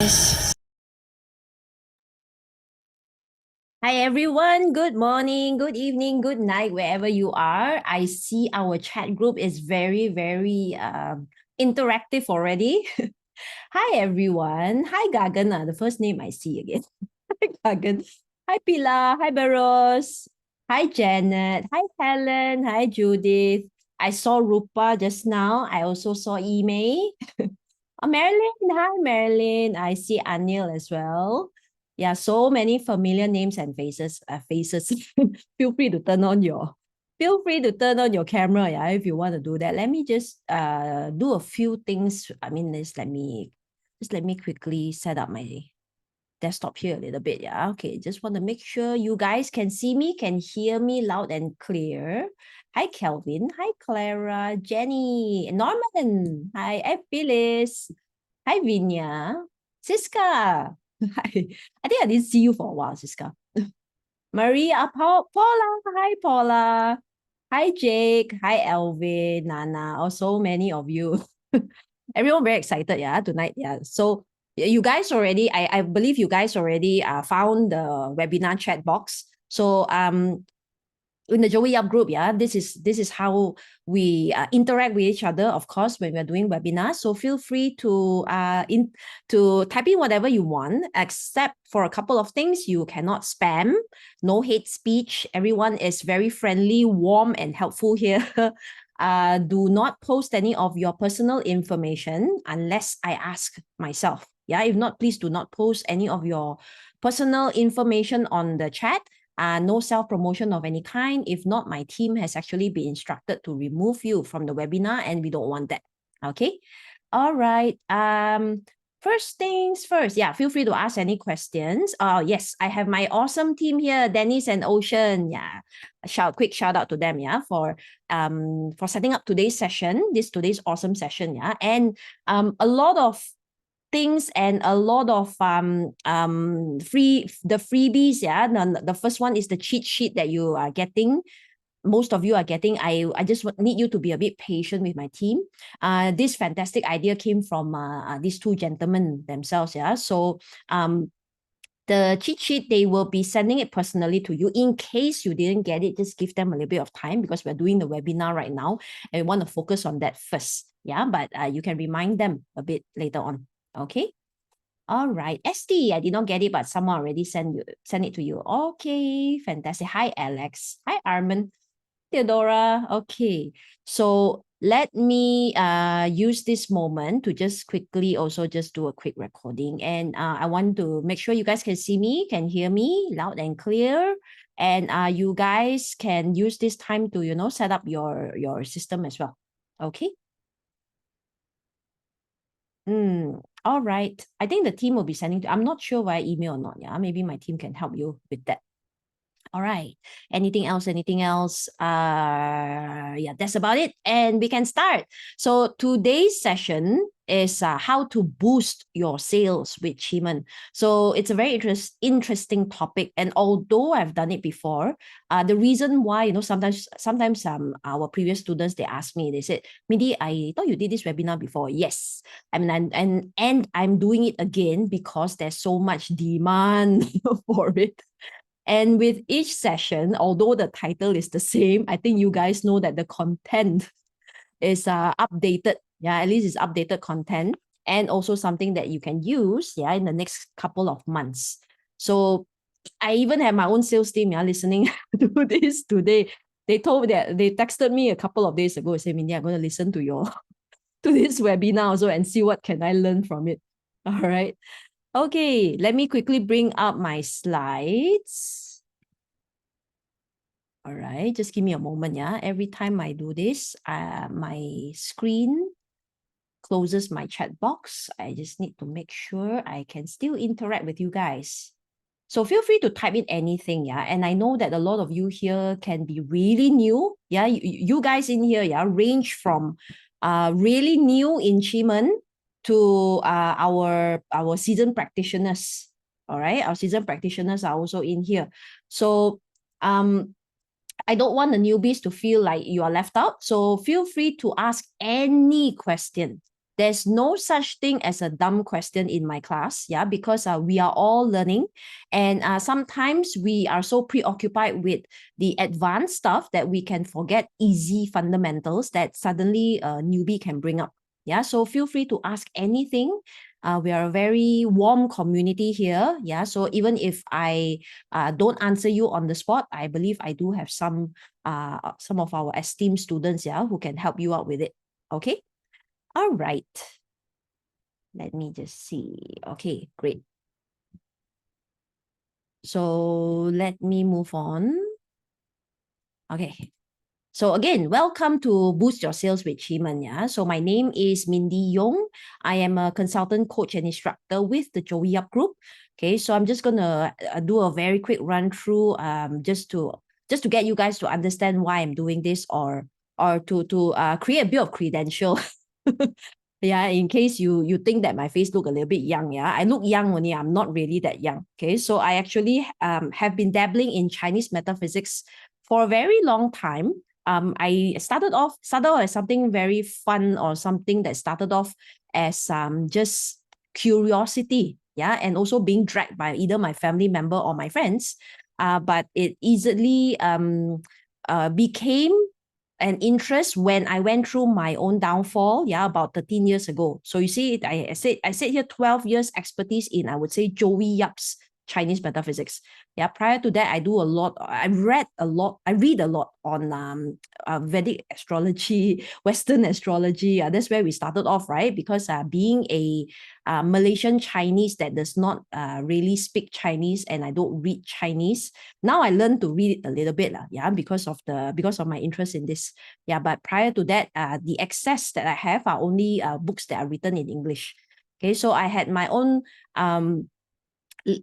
Hi everyone, good morning, good evening, good night, wherever you are. I see our chat group is very, very interactive already. Hi everyone. Hi Gagan, the first name I see again. Hi Gagan. Hi Pilar. Hi Baros. Hi Janet. Hi Helen. Hi Judith. I saw Rupa just now. I also saw Ime. Marilyn. Hi Marilyn. I see Anil as well. Yeah, so many familiar names and faces. Feel free to turn on your camera, yeah, if you want to do that. Let me just do a few things. I mean, let me quickly set up my desktop here a little bit. Yeah, okay. Just want to make sure you guys can see me, can hear me loud and clear. Hi, Kelvin. Hi, Clara, Jenny, Norman. Hi, Phyllis. Hi, Vinya. Siska. Hi. I think I didn't see you for a while, Siska. Maria, Paula. Hi, Paula. Hi, Jake. Hi, Elvin, Nana. Also, many of you. Everyone very excited, yeah, tonight. Yeah. So you guys already, I believe you guys already found the webinar chat box. So in the Joey Up group, yeah, this is how we interact with each other, of course, when we're doing webinars. So feel free to type in whatever you want, except for a couple of things. You cannot spam, no hate speech. Everyone is very friendly, warm, and helpful here. Do not post any of your personal information unless I ask myself. Yeah, if not, please do not post any of your personal information on the chat. No self-promotion of any kind. If not, my team has actually been instructed to remove you from the webinar, and we don't want that. Okay. All right. First things first. Yeah, feel free to ask any questions. Yes, I have my awesome team here, Dennis and Ocean. Yeah, quick shout out to them. Yeah, for setting up today's session, today's awesome session. Yeah, and a lot of things and a lot of freebies. Yeah, the first one is the cheat sheet that you are getting. Most of you are getting. I just need you to be a bit patient with my team. This fantastic idea came from these two gentlemen themselves. Yeah, so the cheat sheet, they will be sending it personally to you. In case you didn't get it, just give them a little bit of time, because we're doing the webinar right now and we want to focus on that first. Yeah, but you can remind them a bit later on. Okay. All right. ST, I did not get it, but someone already sent it to you. Okay, fantastic. Hi, Alex. Hi, Armin. Theodora. Okay. So let me use this moment to just quickly also just do a quick recording. And I want to make sure you guys can see me, can hear me loud and clear. And you guys can use this time to, set up your system as well. Okay. All right. I think the team will be sending. I'm not sure via email or not. Yeah, maybe my team can help you with that. All right. Anything else? Anything else? Yeah, that's about it. And we can start. So today's session is how to boost your sales with Qimen. So it's a very interesting topic. And although I've done it before, the reason why, sometimes our previous students, they ask me, they said, Mindy, I thought you did this webinar before. Yes. I mean, and I'm doing it again because there's so much demand for it. And with each session, although the title is the same, I think you guys know that the content is updated. Yeah, at least it's updated content, and also something that you can use, yeah, in the next couple of months. So I even have my own sales team, yeah, listening to this today. They texted me a couple of days ago, saying, Mindy, I'm going to listen to to this webinar also and see what can I learn from it. All right. Okay, let me quickly bring up my slides. All right, just give me a moment, yeah. Every time I do this, my screen closes my chat box. I just need to make sure I can still interact with you guys. So feel free to type in anything, yeah. And I know that a lot of you here can be really new, yeah. You guys in here, yeah, range from really new in Qimen to our seasoned practitioners. All right, our seasoned practitioners are also in here. So I don't want the newbies to feel like you are left out. So feel free to ask any question. there's no such thing as a dumb question in my class, yeah, because we are all learning. And sometimes we are so preoccupied with the advanced stuff that we can forget easy fundamentals that suddenly a newbie can bring up. Yeah, so feel free to ask anything. We are a very warm community here. Yeah, so even if I don't answer you on the spot, I believe I do have some of our esteemed students, yeah, who can help you out with it. Okay. All right. Let me just see. Okay, great. So let me move on. Okay. So again, welcome to Boost Your Sales with Qimen. Yeah. So my name is Mindy Yoong. I am a consultant, coach, and instructor with the Joey Up Group. Okay. So I'm just gonna do a very quick run through, just to get you guys to understand why I'm doing this, or to create a bit of credential. Yeah, in case you think that my face look a little bit young, yeah, I look young only. I'm not really that young. Okay, so I actually have been dabbling in Chinese metaphysics for a very long time. I started off as something very fun, or something that started off as just curiosity, yeah, and also being dragged by either my family member or my friends. But it easily became an interest when I went through my own downfall, yeah, about 13 years ago. So you see, I said here 12 years expertise in, I would say, Joey Yap's Chinese metaphysics. Yeah, prior to that, I read a lot on Vedic astrology, Western astrology. That's where we started off, right? Because being a Malaysian Chinese that does not really speak Chinese, and I don't read Chinese, now I learned to read it a little bit, yeah, because of my interest in this. Yeah, but prior to that, the access that I have are only books that are written in English. Okay, so I had my own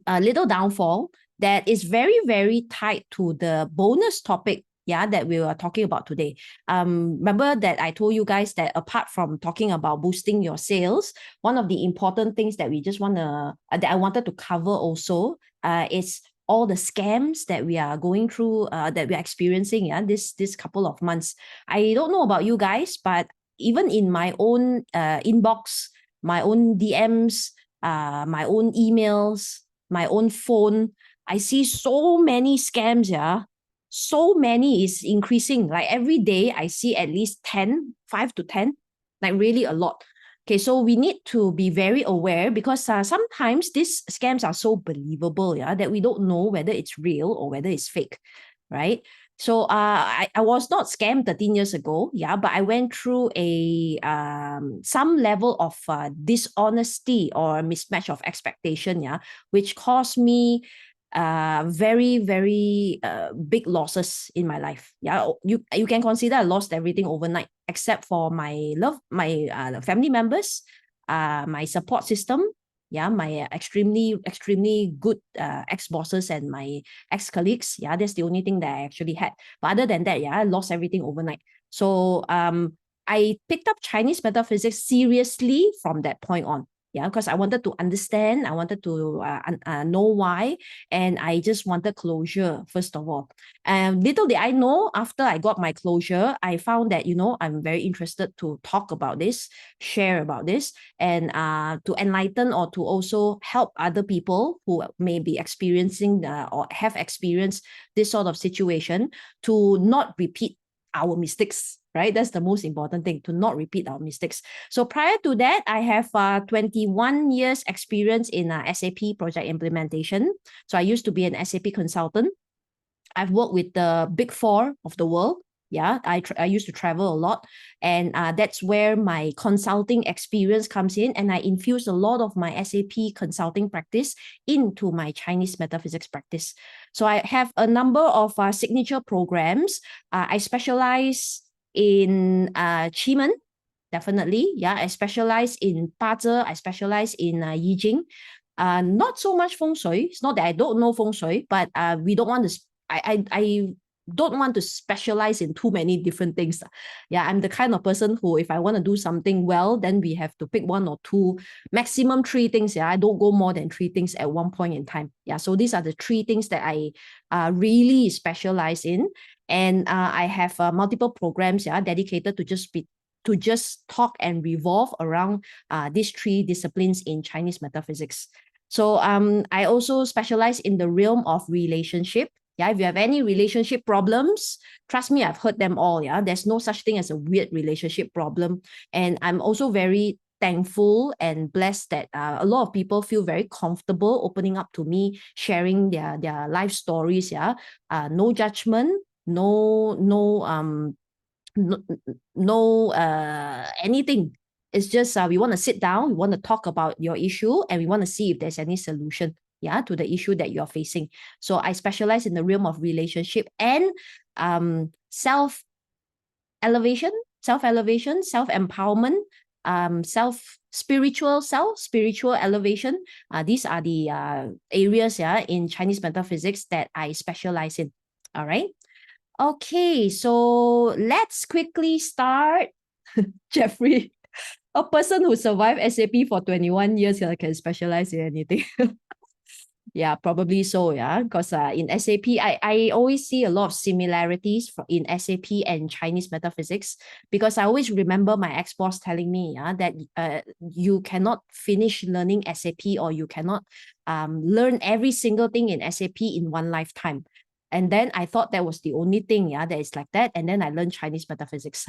little downfall that is very, very tied to the bonus topic, yeah, that we were talking about today. Remember that I told you guys that apart from talking about boosting your sales, one of the important things that that I wanted to cover also is all the scams that we are going through, that we are experiencing, yeah, this couple of months. I don't know about you guys, but even in my own inbox, my own DMs, my own emails, my own phone, I see so many scams, yeah. So many is increasing. Like every day, I see at least 10, 5 to 10, like really a lot. Okay, so we need to be very aware, because sometimes these scams are so believable, yeah, that we don't know whether it's real or whether it's fake, right? So I was not scammed 13 years ago, yeah, but I went through a some level of dishonesty or mismatch of expectation, yeah, which caused me very, very big losses in my life. Yeah, you can consider I lost everything overnight, except for my family members, my support system, yeah, my extremely good ex bosses and my ex colleagues. Yeah, that's the only thing that I actually had. But other than that, yeah, I lost everything overnight. So I picked up Chinese metaphysics seriously from that point on. Yeah, because I wanted to understand, I wanted to know why, and I just wanted closure, first of all. And little did I know, after I got my closure, I found that, I'm very interested to talk about this, share about this, and to enlighten, or to also help other people who may be experiencing or have experienced this sort of situation, to not repeat our mistakes, right? That's the most important thing, to not repeat our mistakes. So prior to that, I have 21 years experience in SAP project implementation. So I used to be an SAP consultant. I've worked with the big four of the world. Yeah, I used to travel a lot, and that's where my consulting experience comes in, and I infuse a lot of my SAP consulting practice into my Chinese metaphysics practice. So I have a number of signature programs. I specialize in Qimen, definitely. Yeah, I specialize in Bazi. I specialize in Yi Jing. Not so much feng shui. It's not that I don't know feng shui, but we don't want to. I don't want to specialize in too many different things. Yeah, I'm the kind of person who, if I want to do something well, then we have to pick one or two, maximum three things. Yeah, I don't go more than three things at one point in time. Yeah, so these are the three things that I really specialize in, and I have multiple programs, yeah, dedicated to just be to just talk and revolve around these three disciplines in Chinese metaphysics. So I also specialize in the realm of relationship. Yeah, if you have any relationship problems, trust me, I've heard them all. Yeah, there's no such thing as a weird relationship problem. And I'm also very thankful and blessed that a lot of people feel very comfortable opening up to me, sharing their life stories. Yeah, no judgment, no anything. It's just we want to sit down, we want to talk about your issue, and we want to see if there's any solution, yeah, to the issue that you're facing. So I specialize in the realm of relationship and self elevation, self-empowerment, spiritual elevation. These are the areas, yeah, in Chinese metaphysics that I specialize in. All right. Okay, so let's quickly start. Jeffrey, a person who survived SAP for 21 years can specialize in anything. Yeah, probably so. Yeah, because in SAP, I always see a lot of similarities in SAP and Chinese metaphysics, because I always remember my ex-boss telling me that you cannot finish learning SAP, or you cannot learn every single thing in SAP in one lifetime. And then I thought that was the only thing, that is like that. And then I learned Chinese metaphysics.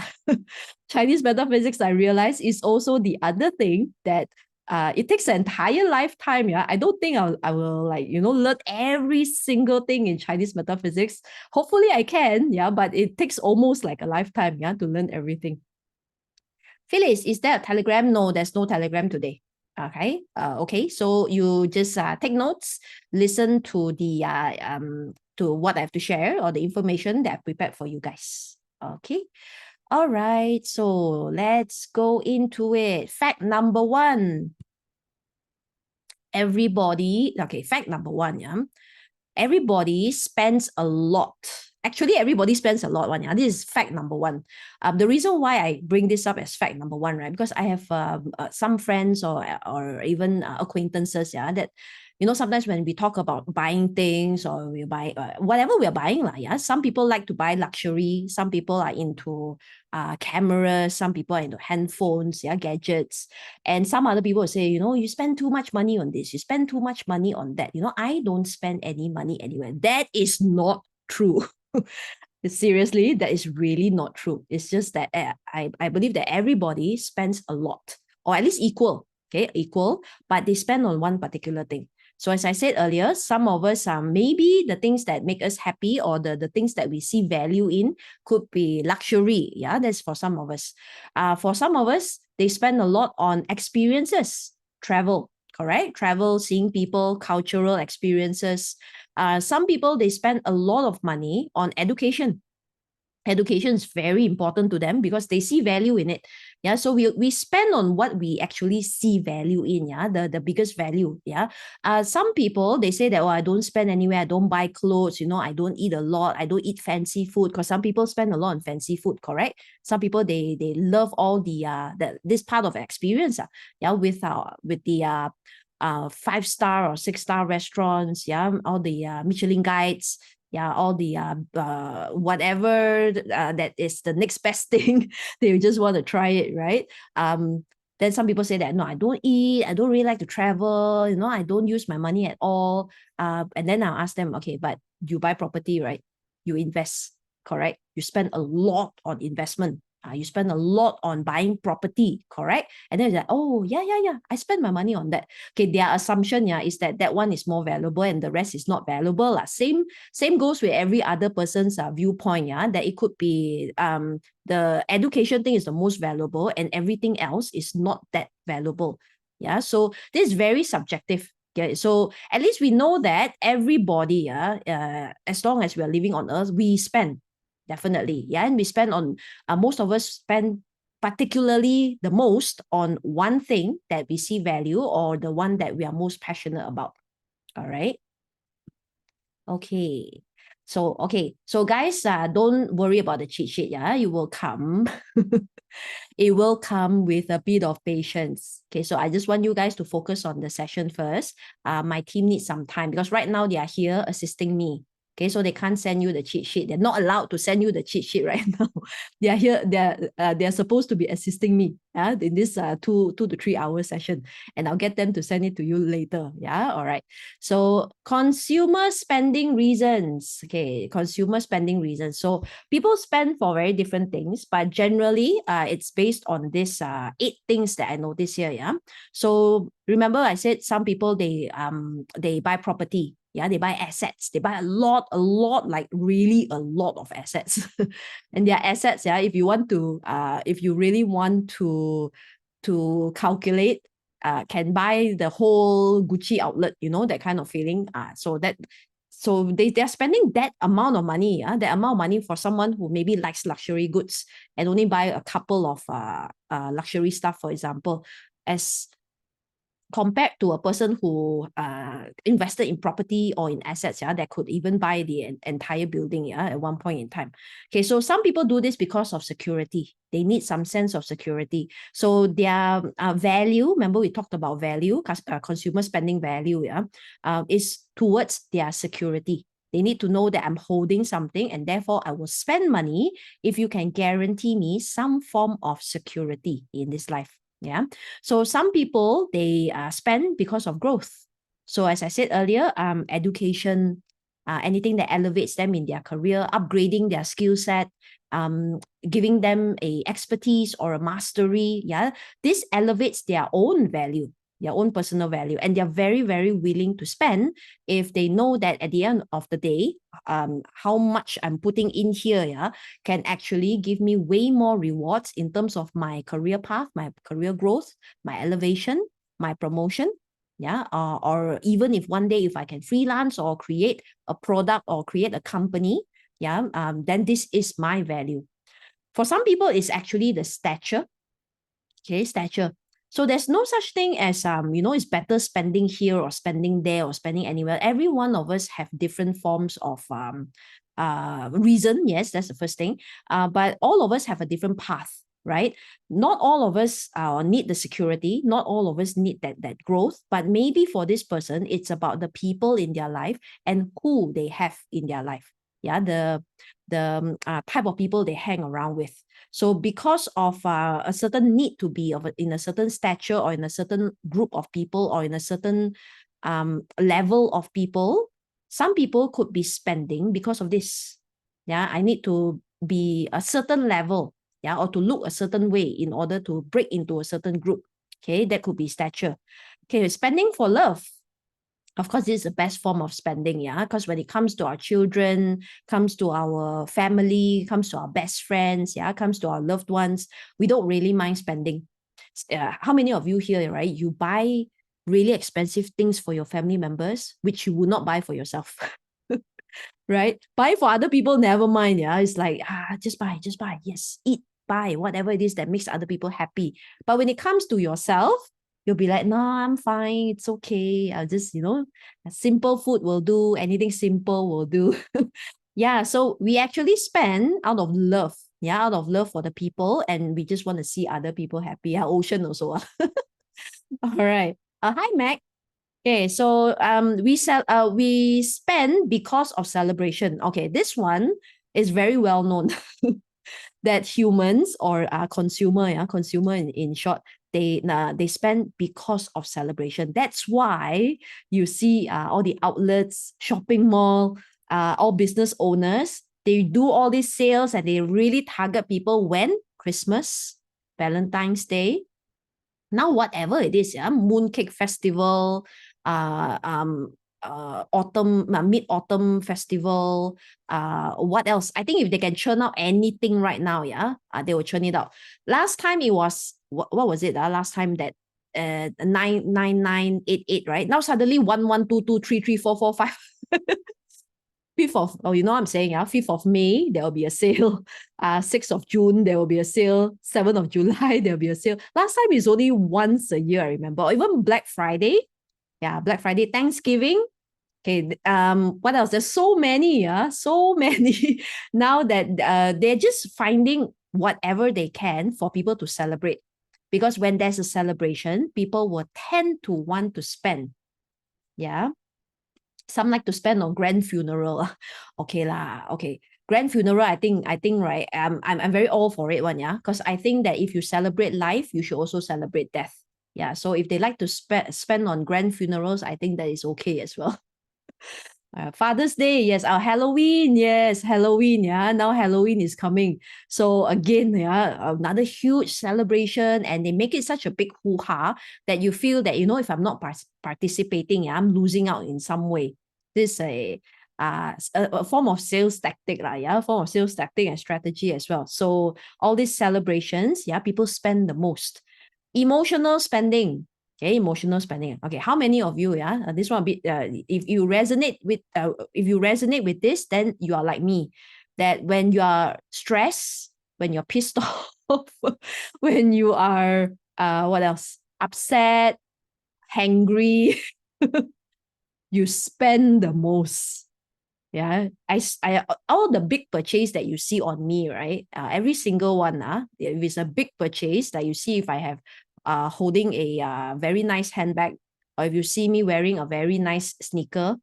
Chinese metaphysics, I realized, is also the other thing that it takes an entire lifetime. Yeah, I don't think I will learn every single thing in Chinese metaphysics. Hopefully I can, yeah, but it takes almost like a lifetime, yeah, to learn everything. Phyllis, is there a Telegram? No, there's no Telegram today. Okay. Okay. So you just take notes, listen to the to what I have to share, or the information that I've prepared for you guys. Okay. All right. So let's go into it. Fact number one. Fact number one, yeah. Everybody spends a lot. Actually, everybody spends a lot. Yeah, this is fact number one. The reason why I bring this up as fact number one, right? Because I have some friends or even acquaintances, yeah, that sometimes when we talk about buying things, or we buy whatever we are buying, yeah, some people like to buy luxury. Some people are into cameras. Some people are into handphones, yeah, gadgets. And some other people will say, you spend too much money on this, you spend too much money on that. I don't spend any money anywhere. That is not true. Seriously, that is really not true. It's just that I believe that everybody spends a lot, or at least equal, but they spend on one particular thing. So as I said earlier, some of us maybe the things that make us happy, or the things that we see value in, could be luxury. Yeah, that's for some of us. For some of us, they spend a lot on experiences, travel, correct? Travel, seeing people, cultural experiences. Some people, they spend a lot of money on education. Education is very important to them because they see value in it. Yeah, so we spend on what we actually see value in. Yeah, the biggest value. Yeah, some people, they say that, I don't spend anywhere, I don't buy clothes, I don't eat a lot, I don't eat fancy food, because some people spend a lot on fancy food, correct? Some people, they love all this part of experience. Yeah, with the 5-star or 6-star restaurants, yeah, all the Michelin guides, yeah, all the whatever that is the next best thing. They just want to try it, right? Then some people say that, no, I don't eat, I don't really like to travel, I don't use my money at all. And then I'll ask them, okay, but you buy property, right? You invest, correct? You spend a lot on investment. You spend a lot on buying property, correct? And then they're like, oh, yeah, I spend my money on that. Okay, their assumption, yeah, is that one is more valuable and the rest is not valuable. Same goes with every other person's viewpoint, yeah, that it could be the education thing is the most valuable and everything else is not that valuable. Yeah, so this is very subjective. Yeah, so at least we know that everybody, as long as we are living on earth, we spend, definitely. Yeah, and we spend on, most of us spend particularly the most on one thing that we see value, or the one that we are most passionate about. All right. Okay. So guys, don't worry about the cheat sheet. Yeah, you will come. It will come with a bit of patience. Okay, so I just want you guys to focus on the session first. My team needs some time because right now they are here assisting me. Okay, so they can't send you the cheat sheet. They're not allowed to send you the cheat sheet right now. They are here. They're supposed to be assisting me. In this 2 to 3 hour session, and I'll get them to send it to you later. Yeah, all right. So consumer spending reasons. Okay, consumer spending reasons. So people spend for very different things, but generally, it's based on this 8 things that I noticed here. Yeah. So remember, I said some people they buy property. Yeah, they buy assets. They buy a lot, like really a lot of assets. And their assets, yeah, if you really want to calculate, can buy the whole Gucci outlet, that kind of feeling. So they're spending that amount of money, that amount of money for someone who maybe likes luxury goods and only buy a couple of luxury stuff, for example, as compared to a person who invested in property or in assets, that could even buy the entire building, at one point in time. Okay, so some people do this because of security. They need some sense of security. So their value, remember we talked about value, consumer spending value, is towards their security. They need to know that I'm holding something, and therefore I will spend money if you can guarantee me some form of security in this life. Yeah. So some people, they spend because of growth. So as I said earlier, education, anything that elevates them in their career, upgrading their skill set, giving them a expertise or a mastery. Yeah. This elevates their own value, their own personal value. And they're very, very willing to spend if they know that at the end of the day, how much I'm putting in here, can actually give me way more rewards in terms of my career path, my career growth, my elevation, my promotion. Yeah, or even if one day if I can freelance or create a product or create a company, then this is my value. For some people, it's actually the stature. Okay, stature. So there's no such thing as it's better spending here or spending there or spending anywhere. Every one of us have different forms of reason. Yes, that's the first thing. But all of us have a different path, right? Not all of us need the security. Not all of us need that growth. But maybe for this person, it's about the people in their life and who they have in their life. Yeah, the type of people they hang around with. So because of a certain need to be in a certain stature or in a certain group of people or in a certain level of people, some people could be spending because of this. Yeah, I need to be a certain level, or to look a certain way in order to break into a certain group. Okay, that could be stature. Okay, spending for love. Of course, this is the best form of spending, because when it comes to our children, comes to our family, comes to our best friends, comes to our loved ones, we don't really mind spending. How many of you here, right, you buy really expensive things for your family members, which you would not buy for yourself? Right? Buy for other people, never mind. It's like, just buy, yes, eat, buy, whatever it is that makes other people happy. But when it comes to yourself, you'll be like, no, I'm fine, it's okay. I'll just, simple food will do, anything simple will do. Yeah, so we actually spend out of love, out of love for the people, and we just want to see other people happy. Yeah, Ocean also. All right. Hi, Mac. Okay, so we spend because of celebration. Okay, this one is very well known. That humans or consumer in short, they spend because of celebration. That's why you see all the outlets, shopping mall, all business owners, they do all these sales and they really target people when Christmas, Valentine's Day, now whatever it is, mooncake festival, autumn, mid-autumn festival, what else? I think if they can churn out anything right now, they will churn it out. Last time it was, what was it? Last time that 99988, right? Now suddenly 1122334445. 5th of, you know what I'm saying? 5th of May, there will be a sale. 6th of June, there will be a sale. 7th of July, there will be a sale. Last time is only once a year, I remember. Or even Black Friday. Yeah, Black Friday, Thanksgiving. Okay, what else? There's so many, so many. Now that they're just finding whatever they can for people to celebrate. Because when there's a celebration, people will tend to want to spend. Yeah. Some like to spend on grand funeral. Okay lah, okay. Grand funeral, I think right. I'm very all for it one, yeah. Because I think that if you celebrate life, you should also celebrate death. Yeah. So if they like to spend on grand funerals, I think that is okay as well. Father's Day, yes. Halloween, yes. Halloween, yeah. Now Halloween is coming. So again, yeah, another huge celebration, and they make it such a big hoo-ha that you feel that, if I'm not participating, yeah, I'm losing out in some way. This is a form of sales tactic, yeah, form of sales tactic and strategy as well. So all these celebrations, yeah, people spend the most. Emotional spending. Okay, emotional spending. Okay, how many of you, yeah, this one a bit, if you resonate with this, then you are like me, that when you are stressed, when you're pissed off, when you are, what else? Upset, hangry, you spend the most. Yeah, I all the big purchase that you see on me, right? Every single one, if it's a big purchase that you see, if I have holding a very nice handbag, or if you see me wearing a very nice sneaker,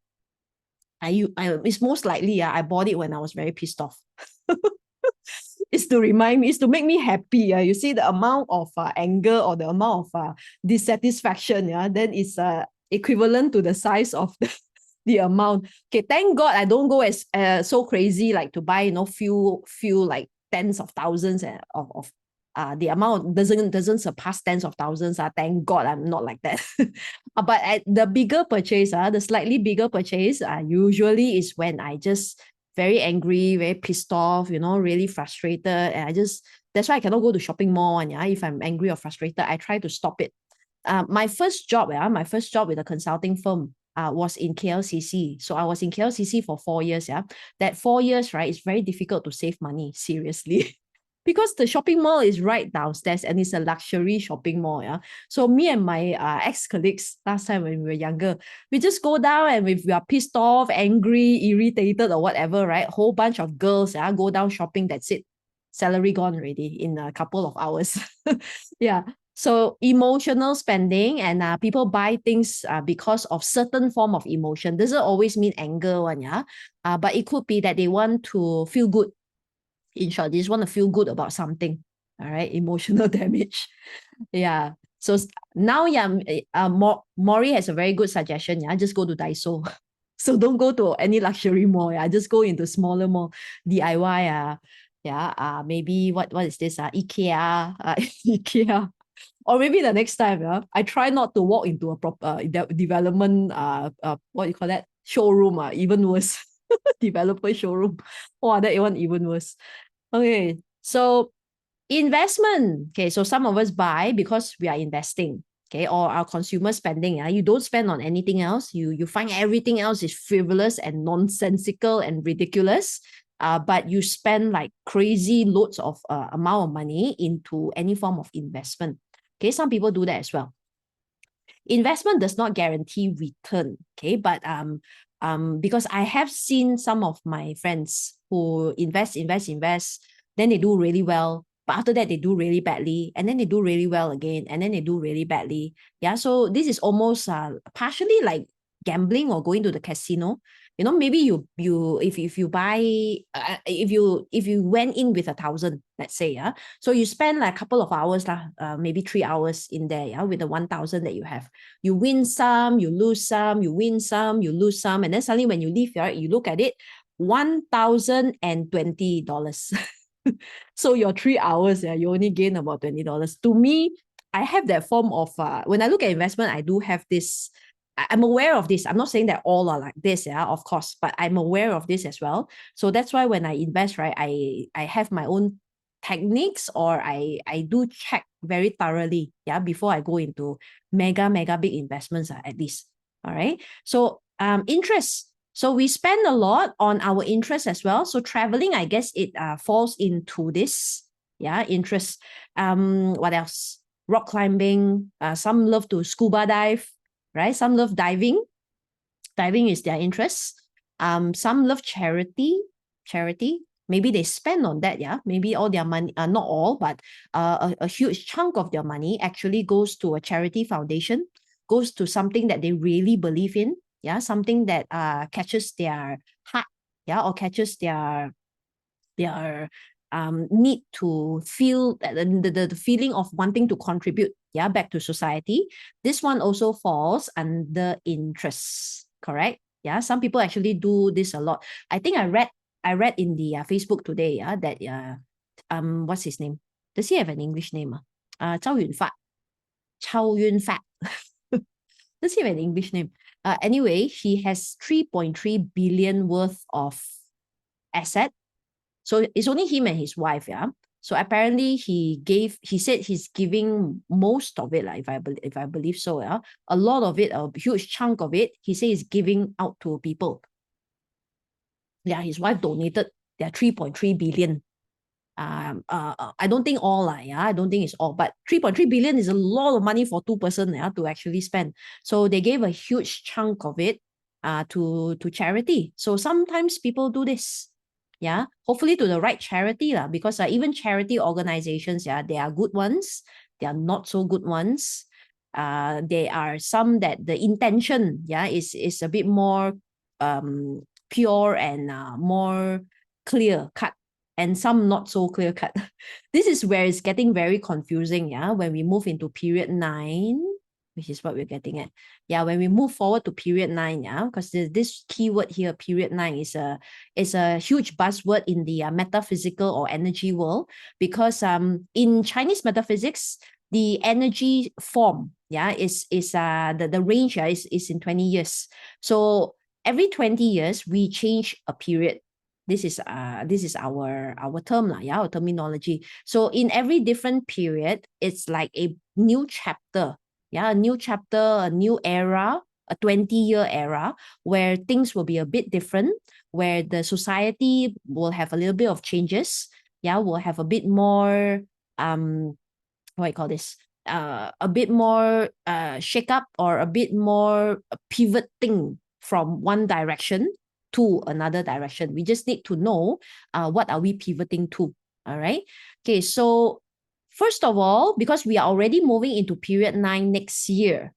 it's most likely I bought it when I was very pissed off. It's to remind me, it's to make me happy. You see the amount of anger or the amount of dissatisfaction, then it's equivalent to the size of the amount. Okay, thank God I don't go as so crazy like to buy, few like tens of thousands of the amount doesn't surpass tens of thousands. Thank God I'm not like that. But at the bigger purchase, the slightly bigger purchase, usually is when I just very angry, very pissed off, really frustrated. And that's why I cannot go to shopping mall. And if I'm angry or frustrated, I try to stop it. My first job with a consulting firm was in KLCC. So I was in KLCC for 4 years. Yeah, that 4 years, right, it's very difficult to save money, seriously. Because the shopping mall is right downstairs and it's a luxury shopping mall. Yeah. So me and my ex-colleagues last time when we were younger, we just go down, and if we are pissed off, angry, irritated or whatever, right, whole bunch of girls go down shopping, that's it. Salary gone already in a couple of hours. Yeah. So emotional spending, and people buy things because of certain form of emotion. Doesn't always mean anger one, yeah. But it could be that they want to feel good. In short, they just want to feel good about something. All right, emotional damage. Yeah. So now, yeah, Maury has a very good suggestion. Yeah, just go to Daiso. So don't go to any luxury mall. Yeah, just go into smaller mall, DIY. Yeah. Maybe what is this? IKEA. IKEA. Or maybe the next time, I try not to walk into a proper development, what you call that? Showroom, even worse. Developer showroom. Oh, that one even worse. Okay, so investment. Okay, so some of us buy because we are investing. Okay, or our consumer spending. You don't spend on anything else. You find everything else is frivolous and nonsensical and ridiculous. But you spend like crazy loads of amount of money into any form of investment. Okay, some people do that as well. Investment does not guarantee return. Okay, but because I have seen some of my friends who invest, then they do really well. But after that, they do really badly, and then they do really well again, and then they do really badly. Yeah, so this is almost partially like gambling or going to the casino. Maybe you if you buy if you went in with 1,000, let's say, so you spend like a couple of hours maybe 3 hours in there, with the 1,000 that you have. You win some, you lose some, you win some, you lose some, and then suddenly when you leave, right, you look at it, $1,020. So your 3 hours, you only gain about $20. To me, I have that form of when I look at investment, I do have this. I'm aware of this. I'm not saying that all are like this, of course, but I'm aware of this as well. So that's why when I invest, right, I have my own techniques, or I do check very thoroughly, before I go into mega big investments, at least. All right. So interest. So we spend a lot on our interest as well. So traveling, I guess it falls into this. Yeah, interest. What else? Rock climbing. Some love to scuba dive, right? Some love diving. Diving is their interest. Some love charity. Maybe they spend on that, Maybe all their money, not all, but a huge chunk of their money actually goes to a charity foundation, goes to something that they really believe in. yeah, something that catches their heart, yeah, or catches their need to feel the feeling of wanting to contribute, yeah, back to society. This one also falls under interest, correct? Yeah, some people actually do this a lot. I think I read in the Facebook today, yeah, that what's his name? Does he have an English name? Chow Yun Fat. Chow Yun Fat. Does he have an English name? Anyway, he has 3.3 billion worth of asset. So it's only him and his wife, yeah. So apparently he said he's giving most of it, like, if I believe so, yeah. A lot of it, a huge chunk of it, he says he's giving out to people. Yeah, his wife donated their 3.3 billion. I don't think all, yeah, I don't think it's all, but 3.3 billion is a lot of money for two person, yeah, to actually spend. So they gave a huge chunk of it to charity. So sometimes people do this, yeah, hopefully to the right charity, because even charity organizations, yeah, they are good ones, they are not so good ones. There are some that the intention, yeah, is a bit more pure and more clear cut, and some not so clear cut. This is where it's getting very confusing, yeah, when we move into period 9, which is what we're getting at. Yeah, when we move forward to period 9, yeah, because this keyword here, period 9, is a huge buzzword in the metaphysical or energy world, because in Chinese metaphysics, the energy form, yeah, is the range, yeah, is in 20 years. So every 20 years we change a period. This is our term, yeah, our terminology. So in every different period, it's like a new chapter, yeah, a new chapter, a new era, a 20-year era, where things will be a bit different, where the society will have a little bit of changes, yeah, will have a bit more what I call this, a bit more shake up, or a bit more pivoting from one direction to another direction. We just need to know what are we pivoting to. All right. Okay. So first of all, because we are already moving into period 9 next year,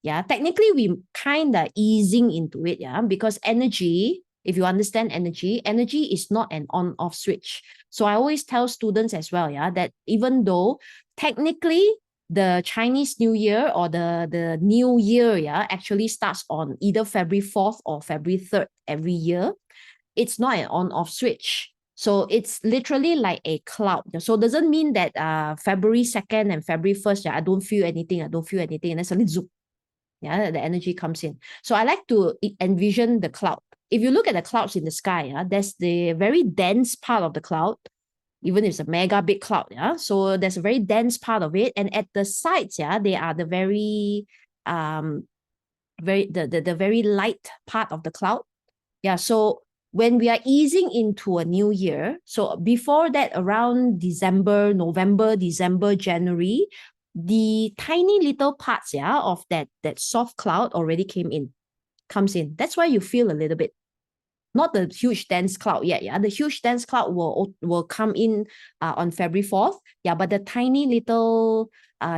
yeah, technically we kind of easing into it, yeah, because energy, if you understand energy, energy is not an on-off switch. So I always tell students as well, yeah, that even though technically the Chinese New Year or the New Year, yeah, actually starts on either February 4th or February 3rd every year, it's not an on-off switch. So it's literally like a cloud. So it doesn't mean that February 2nd and February 1st, yeah, I don't feel anything, and then suddenly zoom, yeah, the energy comes in. So I like to envision the cloud. If you look at the clouds in the sky, yeah, there's the very dense part of the cloud, even if it's a mega big cloud, yeah. So there's a very dense part of it, and at the sides, yeah, they are the the very light part of the cloud. Yeah. So when we are easing into a new year, so before that, around December, November, December, January, the tiny little parts, yeah, of that soft cloud already comes in. That's why you feel a little bit, not the huge dense cloud yet, yeah. The huge dense cloud will come in on February 4th, yeah, but the tiny little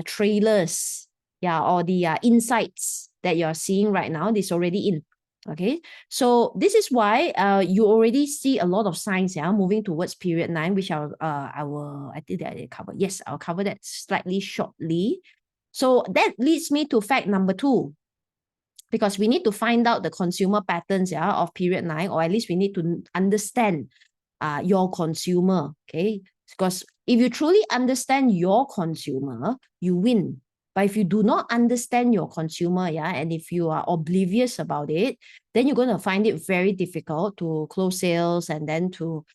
trailers, yeah, or the insights that you're seeing right now, this already in. Okay, so this is why you already see a lot of signs, yeah, moving towards period 9, which I think that I cover. Yes, I'll cover that slightly shortly. So that leads me to fact number 2, because we need to find out the consumer patterns, yeah, of period 9, or at least we need to understand your consumer. Okay, because if you truly understand your consumer, you win. But if you do not understand your consumer, yeah, and if you are oblivious about it, then you're going to find it very difficult to close sales, and then to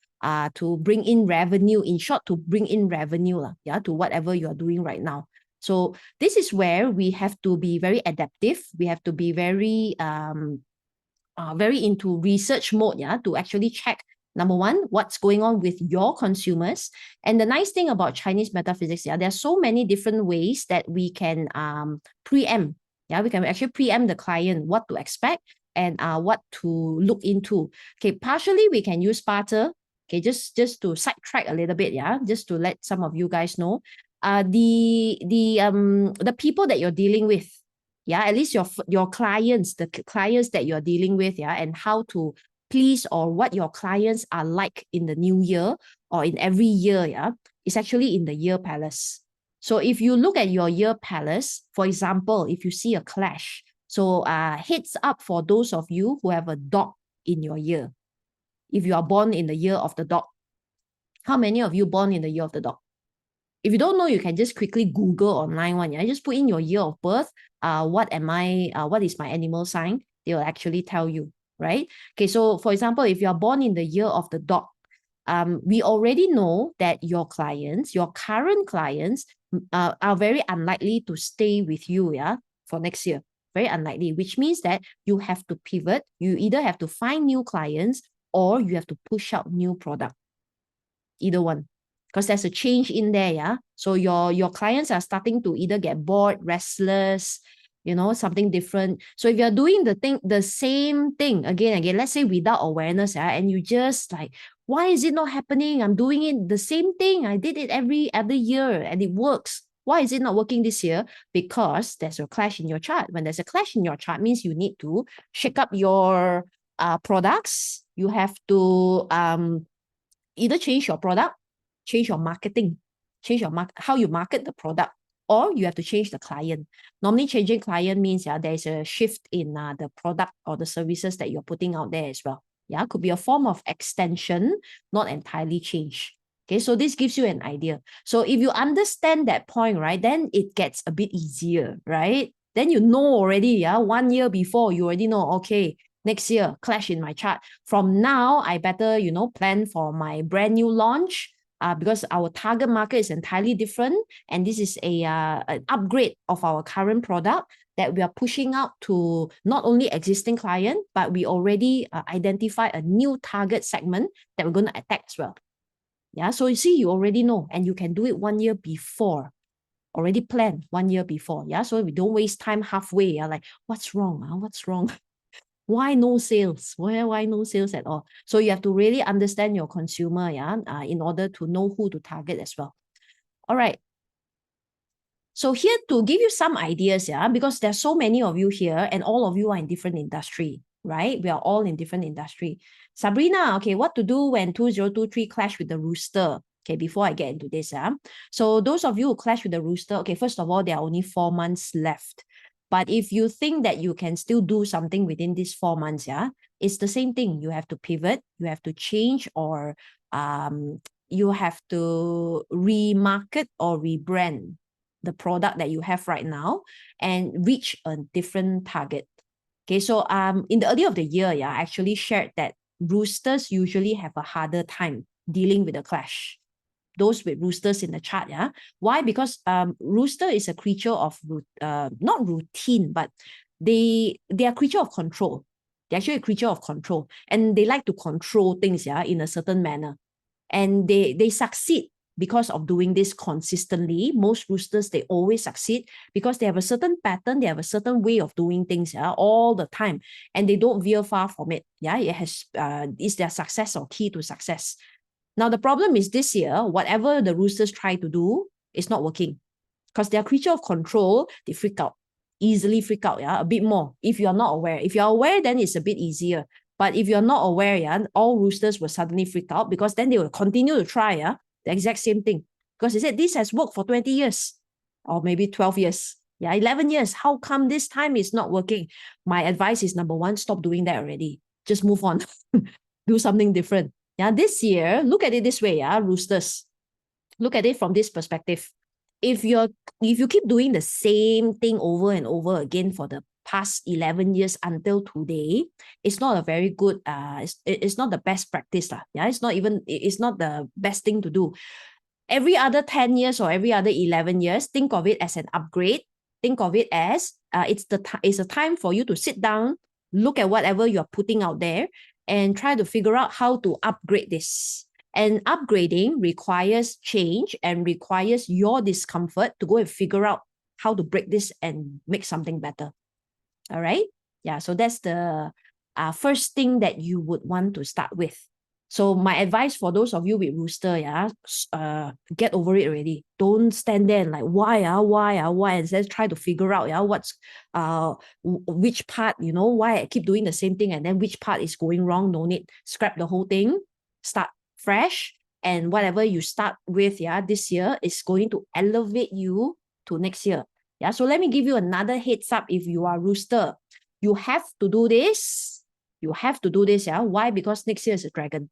bring in revenue. In short, to bring in revenue, yeah, to whatever you are doing right now. So this is where we have to be very adaptive. We have to be very very into research mode, yeah, to actually check, number one, what's going on with your consumers. And the nice thing about Chinese metaphysics, yeah, there are so many different ways that we can preempt. Yeah, we can actually preempt the client what to expect, and what to look into. Okay, partially we can use barter. Okay, just to sidetrack a little bit, yeah, just to let some of you guys know, the people that you're dealing with, Yeah, at least your clients, the clients that you're dealing with, yeah, and how to please or what your clients are like in the new year or in every year, yeah, is actually in the year palace. So if you look at your year palace, for example, if you see a clash, so heads up for those of you who have a dog in your year. If you are born in the year of the dog, how many of you born in the year of the dog? If you don't know, you can just quickly Google online one. Yeah, just put in your year of birth. What is my animal sign? They will actually tell you, right? Okay, so for example, if you are born in the year of the dog, we already know that your clients, your current clients, are very unlikely to stay with you, yeah, for next year. Very unlikely, which means that you have to pivot. You either have to find new clients or you have to push out new product. Either one, because there's a change in there, yeah. So your clients are starting to either get bored, restless, something different. So if you're doing the same thing again, let's say without awareness, yeah, and you just like, why is it not happening? I'm doing it the same thing. I did it every other year and it works. Why is it not working this year? Because there's a clash in your chart. When there's a clash in your chart, means you need to shake up your products. You have to either change your product, change your marketing, change how you market the product, or you have to change the client. Normally, changing client means there's a shift in the product or the services that you're putting out there as well. Yeah, could be a form of extension, not entirely change. Okay, so this gives you an idea. So if you understand that point, right, then it gets a bit easier, right? Then you know already, 1 year before, you already know, okay, next year, clash in my chart. From now, I better, plan for my brand new launch because our target market is entirely different. And this is an upgrade of our current product that we are pushing out to not only existing client, but we already identify a new target segment that we're going to attack as well. Yeah, so you see, you already know, and you can do it 1 year before. Already planned 1 year before. Yeah, so we don't waste time halfway. Yeah, like, what's wrong? What's wrong? Why no sales? Why no sales at all? So you have to really understand your consumer, in order to know who to target as well. All right. So here to give you some ideas, because there's so many of you here and all of you are in different industry, right? We are all in different industry. Sabrina, okay, what to do when 2023 clash with the rooster? Okay, before I get into this, so those of you who clash with the rooster, okay, first of all, there are only 4 months left. But if you think that you can still do something within these 4 months, it's the same thing. You have to pivot, you have to change, or you have to remarket or rebrand the product that you have right now and reach a different target. Okay, so in the early of the year, I actually shared that roosters usually have a harder time dealing with a clash. Those with roosters in the chart, why? Because rooster is a creature of not routine, but they are creature of control. They're actually a creature of control, and they like to control things, in a certain manner, and they succeed because of doing this consistently. Most roosters, they always succeed because they have a certain pattern, they have a certain way of doing things, all the time, and they don't veer far from it. It has is their success or key to success. Now, the problem is this year, whatever the roosters try to do is not working because they're creature of control. They freak out, easily freak out, a bit more if you're not aware. If you're aware, then it's a bit easier. But if you're not aware, all roosters will suddenly freak out because then they will continue to try, the exact same thing. Because they said this has worked for 20 years or maybe 12 years. 11 years. How come this time is not working? My advice is, number one, stop doing that already. Just move on. Do something different. This year, look at it this way, roosters. Look at it from this perspective. If you keep doing the same thing over and over again for the past 11 years until today, it's not a very good, it's not the best practice. It's not the best thing to do. Every other 10 years or every other 11 years, think of it as an upgrade. Think of it as it's a time for you to sit down, look at whatever you're putting out there, and try to figure out how to upgrade this. And upgrading requires change and requires your discomfort to go and figure out how to break this and make something better. All right? So that's the first thing that you would want to start with. So my advice for those of you with rooster, yeah, get over it already. Don't stand there and like, why, and instead try to figure out, yeah, what's, which part, why I keep doing the same thing and then which part is going wrong. No need, scrap the whole thing, start fresh. And whatever you start with, yeah, this year is going to elevate you to next year. Yeah, so let me give you another heads up. If you are rooster, you have to do this. You have to do this, yeah. Why? Because next year is a dragon.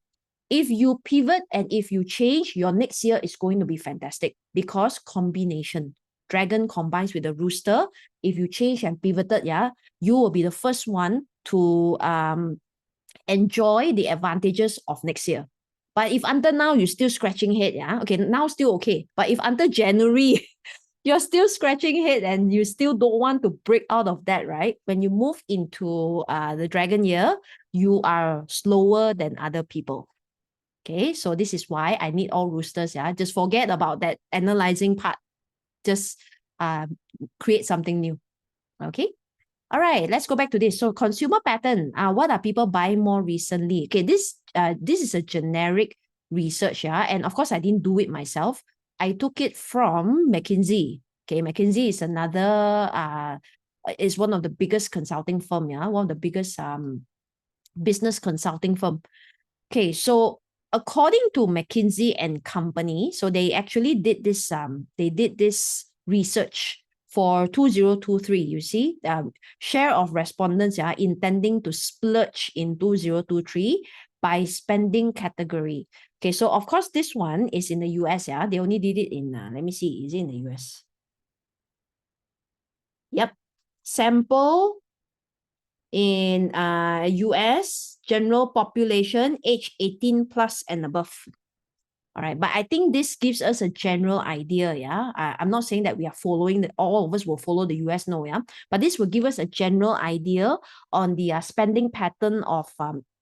If you pivot and if you change, your next year is going to be fantastic because combination. Dragon combines with the rooster. If you change and pivoted, yeah, you will be the first one to enjoy the advantages of next year. But if until now you're still scratching head, yeah, okay, now still okay. But if until January, you're still scratching head and you still don't want to break out of that, right? When you move into the dragon year, you are slower than other people. Okay, so this is why I need all roosters. Yeah, just forget about that analyzing part. Just create something new. Okay. All right, let's go back to this. So consumer pattern, what are people buying more recently? Okay, this is a generic research, yeah, and of course I didn't do it myself. I took it from McKinsey. Okay, McKinsey is is one of the biggest consulting firm, yeah, one of the biggest business consulting firm. Okay, so according to McKinsey and Company, so they actually did this research for 2023, you see, share of respondents are intending to splurge in 2023 by spending category. Okay, so of course, this one is in the US, yeah. They only did it in, let me see, is it in the US? Yep. Sample in US, general population, age 18 plus and above. All right, but I think this gives us a general idea, yeah. I'm not saying that we are following that all of us will follow the US, no, yeah. But this will give us a general idea on the spending pattern of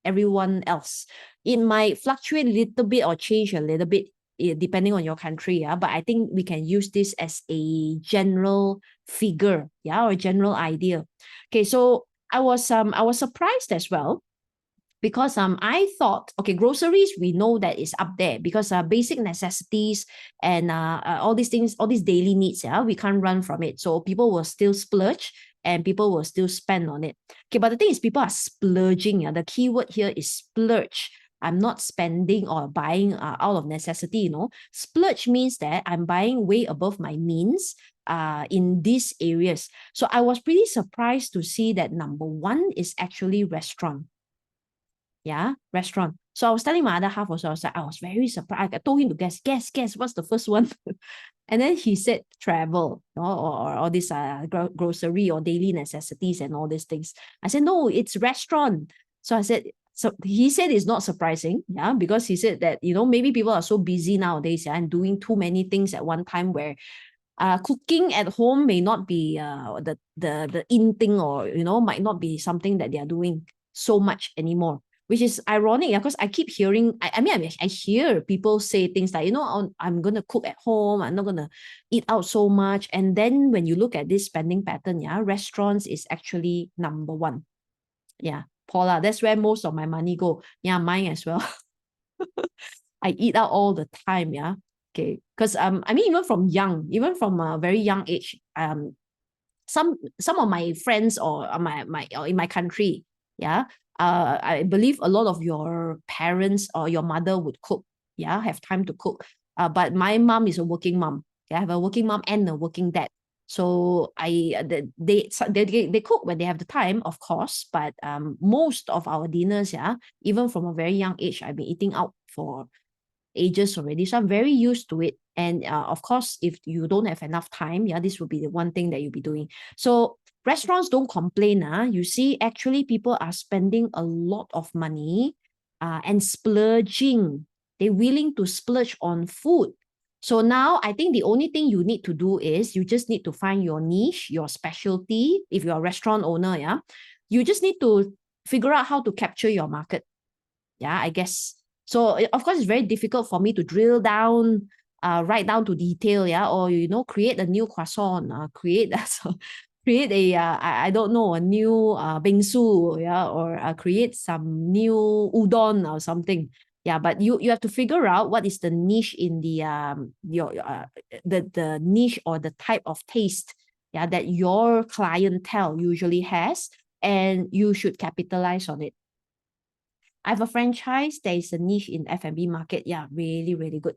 everyone else. It might fluctuate a little bit or change a little bit depending on your country, yeah. But I think we can use this as a general figure, yeah, or a general idea. Okay, so I was surprised as well because I thought, okay, groceries, we know that is up there because basic necessities and all these things, all these daily needs, yeah, we can't run from it. So people will still splurge and people will still spend on it. Okay, but the thing is, people are splurging. Yeah? The key word here is splurge. I'm not spending or buying out of necessity, Splurge means that I'm buying way above my means in these areas. So I was pretty surprised to see that number one is actually restaurant. Yeah, restaurant. So I was telling my other half also, I was very surprised. I told him to guess, what's the first one? And then he said travel, or all these grocery or daily necessities and all these things. I said, no, it's restaurant. So I said, so he said it's not surprising, yeah, because he said that, maybe people are so busy nowadays, yeah, and doing too many things at one time where cooking at home may not be the in thing, or might not be something that they are doing so much anymore, which is ironic, because I keep hearing, I hear people say things like, I'm going to cook at home, I'm not going to eat out so much. And then when you look at this spending pattern, yeah, restaurants is actually number one. Yeah, Paula, that's where most of my money go. Yeah, mine as well. I eat out all the time, yeah. Okay, because even from a very young age, some of my friends or in my country, yeah, I believe a lot of your parents or your mother would cook, yeah, have time to cook. But my mom is a working mom. Okay? I have a working mom and a working dad. So they cook when they have the time, of course. But most of our dinners, yeah, even from a very young age, I've been eating out for ages already. So I'm very used to it. And of course, if you don't have enough time, yeah, this will be the one thing that you'll be doing. So restaurants don't complain. You see, actually, people are spending a lot of money and splurging. They're willing to splurge on food. So now I think the only thing you need to do is you just need to find your niche, your specialty. If you're a restaurant owner, yeah, you just need to figure out how to capture your market. Yeah, I guess. So of course, it's very difficult for me to drill down, right down to detail, yeah, or create a new croissant, create create a I don't know, a new bingsu, yeah, or create some new udon or something. Yeah, but you have to figure out what is the niche in the your the niche or the type of taste, yeah, that your clientele usually has, and you should capitalize on it. I have a franchise. There is a niche in F&B market. Yeah, really, really good.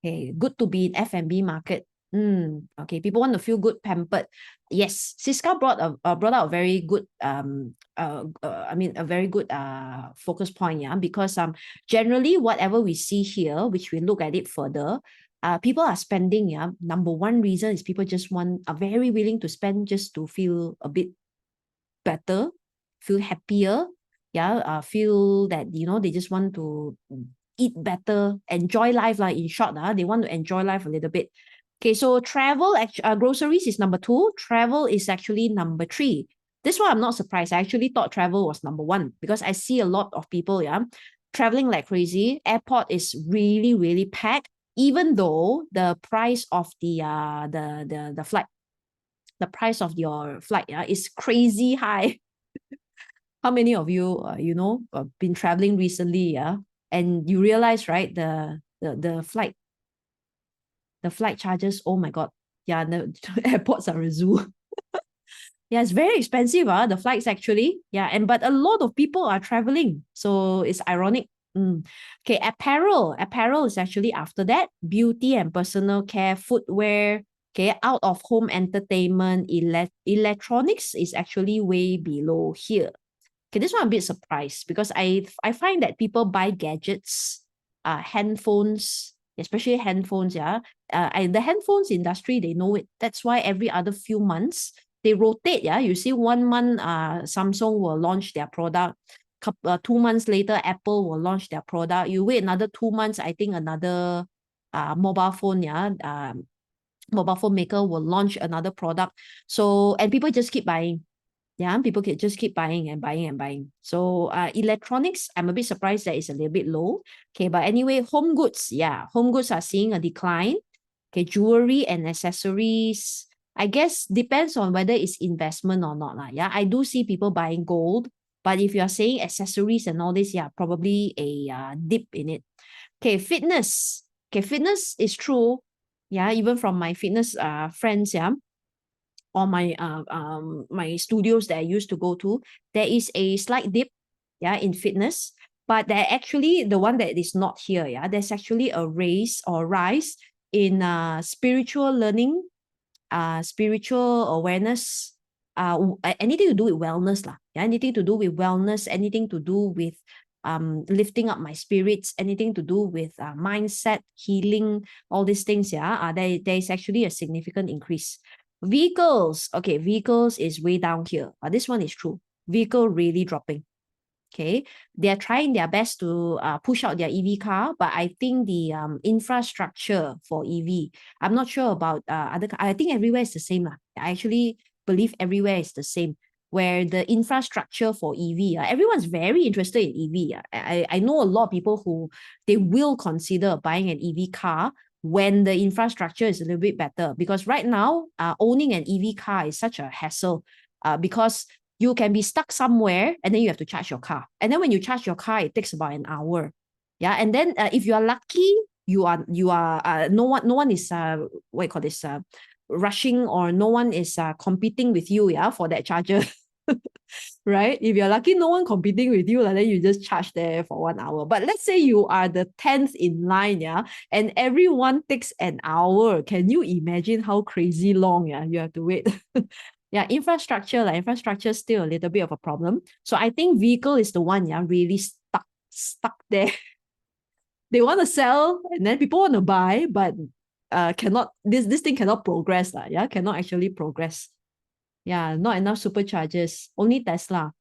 Okay, good to be in F&B market. Okay, people want to feel good, pampered. Yes, Siska brought out a very good I mean a very good focus point, yeah, because generally whatever we see here, which we look at it further, people are spending, yeah. Number one reason is people just are very willing to spend just to feel a bit better, feel happier, yeah, feel that they just want to eat better, enjoy life, like in short, they want to enjoy life a little bit. Okay, so groceries is number two. Travel is actually number three. This one I'm not surprised. I actually thought travel was number one because I see a lot of people, yeah, traveling like crazy. Airport is really, really packed, even though the price of the flight, the price of your flight, yeah, is crazy high. How many of you, been traveling recently, yeah, and you realize, right, the flight charges, oh my God, yeah, the airports are a zoo. Yeah, it's very expensive, the flights actually. Yeah, but a lot of people are traveling, so it's ironic. Okay, apparel is actually after that. Beauty and personal care, footwear, okay, out of home entertainment, electronics is actually way below here. Okay, this one I'm a bit surprised because I find that people buy gadgets, handphones, especially handphones, yeah. The handphones industry, they know it. That's why every other few months they rotate, yeah. You see 1 month, Samsung will launch their product. 2 months later, Apple will launch their product. You wait another 2 months, I think another mobile phone, yeah, mobile phone maker will launch another product. So, and people just keep buying. Yeah, people can just keep buying and buying and buying. So electronics, I'm a bit surprised that it's a little bit low. Okay, but anyway, home goods, yeah, home goods are seeing a decline. Okay, jewelry and accessories, I guess depends on whether it's investment or not. Yeah, I do see people buying gold, but if you're saying accessories and all this, yeah, probably a dip in it. Okay, fitness. Okay, fitness is true. Yeah, even from my fitness friends, yeah, or my studios that I used to go to, there is a slight dip, yeah, in fitness. But there actually the one that is not here, yeah, there's actually a rise in spiritual learning, spiritual awareness, anything to do with wellness lah. Yeah, anything to do with wellness, anything to do with lifting up my spirits, anything to do with mindset, healing, all these things. Yeah, there is actually a significant increase. Vehicles, okay, vehicles is way down here. This one is true. Vehicle really dropping. Okay, they are trying their best to push out their EV car, but I think the infrastructure for EV, I'm not sure about other. I think everywhere is the same lah. I actually believe everywhere is the same. Where the infrastructure for EV, everyone's very interested in EV. I know a lot of people who they will consider buying an EV car when the infrastructure is a little bit better. Because right now, owning an EV car is such a hassle. Because you can be stuck somewhere and then you have to charge your car. And then when you charge your car, it takes about an hour. Yeah. And then if you are lucky, you are no one is what you call this rushing, or no one is competing with you, yeah, for that charger. Right? If you're lucky, no one competing with you, and then you just charge there for 1 hour. But let's say you are the 10th in line, yeah, and everyone takes an hour. Can you imagine how crazy long, yeah, you have to wait? Yeah, infrastructure is still a little bit of a problem. So I think vehicle is the one, yeah, really stuck there. They want to sell and then people want to buy, but cannot, this thing cannot progress, yeah, cannot actually progress. Yeah, not enough superchargers, only Tesla.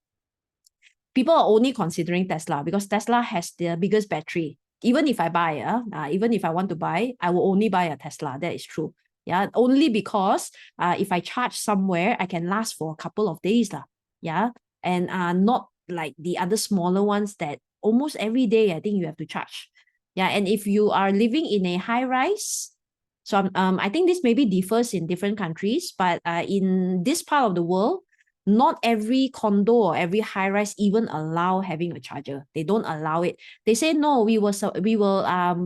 People are only considering Tesla because Tesla has the biggest battery. Even if I buy, even if I want to buy, I will only buy a Tesla. That is true. Yeah, only because if I charge somewhere, I can last for a couple of days. Yeah, and not like the other smaller ones that almost every day I think you have to charge. Yeah, and if you are living in a high rise, so I think this maybe differs in different countries, but in this part of the world, Not every condo or every high rise even allow having a charger. They don't allow it. They say no, we will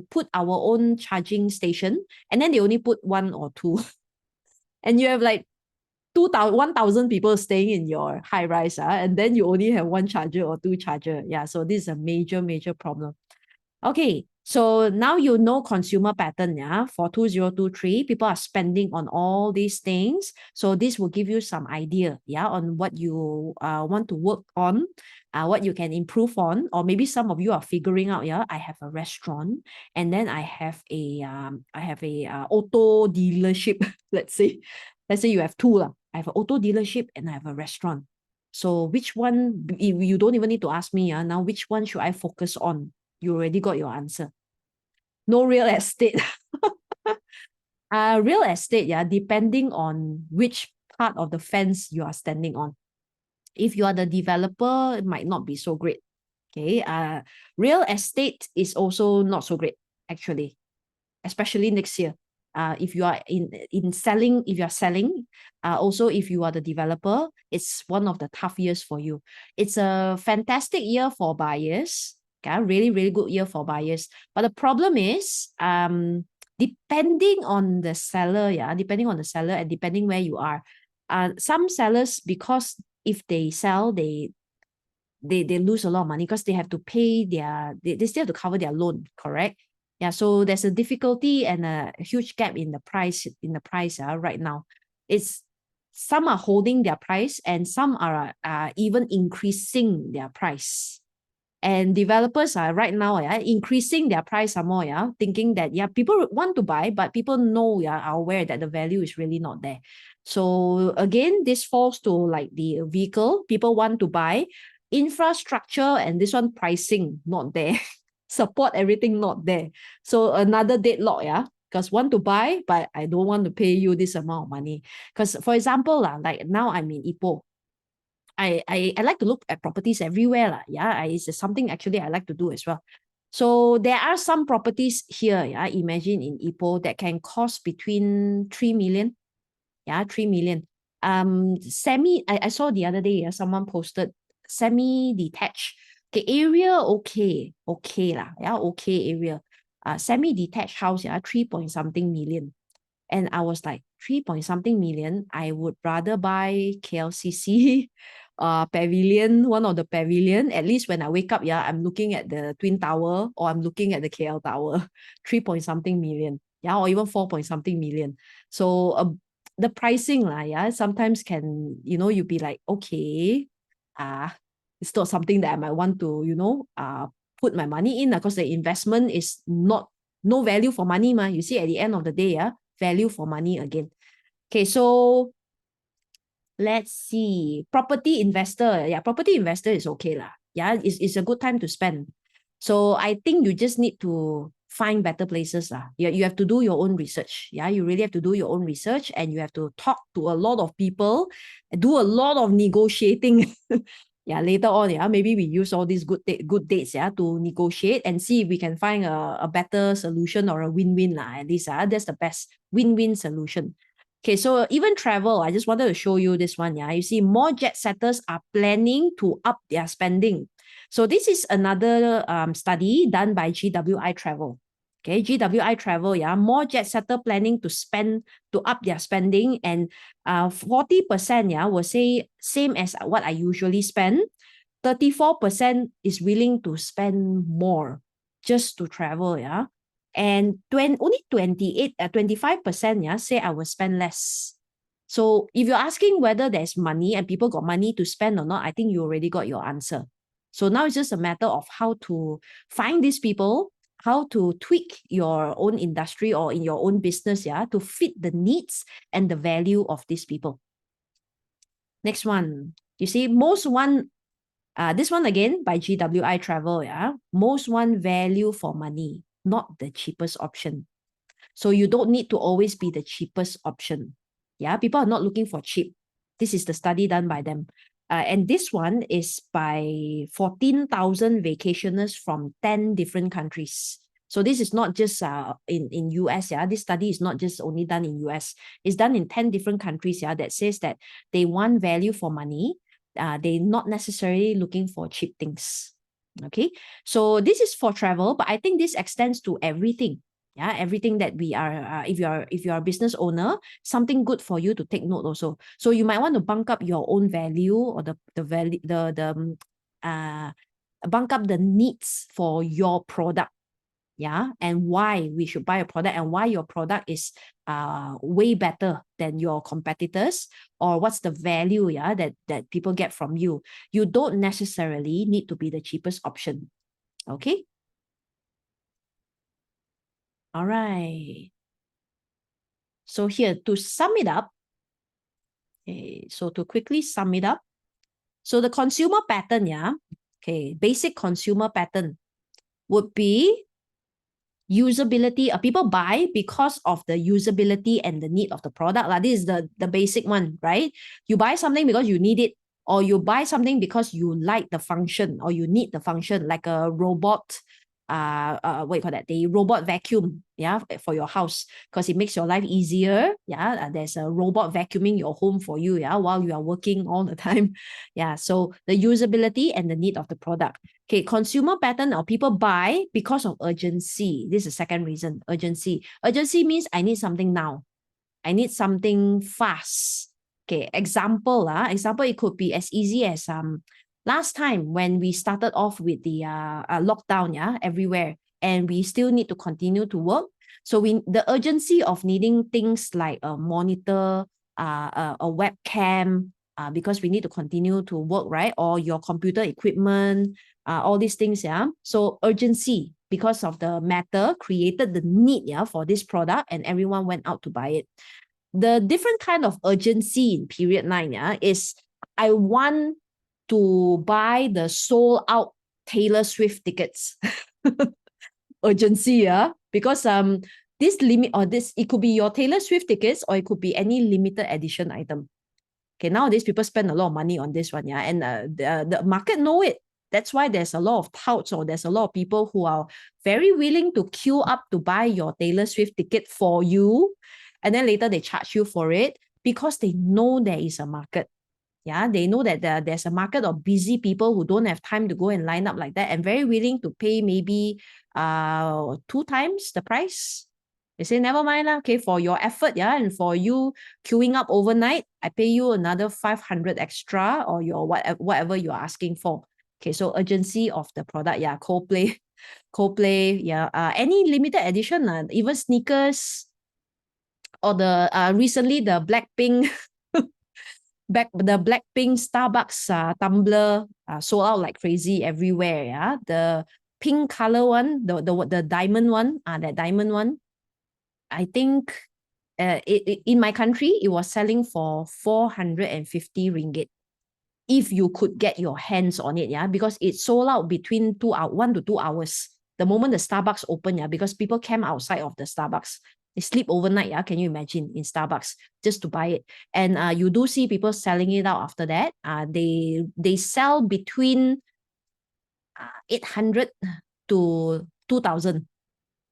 put our own charging station, and then they only put one or two, and you have like 1,000 people staying in your high rise, and then you only have one charger or two charger. Yeah, so this is a major problem. Okay, so now you know consumer pattern, yeah. For 2023, people are spending on all these things. So this will give you some idea, yeah, on what you want to work on, what you can improve on, or maybe some of you are figuring out, yeah, I have a restaurant, and then I have a auto dealership. let's say you have two lah. I have an auto dealership and I have a restaurant. So which one? You don't even need to ask me, yeah. Now which one should I focus on? You already got your answer. No real estate. Real estate, yeah, depending on which part of the fence you are standing on. If you are the developer, it might not be so great. Okay. Real estate is also not so great, actually, especially next year. If you are in selling, if you are selling, also if you are the developer, it's one of the tough years for you. It's a fantastic year for buyers. Okay, really good year for buyers. But the problem is, depending on the seller, yeah, depending on the seller and depending where you are, some sellers, because if they sell, they lose a lot of money because they have to pay they still have to cover their loan, correct? Yeah, so there's a difficulty and a huge gap in the price right now. It's some are holding their price and some are even increasing their price. And developers are right now increasing their price some more, thinking that people want to buy, but people know, are aware that the value is really not there. So again, this falls to like the vehicle. People want to buy infrastructure, and this one pricing not there. Support everything not there. So another deadlock, because want to buy, but I don't want to pay you this amount of money. Because for example, like now I'm in Ipoh. I like to look at properties everywhere. Yeah, it's something actually I like to do as well. So there are some properties here, imagine in Ipoh, that can cost between 3 million. Yeah, 3 million. I saw the other day, someone posted semi-detached. Okay, area okay lah. Yeah, okay area. Semi-detached house, 3 point something million. And I was like, 3 point something million, I would rather buy KLCC pavilion, one of the pavilion. At least when I wake up, I'm looking at the Twin Tower or I'm looking at the KL Tower. 3 point something million. Yeah, or even 4 point something million. So the pricing, sometimes can, you be like, okay, it's not something that I might want to, put my money in, because the investment is no value for money, you see, at the end of the day, value for money again. Okay, so let's see. Property investor. Yeah, property investor is okay lah. Yeah, it's a good time to spend. So I think you just need to find better places lah. You have to do your own research. Yeah, you really have to do your own research, and you have to talk to a lot of people, do a lot of negotiating. Yeah, later on, maybe we use all these good dates, to negotiate and see if we can find a better solution or a win-win lah. At least, that's the best win-win solution. Okay, so even travel, I just wanted to show you this one. Yeah, you see, more jet setters are planning to up their spending. So this is another study done by GWI Travel. Okay, GWI Travel, more jet setter planning to spend, to up their spending, and 40%, will say same as what I usually spend. 34% is willing to spend more just to travel, and only 25%, say I will spend less. So if you're asking whether there's money and people got money to spend or not, I think you already got your answer. So now it's just a matter of how to find these people, how to tweak your own industry or in your own business, to fit the needs and the value of these people. Next one, you see, this one again by GWI Travel, most one value for money, not the cheapest option. So you don't need to always be the cheapest option. Yeah, people are not looking for cheap. This is the study done by them. And this one is by 14,000 vacationers from 10 different countries. So this is not just in US, yeah. This study is not just only done in US. It's done in 10 different countries, yeah, that says that they want value for money. They're not necessarily looking for cheap things. Okay, so this is for travel, but I think this extends to everything. Yeah, everything that we are, if you're a business owner, something good for you to take note also. So you might want to bunk up your own value, or the value, bunk up the needs for your product. Yeah, and why we should buy a product, and why your product is way better than your competitors, or what's the value, yeah, that people get from you. You don't necessarily need to be the cheapest option. Okay. All right. So here, to sum it up, okay, so to quickly sum it up, so the consumer pattern, yeah, okay, basic consumer pattern would be usability. People buy because of the usability and the need of the product. This is the basic one, right? You buy something because you need it, or you buy something because you like the function, or you need the function, like a robot, what you call that? The robot vacuum, yeah, for your house, because it makes your life easier. Yeah, there's a robot vacuuming your home for you, yeah, while you are working all the time. Yeah, so the usability and the need of the product. Okay, consumer pattern, or people buy because of urgency. This is the second reason, urgency. Urgency means I need something now. I need something fast. Okay, example, it could be as easy as last time when we started off with the lockdown, yeah, everywhere, and we still need to continue to work. So the urgency of needing things like a monitor, a webcam, because we need to continue to work, right? Or your computer equipment, all these things, yeah. So urgency, because of the matter, created the need, yeah, for this product, and everyone went out to buy it. The different kind of urgency in period 9, yeah, is I want to buy the sold out Taylor Swift tickets. Urgency, yeah, because this limit, or this, it could be your Taylor Swift tickets, or it could be any limited edition item. Okay, nowadays people spend a lot of money on this one, yeah, and the market know it. That's why there's a lot of touts, or there's a lot of people who are very willing to queue up to buy your Taylor Swift ticket for you, and then later they charge you for it, because they know there is a market. Yeah, they know that there's a market of busy people who don't have time to go and line up like that, and very willing to pay maybe 2 times the price. They say, never mind, okay, for your effort, yeah, and for you queuing up overnight, I pay you another 500 extra, or your whatever you're asking for. Okay, so urgency of the product, yeah, Coldplay, yeah, any limited edition, even sneakers, or the recently the Blackpink the Blackpink Starbucks tumbler sold out like crazy everywhere. Yeah, the pink color one, the diamond one, that diamond one, I think in my country it was selling for 450 ringgit. If you could get your hands on it, yeah, because it sold out between 1 to 2 hours. The moment the Starbucks opened, yeah, because people came outside of the Starbucks. They sleep overnight, yeah, can you imagine, in Starbucks just to buy it. And you do see people selling it out after that. They sell between 800 to 2,000.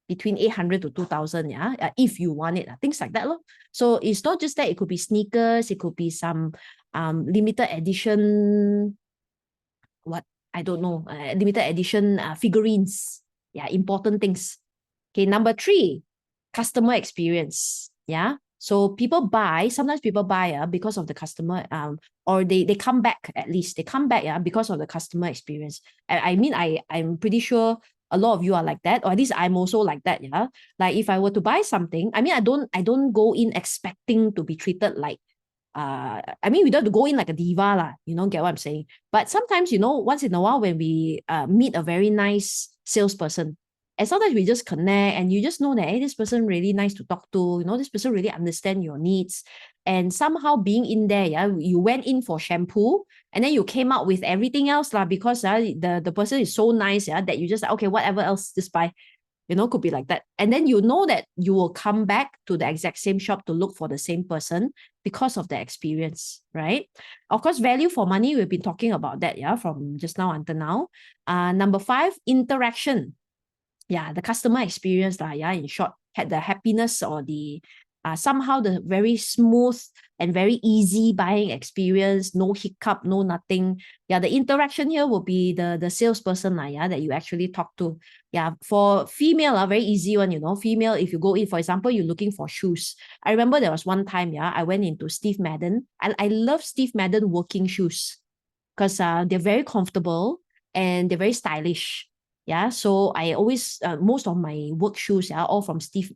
Between 800 to 2,000, yeah, if you want it, things like that. So it's not just that, it could be sneakers, it could be some limited edition, what, I don't know, limited edition figurines. Yeah, important things. Okay, number 3, customer experience. Yeah, so sometimes people buy because of the customer, or they come back, at least they come back, yeah, because of the customer experience. I mean, I'm pretty sure a lot of you are like that, or at least I'm also like that, yeah. Like if I were to buy something, I mean, I don't go in expecting to be treated like I mean, we don't have to go in like a diva lah, get what I'm saying. But sometimes, once in a while, when we meet a very nice salesperson, and sometimes we just connect, and you just know that, hey, this person really nice to talk to, this person really understand your needs. And somehow being in there, yeah, you went in for shampoo, and then you came out with everything else lah, because the person is so nice, yeah, that you just like, okay, whatever else, just buy. Could be like that. And then you know that you will come back to the exact same shop to look for the same person because of the experience, right? Of course, value for money, we've been talking about that, yeah, from just now until now. Number 5, interaction. yeah, the customer experience lah, yeah, in short, had the happiness or the somehow the very smooth and very easy buying experience, no hiccup, no nothing. Yeah, the interaction here will be the salesperson lah, yeah, that you actually talk to. Yeah, for female, very easy one, you know. Female, if you go in, for example, you're looking for shoes. I remember there was one time, yeah, I went into Steve Madden. I love Steve Madden working shoes because they're very comfortable and they're very stylish. Yeah, so I always most of my work shoes are all from Steve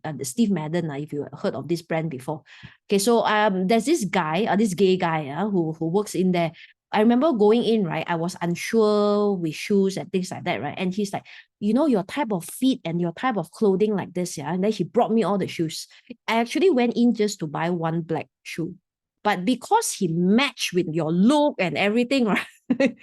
Madden. If you heard of this brand before, okay. So there's this guy, this gay guy, who works in there. I remember going in, right? I was unsure with shoes and things like that, right? And he's like, you know, your type of feet and your type of clothing like this, yeah. And then he brought me all the shoes. I actually went in just to buy one black shoe, but because he matched with your look and everything, right?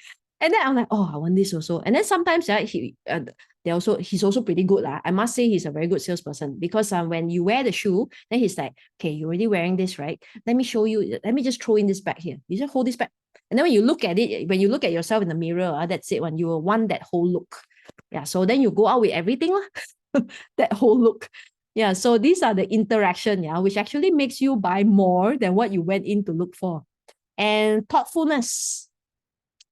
And then I'm like, oh, I want this also. And then sometimes he's also pretty good. I must say he's a very good salesperson because when you wear the shoe, then he's like, okay, you're already wearing this, right? Let me show you. Let me just throw in this bag here. You just hold this back. And then when you look at it, when you look at yourself in the mirror, that's it. When you will want that whole look. Yeah. So then you go out with everything, that whole look. Yeah. So these are the interaction, yeah, which actually makes you buy more than what you went in to look for. And thoughtfulness.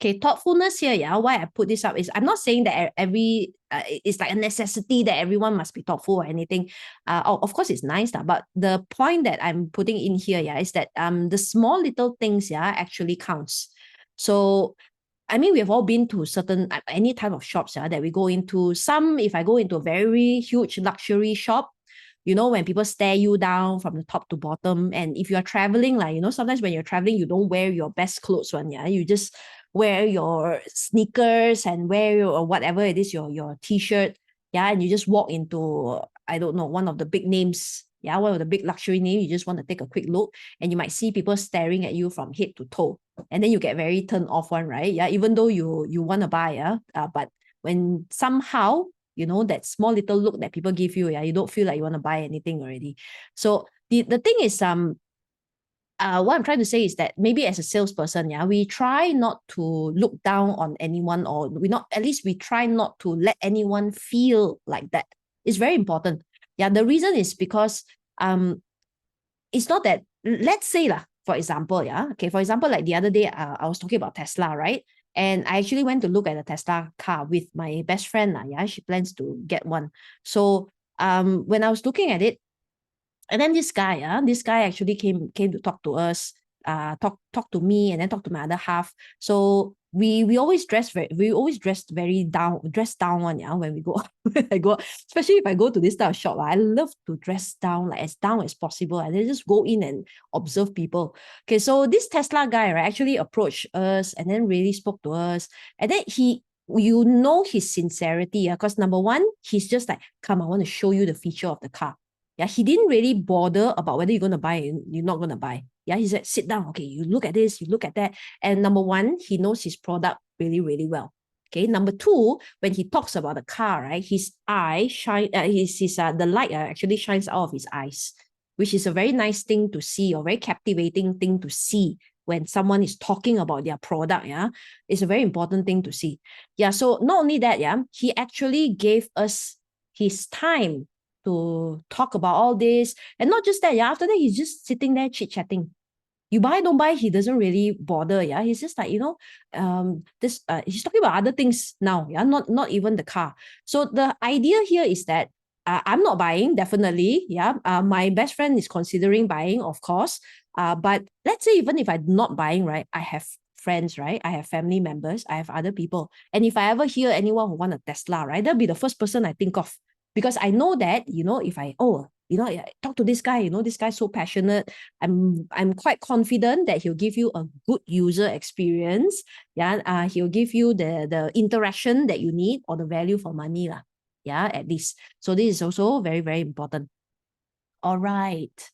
Okay, thoughtfulness here, yeah, why I put this up is I'm not saying that it's like a necessity that everyone must be thoughtful or anything. Of course, it's nice, but the point that I'm putting in here, yeah, is that the small little things, yeah, actually counts. So, I mean, we have all been to certain, any type of shops, yeah, that we go into. Some, if I go into a very huge luxury shop, you know, when people stare you down from the top to bottom, and if you are traveling, like, you know, sometimes when you're traveling, you don't wear your best clothes one, yeah, you just wear your sneakers and wear your whatever it is, your t-shirt, yeah, and you just walk into, I don't know, one of the big names, yeah, one of the big luxury names, you just want to take a quick look, and you might see people staring at you from head to toe, and then you get very turned off one, right? Yeah, even though you want to buy, yeah, but when somehow, you know, that small little look that people give you, yeah, you don't feel like you want to buy anything already. So the thing is, what I'm trying to say is that maybe as a salesperson, yeah, we try not to look down on anyone, or at least we try not to let anyone feel like that. It's very important. Yeah, the reason is because it's not that, let's say for example, yeah, okay, for example, like the other day, I was talking about Tesla, right? And I actually went to look at a Tesla car with my best friend, yeah, she plans to get one. So when I was looking at it, and then this guy actually came to talk to us, talk to me, and then talk to my other half. So we always dress dressed down one, yeah, when we go when I go, especially if I go to this type of shop. I love to dress down, like as down as possible, and then just go in and observe people. Okay, so this Tesla guy, right, actually approached us and then really spoke to us. And then you know his sincerity, yeah, because number one, he's just like, come, I want to show you the feature of the car. Yeah, he didn't really bother about whether you're going to buy or you're not going to buy. Yeah, he said, sit down. Okay, you look at this, you look at that. And number one, he knows his product really, really well. Okay, number two, when he talks about the car, right, his eye shine, the light actually shines out of his eyes, which is a very nice thing to see, or very captivating thing to see when someone is talking about their product. Yeah, it's a very important thing to see. Yeah, so not only that, yeah, he actually gave us his time to talk about all this. And not just that, yeah, after that, he's just sitting there chit-chatting. You buy, don't buy, he doesn't really bother. Yeah, he's just like, you know, he's talking about other things now. Yeah, not even the car. So the idea here is that I'm not buying, definitely. Yeah, my best friend is considering buying, of course. But let's say even if I'm not buying, right, I have friends, right? I have family members, I have other people. And if I ever hear anyone who want a Tesla, right, that'll be the first person I think of. Because I know that, you know, if I talk to this guy, you know, this guy's so passionate, I'm quite confident that he'll give you a good user experience. Yeah, he'll give you the interaction that you need, or the value for money lah. Yeah, at least. So this is also very, very important. All right.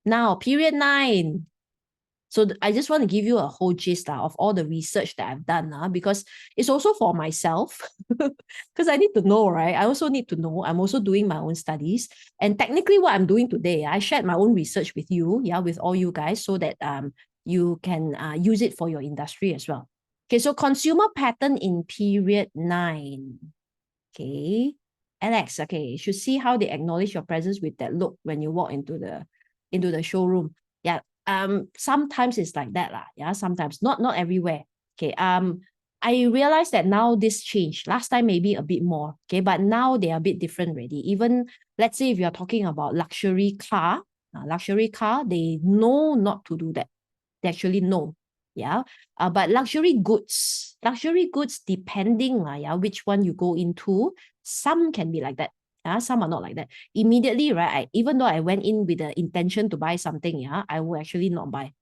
Now, period 9. So I just want to give you a whole gist of all the research that I've done, because it's also for myself, because I need to know, right? I also need to know. I'm also doing my own studies. And technically what I'm doing today, I shared my own research with you, yeah, with all you guys, so that you can use it for your industry as well. Okay, so consumer pattern in period 9. Okay. Alex, okay, you should see how they acknowledge your presence with that look when you walk into the showroom. Yeah. Sometimes it's like that lah. Yeah, sometimes not everywhere. Okay. I realized that now this changed. Last time maybe a bit more. Okay, but now they are a bit different already. Even let's say if you're talking about luxury car, they know not to do that. They actually know. Yeah. But luxury goods, depending which one you go into, some can be like that. Some are not like that. Immediately, right? Even though I went in with the intention to buy something, I will actually not buy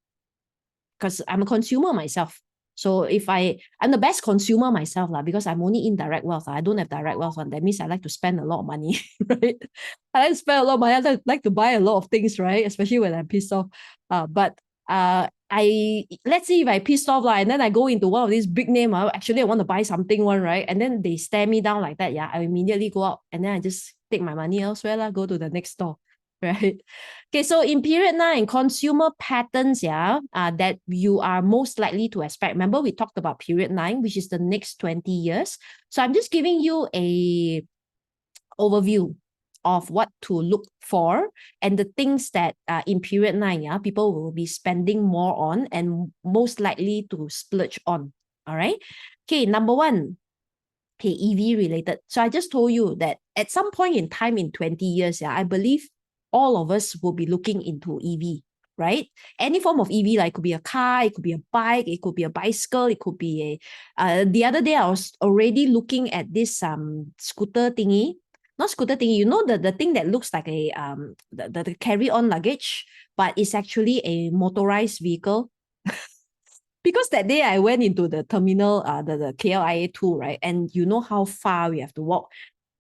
because I'm a consumer myself. So if I'm the best consumer myself because I'm only in direct wealth. I don't have direct wealth. That means I like to spend a lot of money, right? I like to spend a lot of money. I like to buy a lot of things, right? Especially when I'm pissed off. But let's say if I pissed off and then I go into one of these big name, actually I want to buy something right? And then they stare me down like that, I immediately go out and then I just take my money elsewhere, go to the next store, right? Okay, so in period 9, consumer patterns, that you are most likely to expect. Remember, we talked about period 9, which is the next 20 years. So I'm just giving you a overview of what to look for and the things that in period 9, people will be spending more on and most likely to splurge on. All right. Okay, number 1. Okay, EV related. So I just told you that at some point in time in 20 years, I believe all of us will be looking into EV, right? Any form of EV, like it could be a car, it could be a bike, it could be a bicycle, it could be the other day I was already looking at this scooter thingy. Not scooter thingy, you know, the thing that looks like a the carry-on luggage, but it's actually a motorized vehicle. Because that day I went into the terminal, the KLIA 2, right? And you know how far we have to walk.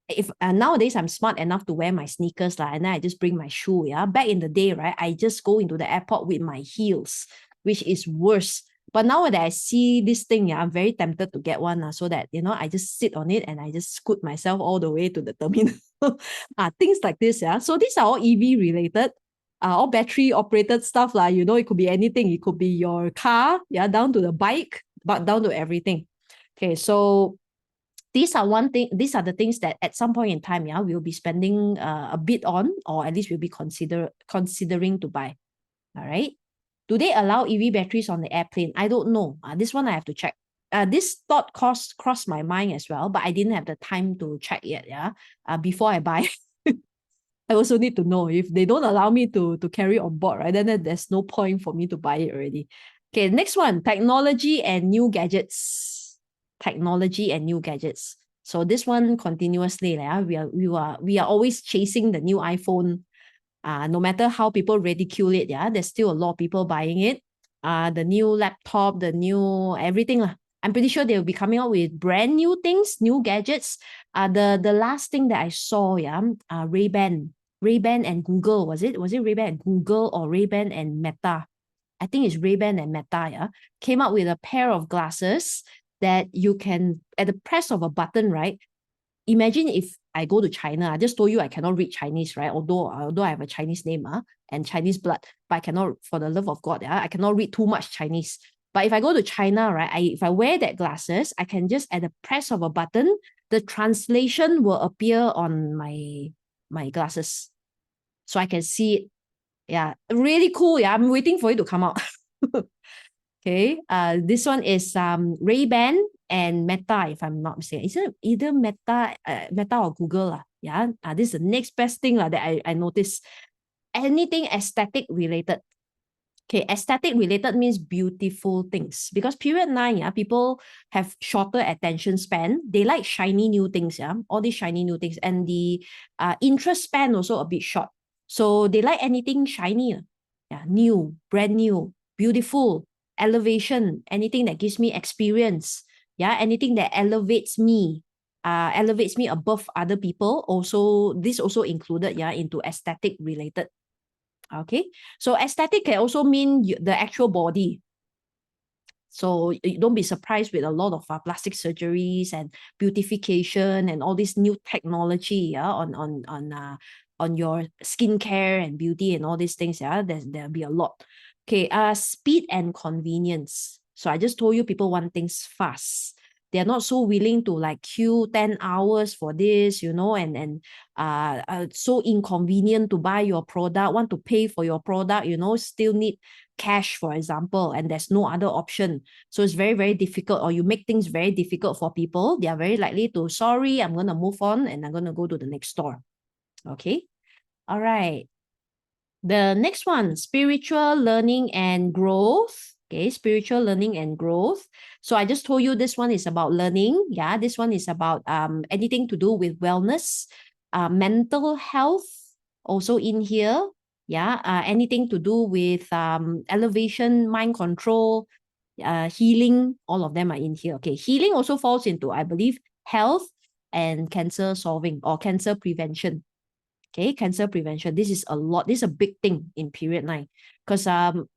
If nowadays I'm smart enough to wear my sneakers, and then I just bring my shoe. Back in the day, right? I just go into the airport with my heels, which is worse. But now that I see this thing, I'm very tempted to get one, so that I just sit on it and I just scoot myself all the way to the terminal. Things like this, So these are all EV related. All battery operated stuff, it could be anything. It could be your car, down to the bike, but down to everything. Okay, so these are the things that at some point in time, we'll be spending a bit on, or at least we'll be considering to buy. All right. Do they allow EV batteries on the airplane? I don't know. This one I have to check. This thought crossed my mind as well, but I didn't have the time to check yet. Before I buy. I also need to know if they don't allow me to carry on board, right? Then there's no point for me to buy it already. Okay, next one, technology and new gadgets. Technology and new gadgets. So this one continuously, we are always chasing the new iPhone. No matter how people ridicule it, there's still a lot of people buying it. The new laptop, the new everything. I'm pretty sure they'll be coming out with brand new things, new gadgets. The last thing that I saw, Ray-Ban and Google, was it Ray-Ban and Google or Ray-Ban and Meta? I think it's Ray-Ban and Meta, came up with a pair of glasses that you can, at the press of a button, right? Imagine if I go to China, I just told you I cannot read Chinese, right? Although I have a Chinese name and Chinese blood, but I cannot, for the love of God, I cannot read too much Chinese. But if I go to China, right, if I wear that glasses, I can just, at the press of a button, the translation will appear on my glasses. So I can see it. Yeah, really cool. Yeah, I'm waiting for it to come out. Okay, this one is Ray-Ban and Meta, if I'm not mistaken. Is it either Meta or Google? This is the next best thing that I noticed. Anything aesthetic related. Okay, aesthetic related means beautiful things. Because period 9, people have shorter attention span. They like shiny new things, all these shiny new things. And the interest span also a bit short. So they like anything shiny, new, brand new, beautiful, elevation, anything that gives me experience, anything that elevates me above other people. Also, this also included, into aesthetic related. Okay, so aesthetic can also mean the actual body. So don't be surprised with a lot of plastic surgeries and beautification and all this new technology on your skincare and beauty and all these things. There'll be a lot. Okay, speed and convenience. So I just told you people want things fast. they're not so willing to like queue 10 hours for this, you know, and so inconvenient to buy your product, want to pay for your product, you know, still need cash, for example, and there's no other option. So it's very, very difficult, or you make things very difficult for people. They are very likely to, sorry, I'm going to move on and I'm going to go to the next store. Okay. All right. The next one, spiritual learning and growth. Okay, spiritual learning and growth. So I just told you this one is about learning. Yeah, this one is about anything to do with wellness, mental health, also in here. Yeah, anything to do with elevation, mind control, healing, all of them are in here. Okay, healing also falls into, I believe, health and cancer solving or cancer prevention. Okay, cancer prevention. This is a lot. This is a big thing in period 9 because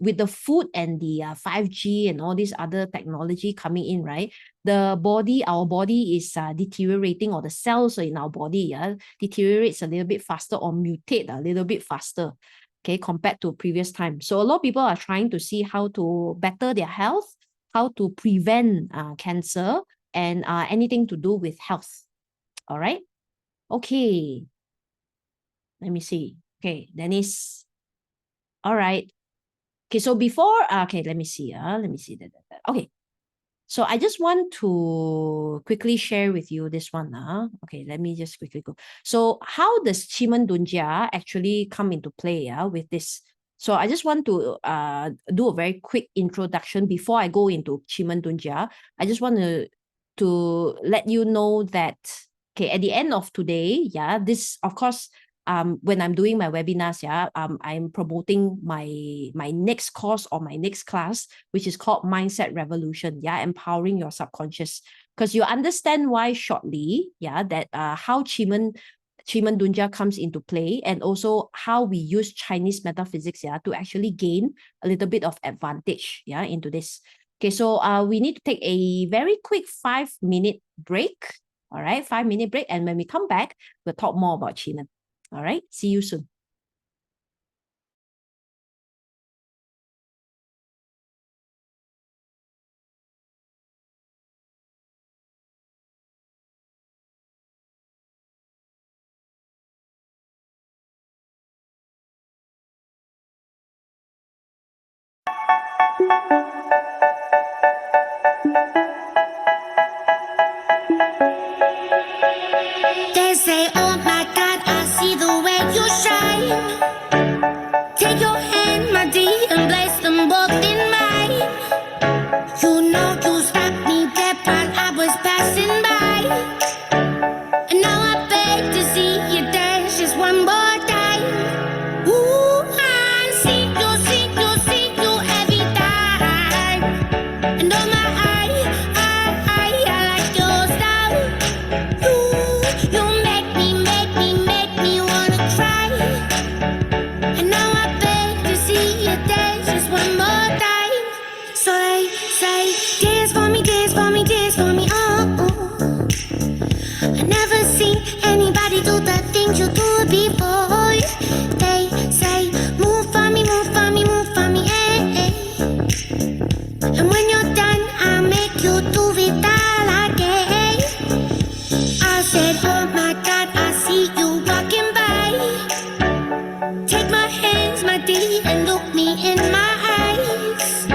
with the food and the 5G and all this other technology coming in, right? Our body is deteriorating, or the cells in our body deteriorates a little bit faster or mutate a little bit faster, okay, compared to previous time. So a lot of people are trying to see how to better their health, how to prevent cancer and anything to do with health. All right. Okay. Let me see. Okay, Dennis. All right. Okay, so before, okay, let me see. Let me see. Okay, so I just want to quickly share with you this one. Okay, let me just quickly go. So how does Qimen Dunjia actually come into play with this? So I just want to do a very quick introduction before I go into Qimen Dunjia. I just want to let you know that, okay, at the end of today, this, of course, when I'm doing my webinars, I'm promoting my next course or my next class, which is called Mindset Revolution, empowering your subconscious. Because you understand why shortly, that how Qimen Dunjia comes into play, and also how we use Chinese metaphysics, to actually gain a little bit of advantage, into this. Okay, so we need to take a very quick 5-minute break. All right, 5-minute break, and when we come back, we'll talk more about Qimen. All right, see you soon. They say, oh my God, I see the way you shine. Take your hand, my dear, and place them both in mine. You know you stopped me dead while I was passing by. And now I beg to see you dance just one more time. Ooh, I see you every time. And oh my, I like your style. You make me wanna cry. And now I beg to see you dance just one more time. So they say, dance for me, dance for me, dance for me, oh. I never seen anybody do the things you do before. They say, move for me, move for me, move for me, And when you're done, I'll make you do it all again. I said, oh my God, I see you walking by. Take my hands, my dear, and look me in my eyes.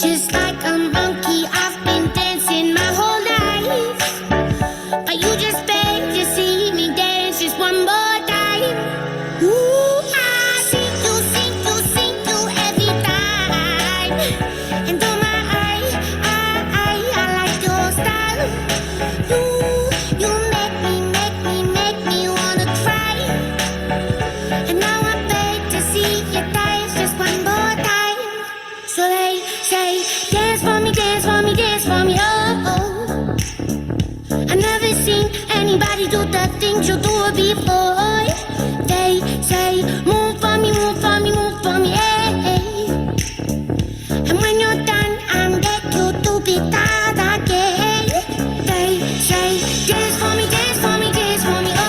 Just like a monkey, I've been dancing my whole life. But you just beg to see me dance just one more time. Ooh, I see you every time. And oh my, I like your style. You make me wanna cry. And now I beg to see you dance just one more time. So they say, dance for me, dance for me, dance for me, oh. I never seen anybody do the things you do before. They say, move for me, move for me, move for me, And when you're done, I'll make you do it all again. They say, dance for me, dance for me, dance for me, oh.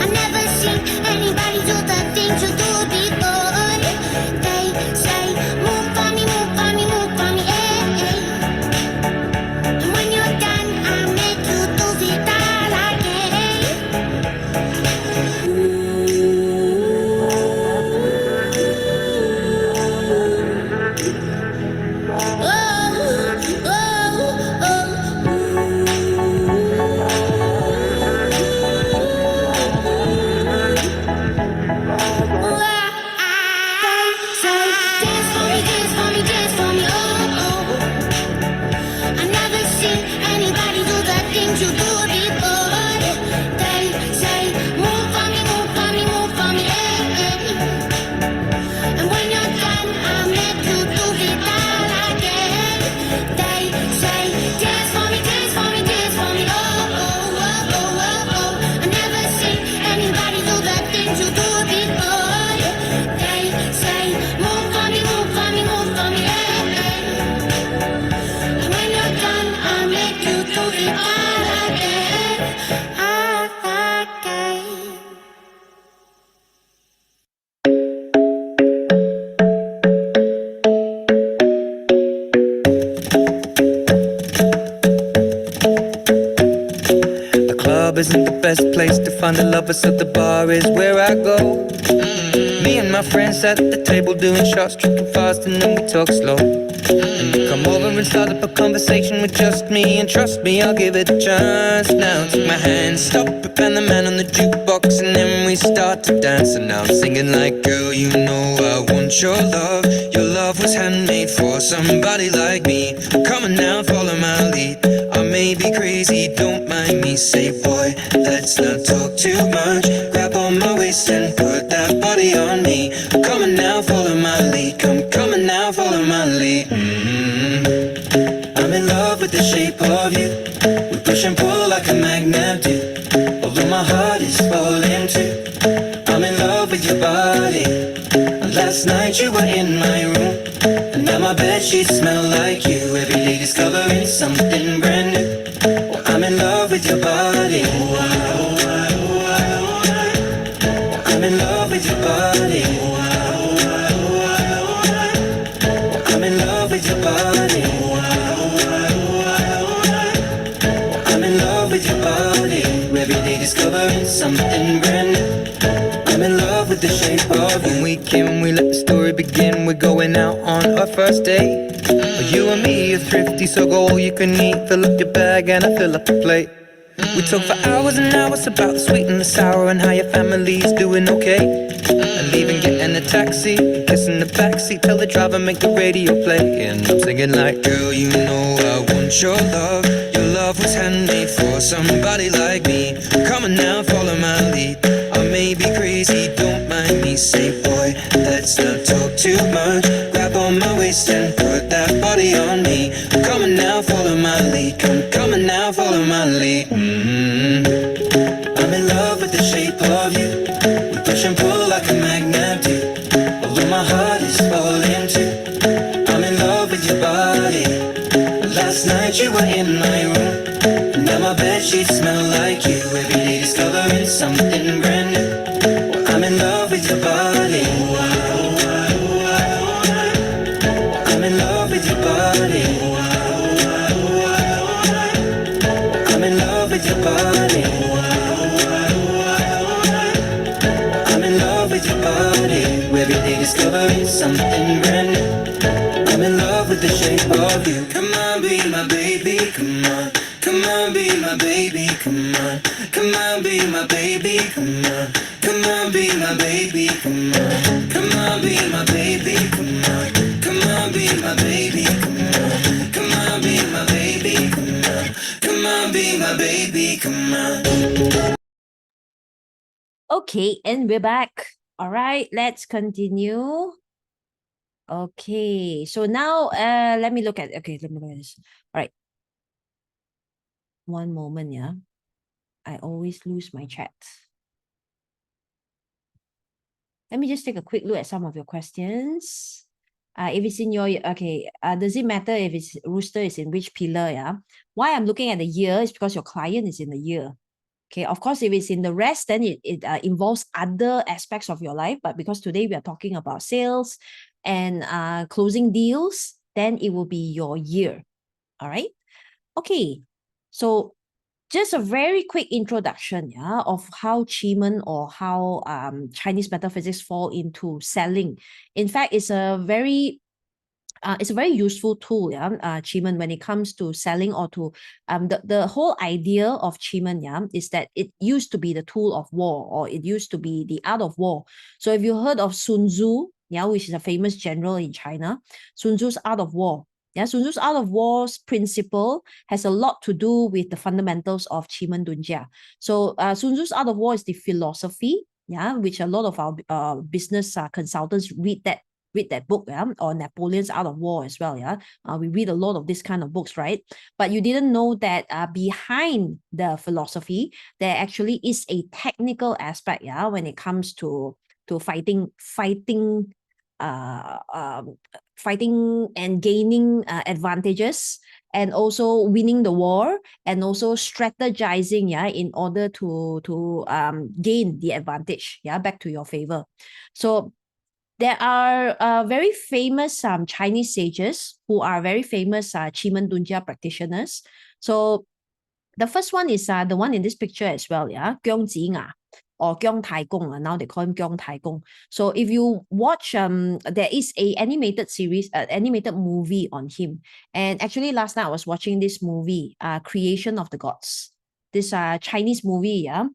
I never seen anybody do the things you do before. They say, move for me, move for me, move for me, things you do before. They say, move for me, move for me, move for me, And when you're done, I'll make you do it all again. They say, dance for me, dance for me, dance for me, oh, oh, oh, oh, oh, oh. I've never seen anybody do the things you do before. They say, move for me, move for me, move for me, And when you're done, I'll make you do it all again, all again. The club isn't the best place to find the lovers, so the bar is where I go. Me and my friends at the table doing shots, tripping fast, and then we talk slow. And you come over and start up a conversation with just me, and trust me, I'll give it a chance. Now take my hand, stop it, and the man on the jukebox, and then we start to dance. And now I'm singing like, girl, you know I want your love. Your love was handmade for somebody like me. Come on now, follow my lead. I may be crazy, don't mind me. Say, boy, let's not talk too much. Grab on my waist and put that body on me. Come on now, follow my lead. Come on now, follow my lead. I'm in love with the shape of you. We push and pull like a magnet do. Although my heart is falling too. I'm in love with your body. Last night you were in my room, and now my bedsheets smell like you. Every day discovering something brand new. I'm in love with your body. I'm in love with your body. I'm in love with your body. I'm in love with your body. Every day discovering something brand new. I'm in love with the shape of you. When we came, we let the story begin. We're going out on our first date. You and me are thrifty, so go all you can eat. Fill up your bag and I fill up the plate. We talk for hours and hours about the sweet and the sour, and how your family's doing okay. And even getting a taxi, kissing the backseat, tell the driver make the radio play. And I'm singing like, girl, you know I want your love. Your love was handmade for somebody like me. Come on now, follow my lead. I may be crazy, don't mind me. Say, boy, let's not talk too much. Grab on my waist and put that body on me. Come on now, follow my lead. Come on now, follow my lead. I'm in love with the shape of you. We push and pull like a magnet do. Although my heart is falling too. I'm in love with your body. Last night you were in my room, and now my bedsheets smell like you. Every day discovering something brand new. I'm in love with your body. I'm in love with your body. I'm in love with your body. I'm in love with your body. Every day discovering something brand new. I'm in love with the shape of you. Come on, be my baby, come on. Come on, be my baby, come on. Come on, be my baby, come on. Come on, be my baby, come on. Come on, be my baby, come on. Come on, be my baby, come on. Come on, be my baby, come on. Come on, be my baby, come on. Okay, and we're back. All right, let's continue. Okay, so now let me look at this. All right. One moment, yeah. I always lose my chat. Let me just take a quick look at some of your questions. If it's in your, okay, does it matter if it's rooster is in which pillar, yeah? Why I'm looking at the year is because your client is in the year. Okay, of course, if it's in the rest, then it involves other aspects of your life. But because today we are talking about sales and closing deals, then it will be your year. All right. Okay. So just a very quick introduction, yeah, of how Qimen or how Chinese metaphysics fall into selling. In fact, it's a very useful tool, yeah, Qimen, when it comes to selling or to the whole idea of Qimen, yeah, is that it used to be the tool of war, or it used to be the art of war. So if you heard of Sun Tzu, yeah, which is a famous general in China, Sun Tzu's art of war, Yeah, Sun Tzu's Art of War's principle has a lot to do with the fundamentals of Qimen Dunjia. So Sun Tzu's Art of War is the philosophy, yeah, which a lot of our business consultants read that book, yeah, or Napoleon's Art of War as well, yeah. We read a lot of this kind of books, right? But you didn't know that behind the philosophy, there actually is a technical aspect, yeah, when it comes to fighting and gaining advantages, and also winning the war, and also strategizing, yeah, in order to gain the advantage, yeah, back to your favor. So there are very famous Chinese sages who are very famous Qimen Dunjia practitioners. So the first one is the one in this picture as well, yeah, Gyong Nga, or Gyong Tai Gong. Now they call him Gyong Tai Gong. So if you watch, there is a animated series, animated movie on him. And actually last night I was watching this movie, Creation of the Gods. This Chinese movie, yeah.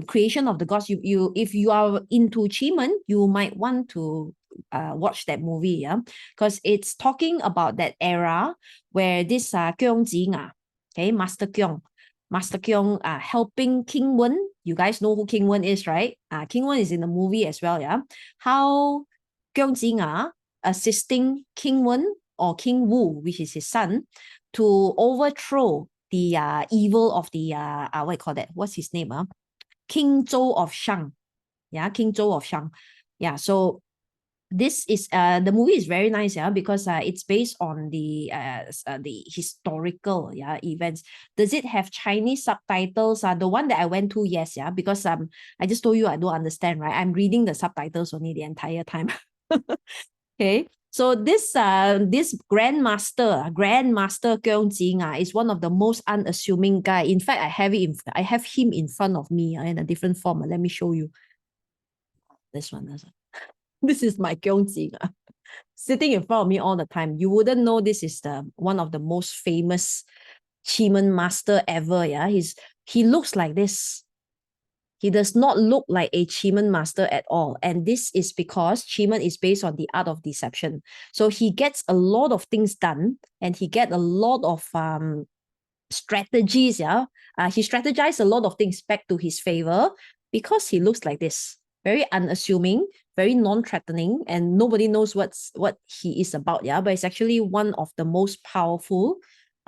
Creation of the Gods. You if you are into Qimen, you might want to watch that movie, yeah, because it's talking about that era where this Gyong Nga, okay, Master Kyong helping King Wen. You guys know who King Wen is, right? King Wen is in the movie as well, yeah. How Gyong Nga assisting King Wen, or King Wu, which is his son, to overthrow the evil of the what you call that? What's his name? King Zhou of Shang. Yeah, King Zhou of Shang. Yeah, so this is the movie is very nice, yeah, because it's based on the historical, yeah, events. Does it have Chinese subtitles? The one that I went to, yes, yeah, because I just told you I don't understand, right? I'm reading the subtitles only the entire time. Okay, so this grandmaster Kyung Jing is one of the most unassuming guy. In fact, I have him in front of me in a different form. Let me show you. This one. This is my Kyung Jing sitting in front of me all the time. You wouldn't know this is the one of the most famous Qimen master ever. Yeah, he looks like this. He does not look like a Qimen master at all. And this is because Qimen is based on the art of deception. So he gets a lot of things done, and he get a lot of strategies. Yeah, he strategized a lot of things back to his favor because he looks like this. Very unassuming, very non-threatening, and nobody knows what he is about. Yeah, but it's actually one of the most powerful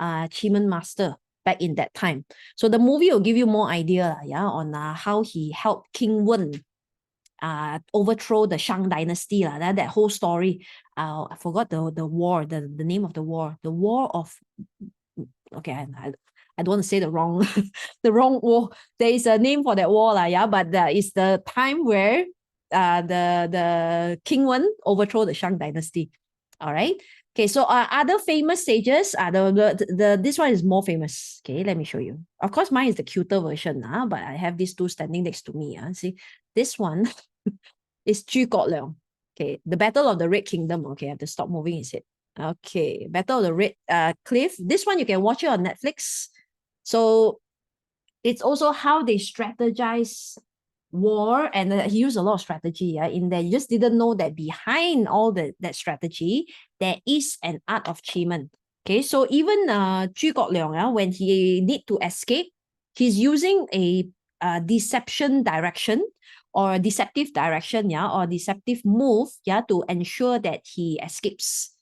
Qimen master back in that time. So the movie will give you more idea, yeah, on how he helped King Wen overthrow the Shang dynasty. That whole story. I forgot the war, the name of the war. The war of, okay, I don't want to say the wrong the wrong war. There is a name for that war, yeah, but it's the time where the King Wen overthrow the Shang dynasty. All right. Okay, so other famous sages, this one is more famous. Okay, let me show you. Of course, mine is the cuter version, but I have these two standing next to me. See, this one is Zhuge. Okay, the Battle of the Red Kingdom. Okay, I have to stop moving his head. Okay, Battle of the Red Cliff. This one you can watch it on Netflix. So it's also how they strategize war, and he used a lot of strategy, in there. You just didn't know that behind all that strategy there is an art of Qimen. Okay, so even Zhuge, when he need to escape, he's using a deception direction, or a deceptive direction, or deceptive move, to ensure that he escapes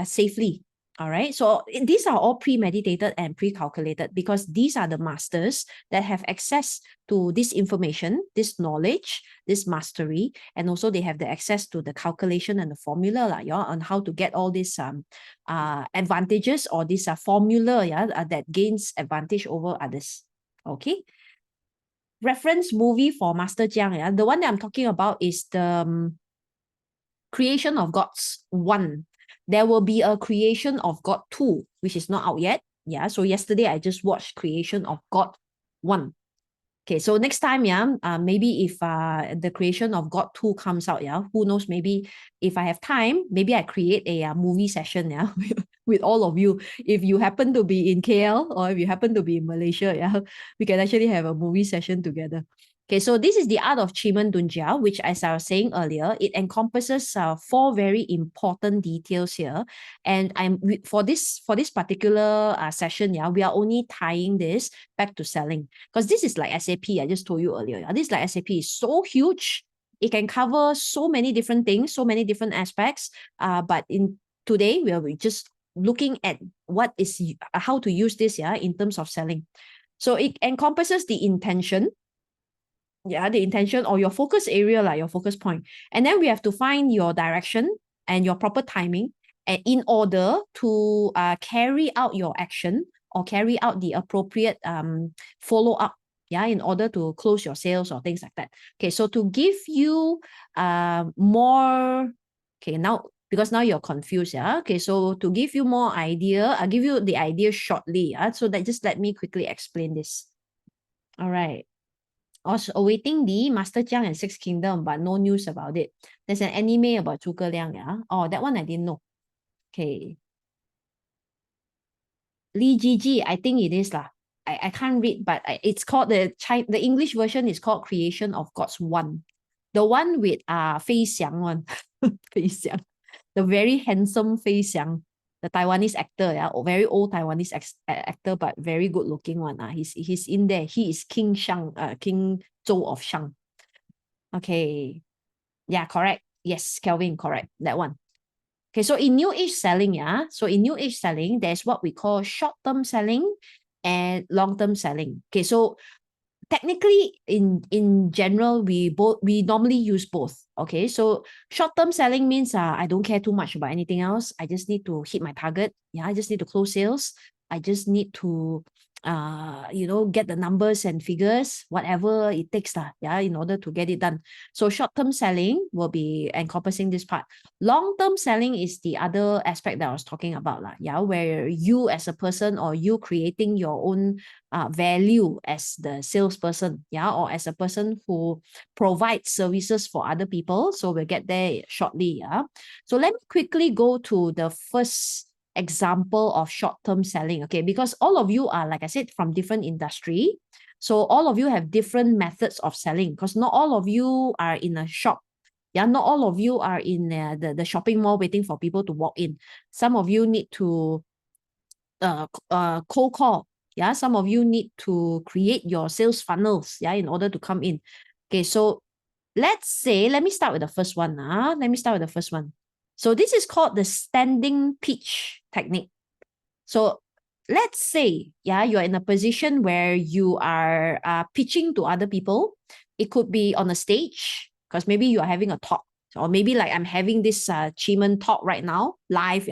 safely. All right, so these are all premeditated and pre-calculated, because these are the masters that have access to this information, this knowledge, this mastery, and also they have the access to the calculation and the formula on how to get all these advantages, or this formula that gains advantage over others. Okay. Reference movie for Master Jiang, the one that I'm talking about is the Creation of Gods 1. There will be a Creation of God 2, which is not out yet. Yeah, so yesterday I just watched Creation of God 1. Okay, so next time, maybe if the Creation of God 2 comes out, who knows, maybe if I have time, maybe I create a movie session, with all of you. If you happen to be in KL, or if you happen to be in Malaysia, we can actually have a movie session together. Okay, so this is the art of Qimen Dunjia, which, as I was saying earlier, it encompasses 4 very important details here. And for this particular session, yeah, we are only tying this back to selling, because this is like SAP. I just told you earlier. Yeah, this is like SAP is so huge. It can cover so many different things, so many different aspects. But in today, we are just looking at how to use this, yeah, in terms of selling. So it encompasses the intention, the intention or your focus area, like your focus point. And then we have to find your direction and your proper timing, and in order to carry out your action or carry out the appropriate follow up, in order to close your sales or things like that. Okay, so to give you more, okay, now because now you're confused, okay, so to give you more idea, I'll give you the idea shortly, so that just let me quickly explain this. All right. Also awaiting the Master Jiang and Six Kingdom, but no news about it. There's an anime about Zhuge Liang, yeah? Oh, that one I didn't know. Okay. Li Jiji, I think it is lah. I can't read, but it's called the English version is called Creation of Gods 1. The one with Fei Xiang one. Fei Xiang. The very handsome Fei Xiang. The Taiwanese actor, very old Taiwanese actor, but very good looking one. He's in there. He is King Shang, King Zhou of Shang. Okay. Yeah, correct. Yes, Kelvin, correct. That one. Okay, so in new age selling, there's what we call short-term selling and long-term selling. Okay, so technically in general we normally use both. Okay, so short-term selling means I don't care too much about anything else. I just need to hit my target. I just need to close sales. I just need to get the numbers and figures, whatever it takes in order to get it done. So short-term selling will be encompassing this part. Long-term selling is the other aspect that I was talking about where you as a person or you creating your own value as the salesperson, or as a person who provides services for other people. So we'll get there shortly. So let me quickly go to the first example of short-term selling, okay, because all of you are, like I said, from different industry. So all of you have different methods of selling, because not all of you are in a shop. Not all of you are in the shopping mall waiting for people to walk in. Some of you need to cold call. Some of you need to create your sales funnels, in order to come in. Okay, so let me start with the first one. So this is called the standing pitch technique. So let's say, you're in a position where you are pitching to other people. It could be on a stage, because maybe you are having a talk, or maybe like I'm having this Qimen talk right now, live,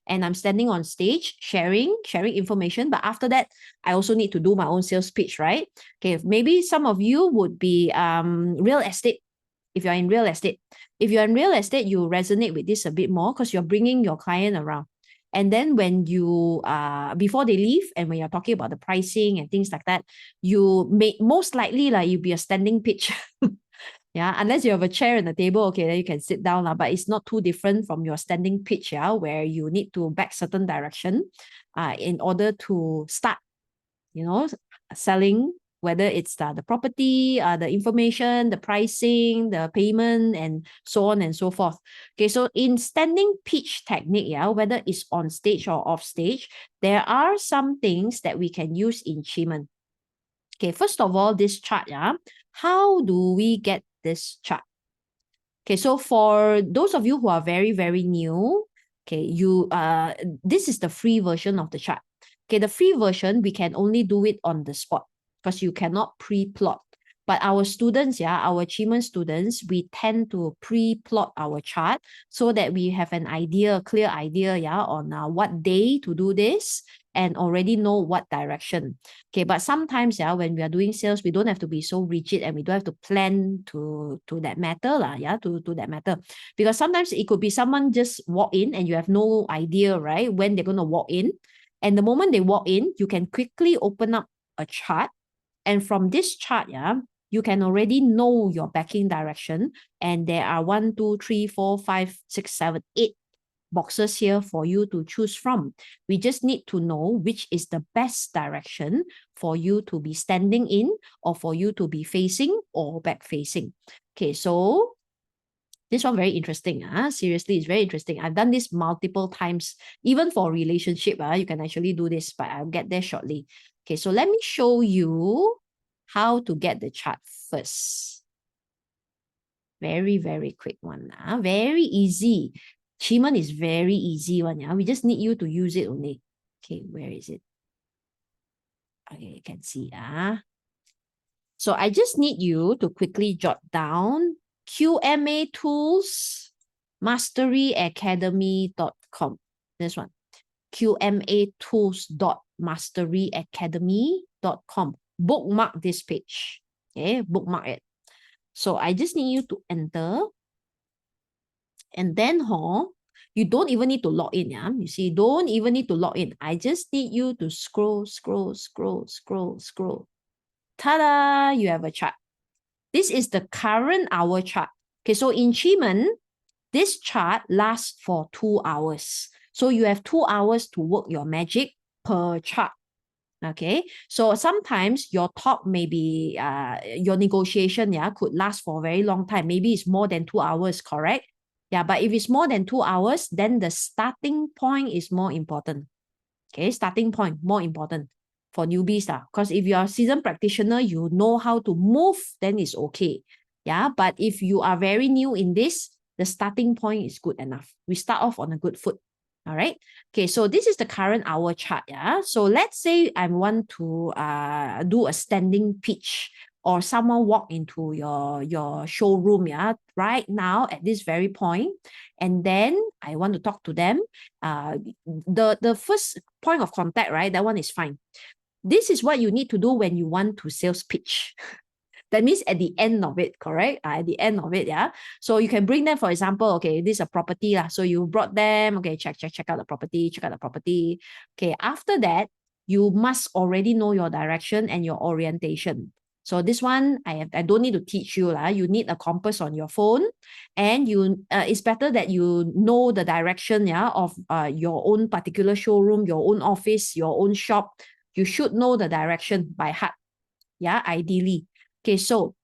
and I'm standing on stage sharing information. But after that, I also need to do my own sales pitch, right? Okay, maybe some of you would be real estate. If you're in real estate, you resonate with this a bit more, because you're bringing your client around. And then when you, before they leave, and when you're talking about the pricing and things like that, you may most likely you'll be a standing pitch. Unless you have a chair and a table, okay, then you can sit down, but it's not too different from your standing pitch, where you need to back certain direction in order to start, selling, whether it's the property, the information, the pricing, the payment, and so on and so forth. Okay, so in standing pitch technique, whether it's on stage or off stage, there are some things that we can use in Qimen. Okay, first of all, this chart, how do we get this chart? Okay, so for those of you who are very, very new, okay, this is the free version of the chart. Okay, the free version, we can only do it on the spot, because you cannot pre-plot. But our students, our Qimen students, we tend to pre-plot our chart so that we have an idea, clear idea, on what day to do this, and already know what direction. Okay, but sometimes, when we are doing sales, we don't have to be so rigid, and we don't have to plan to that matter, to that matter. Because sometimes it could be someone just walk in and you have no idea, right, when they're going to walk in. And the moment they walk in, you can quickly open up a chart. And from this chart, you can already know your backing direction. And there are 1, 2, 3, 4, 5, 6, 7, 8 boxes here for you to choose from. We just need to know which is the best direction for you to be standing in or for you to be facing or back facing. Okay, so this one very interesting. Seriously, it's very interesting. I've done this multiple times, even for relationship. You can actually do this, but I'll get there shortly. Okay, so let me show you how to get the chart first. Very, very quick one. Very easy. Qimen is very easy one. We just need you to use it only. Okay, where is it? Okay, you can see. So I just need you to quickly jot down QMA Tools masteryacademy.com. This one. QMAtools.masteryacademy.com. Bookmark this page. Okay, bookmark it. So I just need you to enter. And then you don't even need to log in. You see, don't even need to log in. I just need you to scroll. Ta-da! You have a chart. This is the current hour chart. Okay, so in Qimen, this chart lasts for 2 hours. So you have 2 hours to work your magic per chart. Okay, so sometimes your talk may be, your negotiation could last for a very long time. Maybe it's more than 2 hours, correct? Yeah, but if it's more than 2 hours, then the starting point is more important. Okay, starting point, more important for newbies. Because if you're a seasoned practitioner, you know how to move, then it's okay. Yeah, but if you are very new in this, the starting point is good enough. We start off on a good foot. All right. Okay, so this is the current hour chart. So let's say I want to do a standing pitch, or someone walk into your showroom right now at this very point, and then I want to talk to them. The first point of contact, right? That one is fine. This is what you need to do when you want to sales pitch. That means at the end of it, correct? At the end of it, So you can bring them, for example, okay, this is a property. So you brought them, okay, check out the property, Okay, after that, you must already know your direction and your orientation. So this one, I don't need to teach you. You need a compass on your phone, and it's better that you know the direction of your own particular showroom, your own office, your own shop. You should know the direction by heart. Ideally. Okay, so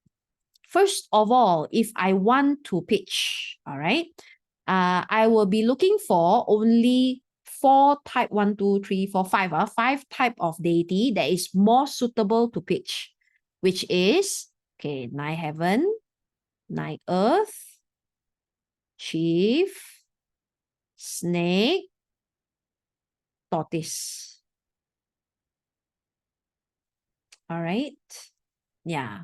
first of all, if I want to pitch, all right, I will be looking for only 4 type, 1, 2, 3, 4, 5, 5 type of deity that is more suitable to pitch, which is, okay, Nine Heaven, Nine Earth, Chief, Snake, Tortoise. All right. Yeah.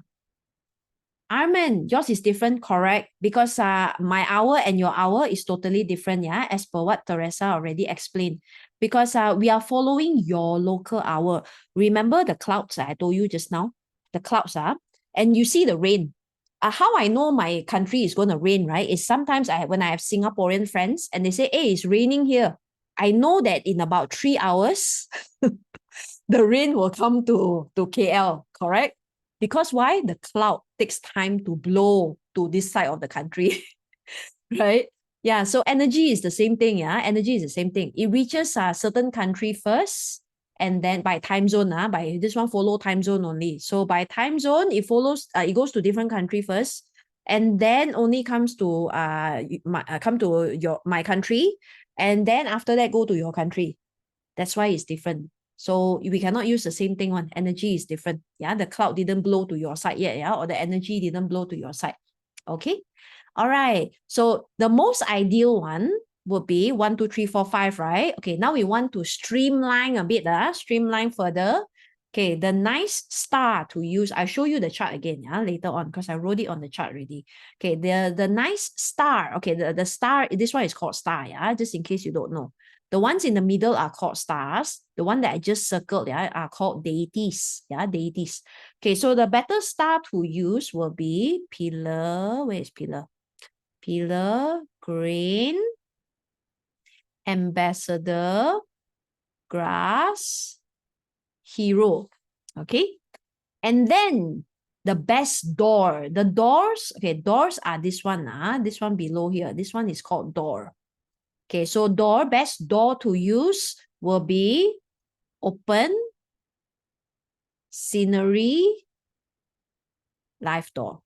Armin, yours is different, correct? Because my hour and your hour is totally different, as per what Teresa already explained. Because we are following your local hour. Remember the clouds I told you just now? The clouds, and you see the rain. How I know my country is going to rain, right, is sometimes when I have Singaporean friends and they say, hey, it's raining here. I know that in about 3 hours, the rain will come to KL, correct? Because why? The cloud takes time to blow to this side of the country, right? Yeah, so energy is the same thing, Energy is the same thing. It reaches a certain country first, and then by time zone, by this one follow time zone only. So by time zone, it follows, it goes to different country first, and then only comes to my country, and then after that go to your country. That's why it's different. So we cannot use the same thing one. Energy is different. The cloud didn't blow to your side yet, or the energy didn't blow to your side. Okay. All right. So the most ideal one would be 1, 2, 3, 4, 5, right? Okay, now we want to streamline a bit, streamline further. Okay, the nice star to use, I'll show you the chart again, later on, because I wrote it on the chart already. Okay, the nice star, okay, the star, this one is called star, just in case you don't know. The ones in the middle are called stars. The one that I just circled, are called deities. Deities. Okay, so the better star to use will be pillar. Where is pillar? Pillar, grain, ambassador, grass, hero. Okay, and then the best door. The doors, okay, doors are this one. This one below here. This one is called door. Okay, so door, best door to use will be open, scenery, live door.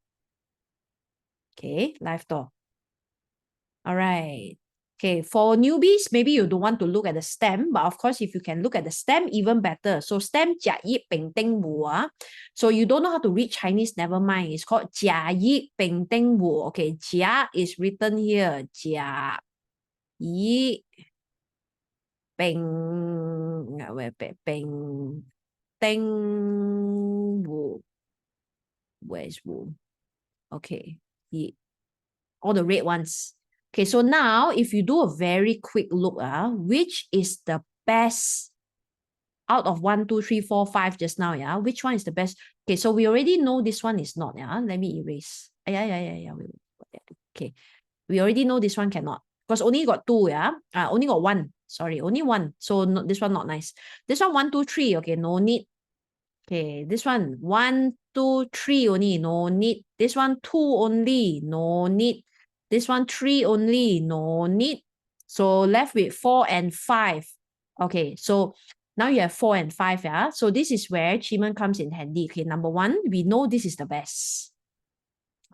Okay, live door. All right. Okay, for newbies, maybe you don't want to look at the stem, but of course, if you can look at the stem, even better. So stem 甲乙丙丁戊 ah. So you don't know how to read Chinese, never mind. It's called 甲乙丙丁戊. Okay, 甲 is written here. 甲乙丙where 丙丁戊. Where's Wu? Okay, all the red ones. Okay, so now if you do a very quick look, which is the best out of 1, 2, 3, 4, 5 just now, yeah? Which one is the best? Okay, so we already know this one is not, yeah? Let me erase. Yeah. Okay, we already know this one cannot because only got 2, yeah? Only got 1. Sorry, only 1. So this one not nice. This one 1, 2, 3. Okay, no need. Okay, this one 1, 2, 3 only, no need. This one 2 only, no need. This one 3 only, no need. So left with 4 and 5. Okay, so now you have 4 and 5, yeah? So this is where Qimen comes in handy. Okay, number 1, we know this is the best.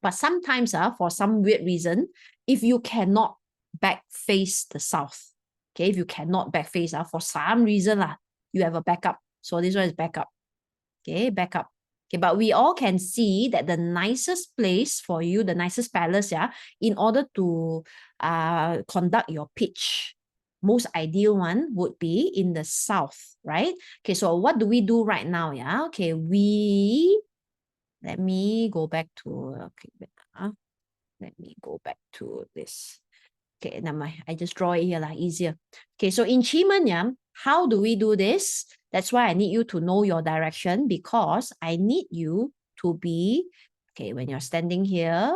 But sometimes, for some weird reason, if you cannot back face the south, okay, if you cannot back face, for some reason, you have a backup. So this one is backup. Okay, backup. Okay, but we all can see that the nicest place for you, the nicest palace, yeah, in order to conduct your pitch, most ideal one would be in the south, right? Okay, so what do we do right now? Yeah, okay, let me go back to, let me go back to this. Okay, never mind. I just draw it here, easier. Okay, so in Qimen, yeah, how do we do this? That's why I need you to know your direction because I need you to be, okay, when you're standing here,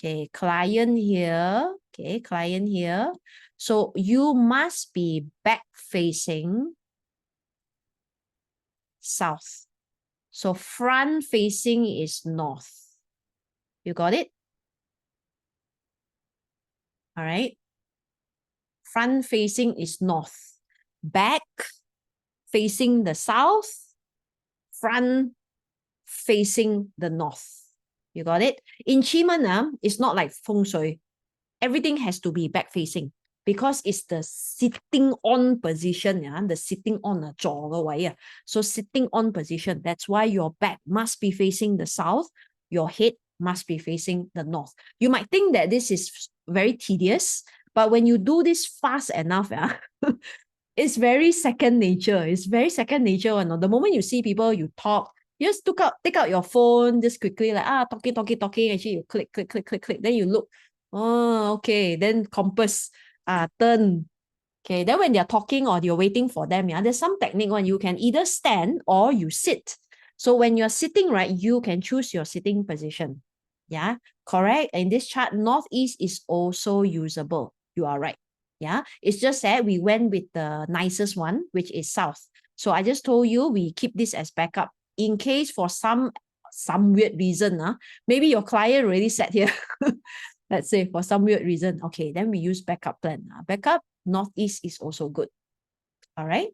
okay, client here, okay, client here. So you must be back facing south. So front facing is north. You got it? All right. Front facing is north. Back facing the south. Front facing the north. You got it? In Qimen, it's not like feng shui. Everything has to be back facing because it's the sitting on position, the sitting on a jaw. So sitting on position, that's why your back must be facing the south, your head must be facing the north. You might think that this is very tedious, but when you do this fast enough, it's very second nature. It's very second nature. The moment you see people, you talk, you just take out your phone, just quickly talking. Actually, you click. Then you look, oh, okay. Then compass, turn. Okay, then when they're talking or you're waiting for them, there's some technique when you can either stand or you sit. So when you're sitting, right, you can choose your sitting position. Yeah, correct. In this chart, northeast is also usable. You are right. Yeah, it's just that we went with the nicest one, which is south. So I just told you we keep this as backup in case for some weird reason, maybe your client already sat here. Let's say for some weird reason. Okay, then we use backup plan. Backup, northeast is also good. All right.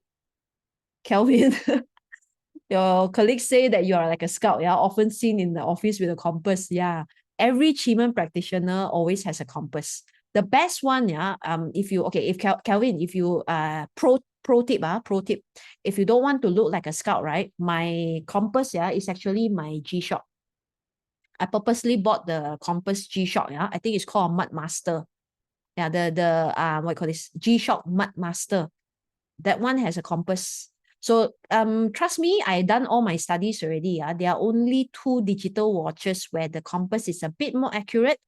Kelvin, your colleagues say that you are like a scout, often seen in the office with a compass. Yeah, every Qimen practitioner always has a compass. The best one, if Kelvin, if you pro tip, if you don't want to look like a scout, right? My compass, is actually my G-Shock. I purposely bought the compass G-Shock, I think it's called Mud Master. Yeah, what you call this? G-Shock Mud Master. That one has a compass. So trust me, I done all my studies already. There are only 2 digital watches where the compass is a bit more accurate.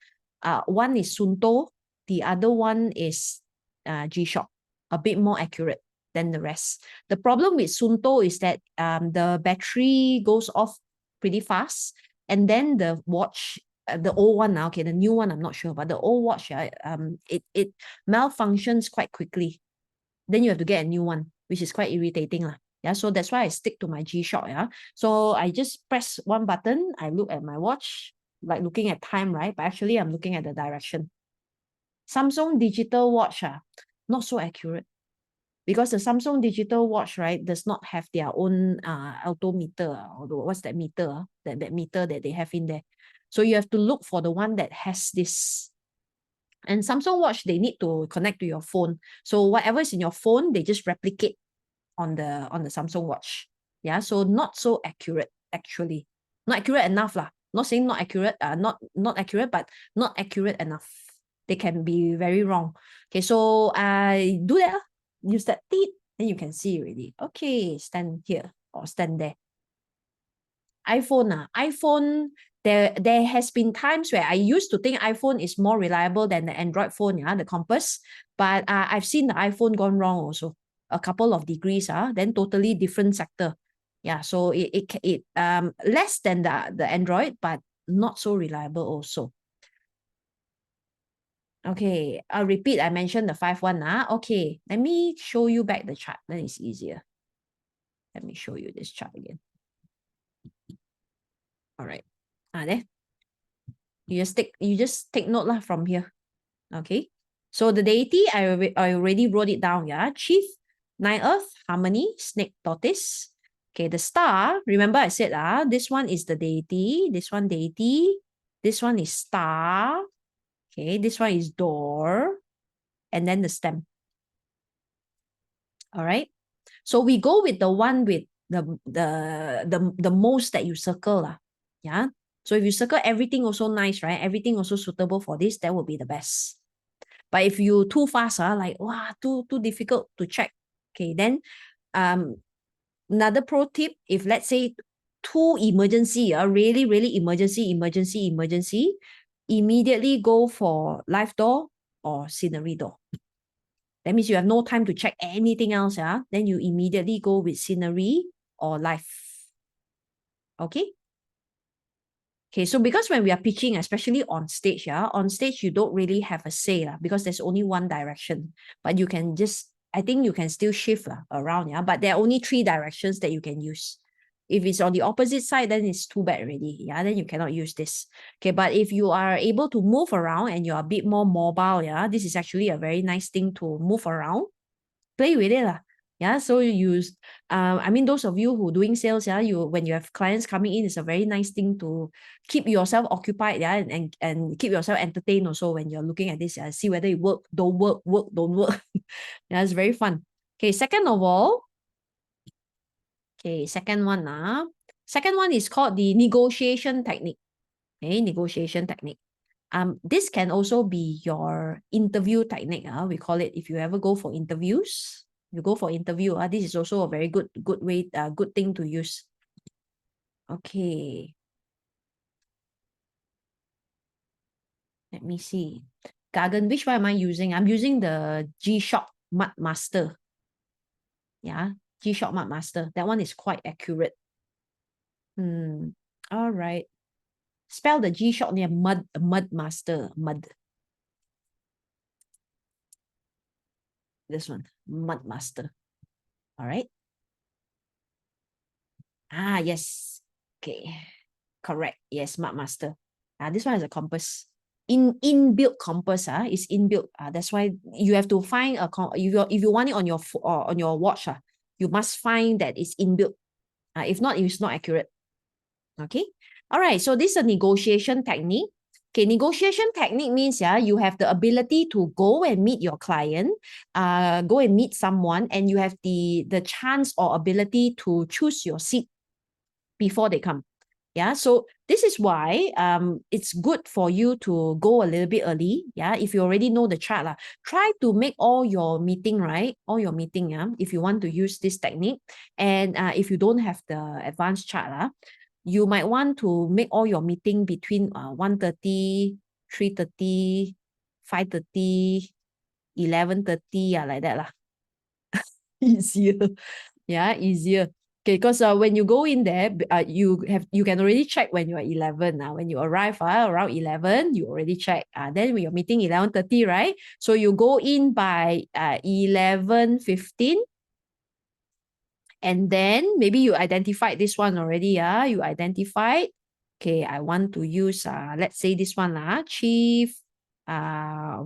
One is Sunto, the other one is G-Shock, a bit more accurate than the rest. The problem with Sunto is that the battery goes off pretty fast, and then the watch, the old one now, okay, the new one I'm not sure, but the old watch, it malfunctions quite quickly. Then you have to get a new one, which is quite irritating. Yeah, so that's why I stick to my G-Shock. Yeah, so I just press one button, I look at my watch, like looking at time, right? But actually I'm looking at the direction. Samsung digital watch, not so accurate. Because the Samsung digital watch, right, does not have their own altimeter, or what's that meter, that meter that they have in there. So you have to look for the one that has this. And Samsung watch, they need to connect to your phone. So whatever is in your phone, they just replicate on the Samsung watch. Yeah, so not so accurate, actually. Not accurate enough lah. Not saying not accurate, not accurate, but not accurate enough. They can be very wrong. Okay, so I do that. Use that teeth, then you can see already. Okay, stand here or stand there. iPhone, there has been times where I used to think iPhone is more reliable than the Android phone, the Compass. But I've seen the iPhone gone wrong also. A couple of degrees, then totally different sector. Yeah, so it less than the Android, but not so reliable also. Okay, I'll repeat. I mentioned the 5-1. Okay, let me show you back the chart. Then it's easier. Let me show you this chart again. All right. There. You just take note lah from here. Okay. So the deity, I already wrote it down. Yeah. Chief, 9 Earth, Harmony, Snake, Tortoise. Okay. The star, remember I said this one is the deity. This one deity. This one is star. Okay. This one is door. And then the stem. All right. So we go with the one with the most that you circle lah. Yeah. So if you circle everything also nice, right? Everything also suitable for this, that will be the best. But if you too fast, like wow, too difficult to check. Okay, then another pro tip, if let's say too emergency, really emergency, immediately go for live door or scenery door. That means you have no time to check anything else. Then you immediately go with scenery or live. Okay. Okay, so because when we are pitching, especially on stage, on stage you don't really have a say because there's only one direction. But you can just, I think you can still shift around, but there are only 3 directions that you can use. If it's on the opposite side, then it's too bad already. Then you cannot use this. Okay, but if you are able to move around and you're a bit more mobile, this is actually a very nice thing to move around. Play with it. So you use, I mean, those of you who doing sales, when you have clients coming in, it's a very nice thing to keep yourself occupied, and keep yourself entertained also when you're looking at this, see whether it work, don't work, don't work. It's very fun. Okay, second of all, okay, second one is called the negotiation technique. Okay, negotiation technique. This can also be your interview technique. We call it, if you ever go for interviews, you go for interview, this is also a very good way, good thing to use. Okay. Let me see. Gagan, which one am I using? I'm using the G-Shock Mud Master. Yeah, G-Shock Mud Master. That one is quite accurate. All right. Spell the G-Shock near Mud Master. Mud. This one, Mud Master. All right. Yes. Okay. Correct. Yes, Mud Master. This one is a compass. Inbuilt compass. Is inbuilt. That's why you have to find a if you want it on your watch. You must find that it's inbuilt. If not, it's not accurate. Okay. All right. So this is a negotiation technique. Okay, negotiation technique means you have the ability to go and meet your client, go and meet someone, and you have the chance or ability to choose your seat before they come. So this is why it's good for you to go a little bit early. If you already know the chart, try to make all your meeting, if you want to use this technique. And if you don't have the advanced chart, you might want to make all your meeting between 1:30, 3:30, 5:30, 11:30, like that. Easier. Easier. Okay, because when you go in there, you can already check when you're 11. When you arrive around 11, you already check. Then when you're meeting 11:30, right? So you go in by 11:15. And then maybe you identified this one already. You identified, okay, I want to use, let's say this one, Chief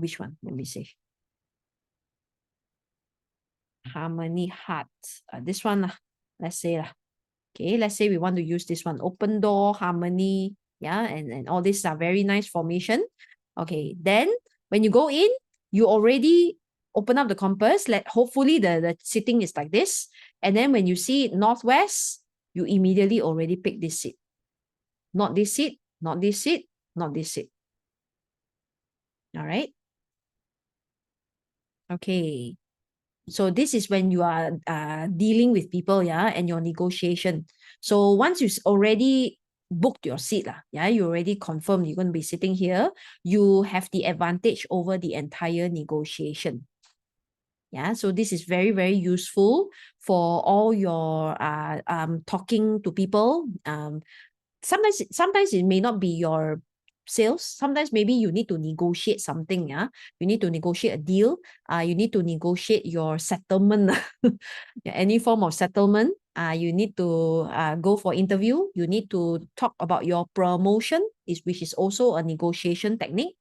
which one? Let me see. Harmony Heart. This one, let's say. Okay, let's say we want to use this one. Open door, harmony. Yeah, and all these are very nice formation. Okay, then when you go in, you already open up the compass. Hopefully the sitting is like this. And then when you see it northwest, you immediately already pick this seat. Not this seat, not this seat, not this seat. All right. Okay. So this is when you are dealing with people, yeah, and your negotiation. So once you already booked your seat, yeah, you already confirmed you're going to be sitting here, you have the advantage over the entire negotiation. Yeah, so this is very, very useful for all your talking to people. Sometimes it may not be your sales. Sometimes maybe you need to negotiate something. Yeah, you need to negotiate a deal. You need to negotiate your settlement. Any form of settlement. You need to go for interview. You need to talk about your promotion, which is also a negotiation technique.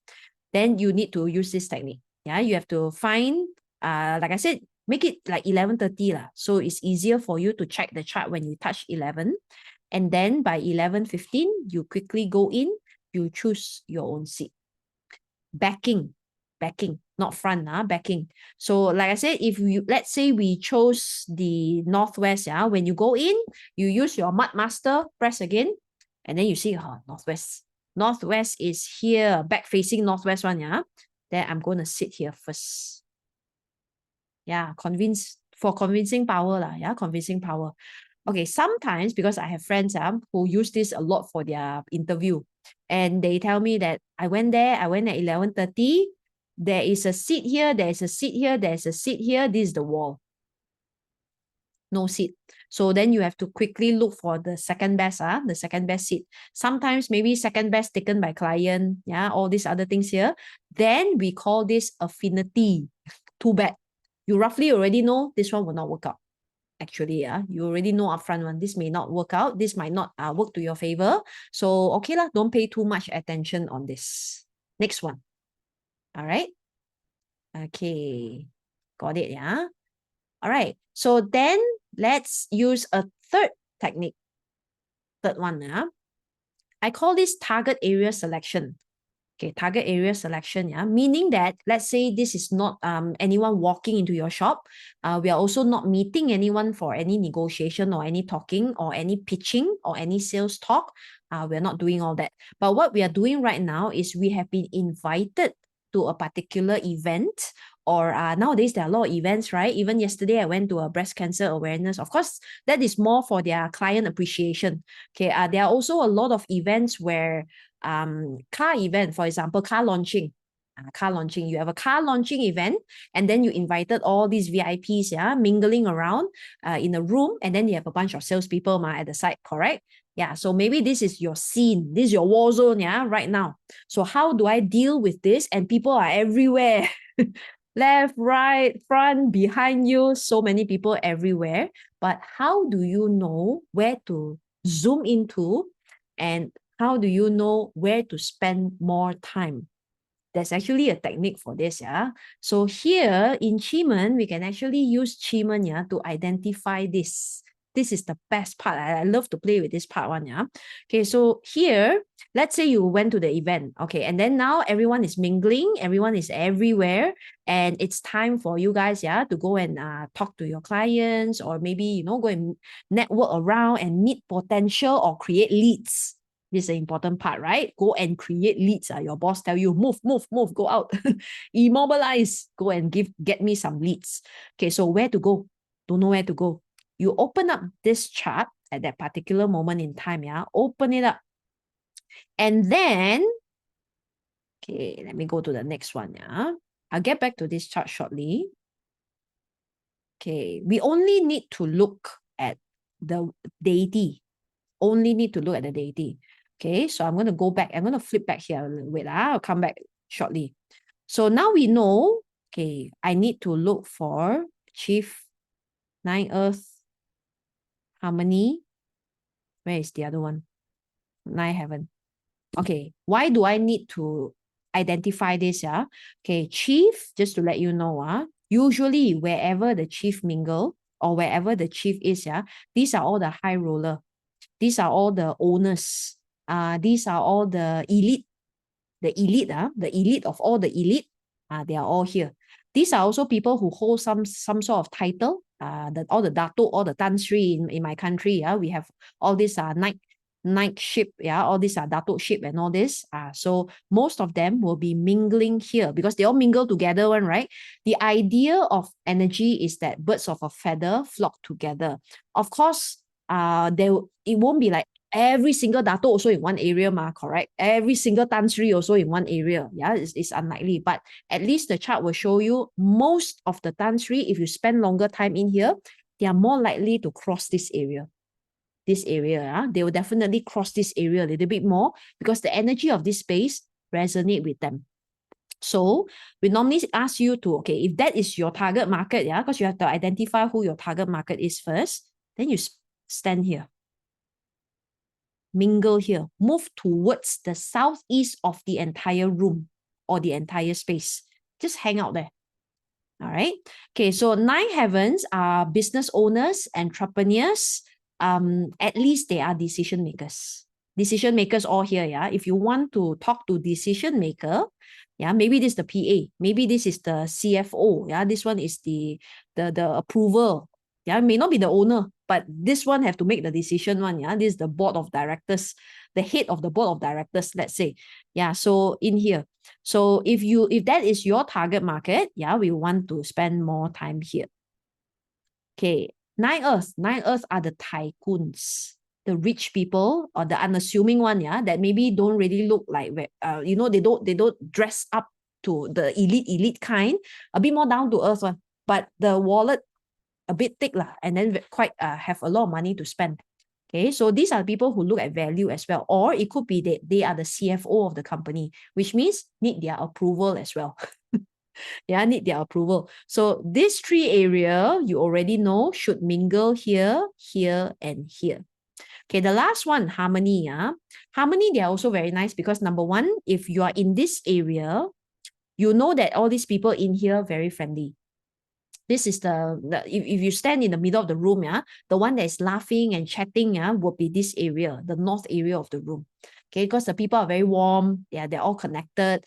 Then you need to use this technique. Yeah, you have to find, like I said, make it like 11:30 lah. So it's easier for you to check the chart when you touch 11. And then by 11:15, you quickly go in, you choose your own seat. Backing, not front, backing. So like I said, if you, let's say we chose the northwest, yeah, when you go in, you use your mud master, press again, and then you see, northwest. Northwest is here, back facing northwest one, yeah. Then I'm going to sit here first. Yeah, convincing power lah, yeah, convincing power. Okay, sometimes because I have friends who use this a lot for their interview, and they tell me that I went at 11:30. There is a seat here, there's a seat here, there's a seat here. This is the wall. No seat. So then you have to quickly look for the second best, the second best seat. Sometimes maybe second best taken by client, yeah, all these other things here. Then we call this affinity. Too bad. You roughly already know this one will not work out. Actually, you already know upfront one. This may not work out. This might not work to your favor. So okay lah, don't pay too much attention on this. Next one. All right. Okay, got it, yeah. All right. So then let's use a third technique. Third one, I call this target area selection. Okay, target area selection, yeah, meaning that let's say this is not anyone walking into your shop. We are also not meeting anyone for any negotiation or any talking or any pitching or any sales talk. We're not doing all that. But what we are doing right now is we have been invited to a particular event, or nowadays there are a lot of events, right? Even yesterday I went to a breast cancer awareness. Of course, that is more for their client appreciation. Okay, there are also a lot of events where car event, for example, car launching. You have a car launching event, and then you invited all these VIPs, yeah, mingling around in a room, and then you have a bunch of salespeople at the side, correct? Yeah, so maybe this is your scene, this is your war zone, yeah, right now. So how do I deal with this? And people are everywhere. Left, right, front, behind you, so many people everywhere. But how do you know where to zoom into, and how do you know where to spend more time? There's actually a technique for this, yeah. So here in Qimen, we can actually use Qimen, yeah, to identify this. This is the best part. I love to play with this part one, yeah. Okay, so here, let's say you went to the event, okay, and then now everyone is mingling, everyone is everywhere, and it's time for you guys, yeah, to go and talk to your clients, or maybe, go and network around and meet potential or create leads. This is the important part, right? Go and create leads. Your boss tell you, move, go out. Immobilize, go and get me some leads. Okay, so where to go? Don't know where to go. You open up this chart at that particular moment in time, yeah? Open it up. And then, okay, let me go to the next one, yeah? I'll get back to this chart shortly. Okay, we only need to look at the deity. Only need to look at the deity. Okay, so I'm going to go back. I'm going to flip back here. Wait, I'll come back shortly. So now we know, okay, I need to look for Chief, Nine Earth, Harmony. Where is the other one? Nine Heaven. Okay, why do I need to identify this, yeah. Okay, chief, just to let you know, usually wherever the chief mingle or wherever the chief is, yeah, these are all the high roller. These are all the owners. These are all the elite, the elite of all the elite. They are all here. These are also people who hold some sort of title. All the datuk, all the tan sri in my country. Yeah, we have all these night ship. Yeah, all these are datuk ship and all this. So most of them will be mingling here because they all mingle together, one right. The idea of energy is that birds of a feather flock together. Of course, it won't be like every single dato also in one area, correct? Every single tan sri also in one area. Yeah, it's unlikely. But at least the chart will show you most of the tan sri, if you spend longer time in here, they are more likely to cross this area. They will definitely cross this area a little bit more because the energy of this space resonate with them. So we normally ask you to, okay, if that is your target market, yeah, because you have to identify who your target market is first, then you stand here. Mingle here, move towards the southeast of the entire room or the entire space. Just hang out there. All right. Okay, so 9 heavens are business owners, entrepreneurs. At least they are decision makers. Decision makers all here, yeah. If you want to talk to decision maker, yeah, maybe this is the PA, maybe this is the CFO, yeah. This one is the approval. Yeah, it may not be the owner, but this one have to make the decision one. Yeah, this is the board of directors, the head of the board of directors, let's say. Yeah, so in here. So if that is your target market, yeah, we want to spend more time here. Okay, 9 earths are the tycoons, the rich people or the unassuming one, yeah, that maybe don't really look like, they don't dress up to the elite kind, a bit more down to earth one, but the wallet a bit thick lah, and then quite have a lot of money to spend. Okay, so these are people who look at value as well, or it could be that they are the CFO of the company, which means need their approval as well. Yeah, need their approval. So this 3 area you already know should mingle here, here, and here. Okay, the last one, harmony. Harmony, they are also very nice because number one, if you are in this area, you know that all these people in here very friendly. This is if you stand in the middle of the room, the one that is laughing and chatting, will be this area, the north area of the room. Okay, because the people are very warm, they're all connected.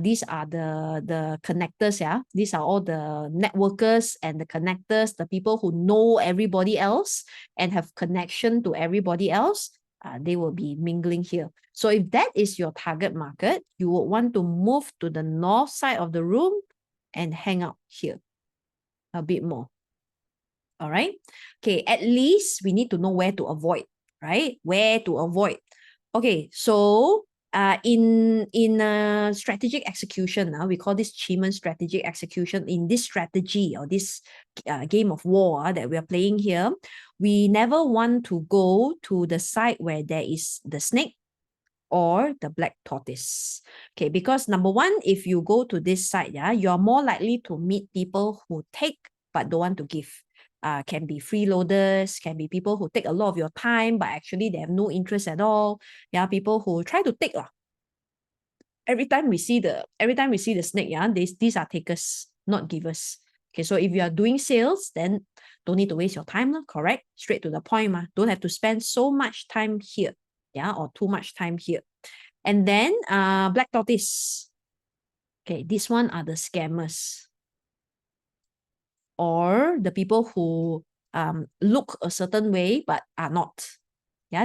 These are the connectors, These are all the networkers and the connectors, the people who know everybody else and have connection to everybody else. They will be mingling here. So if that is your target market, you would want to move to the north side of the room and hang out here a bit more. All right. Okay, at least we need to know where to avoid, right? Where to avoid. Okay, so in strategic execution, we call this Qimen strategic execution. In this strategy or this game of war that we are playing here, we never want to go to the side where there is the snake or the black tortoise. Okay, because number one, if you go to this side, you are more likely to meet people who take but don't want to give. Can be freeloaders, can be people who take a lot of your time, but actually they have no interest at all. Yeah, people who try to take. Every time we see the snake, these are takers, not givers. Okay, so if you are doing sales, then don't need to waste your time, correct? Straight to the point, don't have to spend so much time here. Or too much time here. And then black tortoise. Okay, this one are the scammers. Or the people who look a certain way but are not.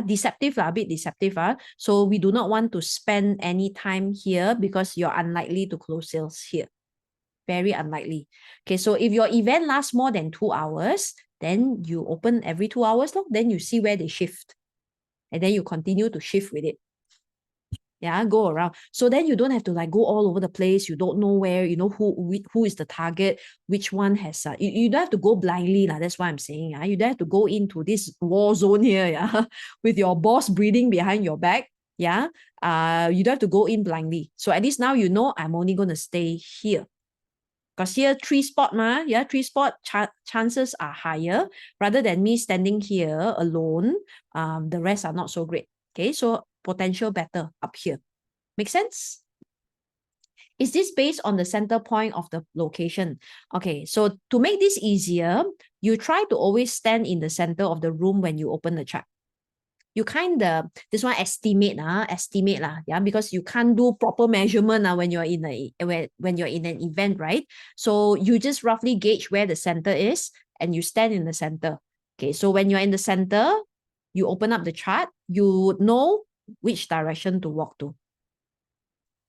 Deceptive, a bit deceptive. So we do not want to spend any time here because you're unlikely to close sales here. Very unlikely. Okay, so if your event lasts more than 2 hours, then you open every 2 hours, then you see where they shift. And then you continue to shift with it. Go around. So then you don't have to go all over the place. You don't know where, who is the target, which one has, you don't have to go blindly. That's what I'm saying. You don't have to go into this war zone here, with your boss breathing behind your back. You don't have to go in blindly. So at least now you know I'm only going to stay here. Because here 3 spot, 3 spot chances are higher rather than me standing here alone. The rest are not so great. Okay, so potential better up here. Make sense? Is this based on the center point of the location? Okay, so to make this easier, you try to always stand in the center of the room when you open the chart. You kind of, this one estimate lah, yeah, because you can't do proper measurement when you're in when you're in an event, right? So you just roughly gauge where the center is and you stand in the center. Okay, so when you're in the center, you open up the chart, you know which direction to walk to.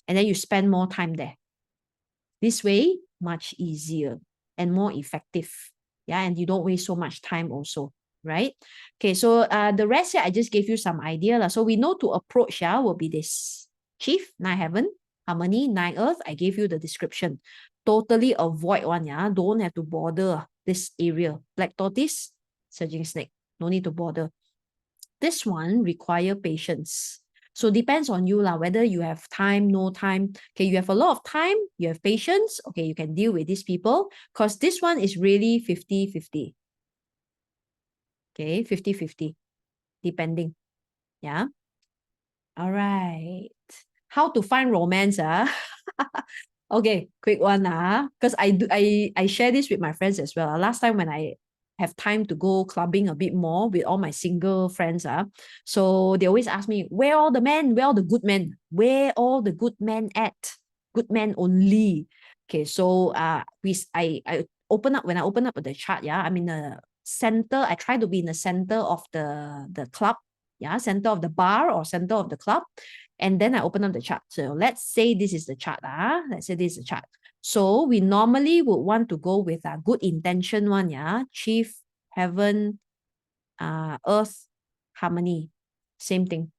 And then you spend more time there. This way, much easier and more effective. Yeah, and you don't waste so much time also, right? Okay, so the rest here, I just gave you some idea. So we know to approach will be this. Chief, 9 heaven, harmony, 9 earth. I gave you the description. Totally avoid one, don't have to bother this area. Black tortoise, surging snake. No need to bother. This one require patience. So depends on you lah, whether you have time, no time. Okay, you have a lot of time, you have patience. Okay, you can deal with these people because this one is really 50-50. Okay, 50-50, depending. Yeah. All right. How to find romance? Okay, quick one. Because I share this with my friends as well. Last time when I have time to go clubbing a bit more with all my single friends. So they always ask me, where all the men? Where all the good men? Where all the good men at? Good men only. Okay, so I open up, when I open up the chart, I'm in the center. I try to be in the center of the club, center of the bar or center of the club. And then I open up the chart. So let's say this is the chart. Let's say this is the chart. So we normally would want to go with a good intention one, Chief, heaven, earth, harmony. Same thing.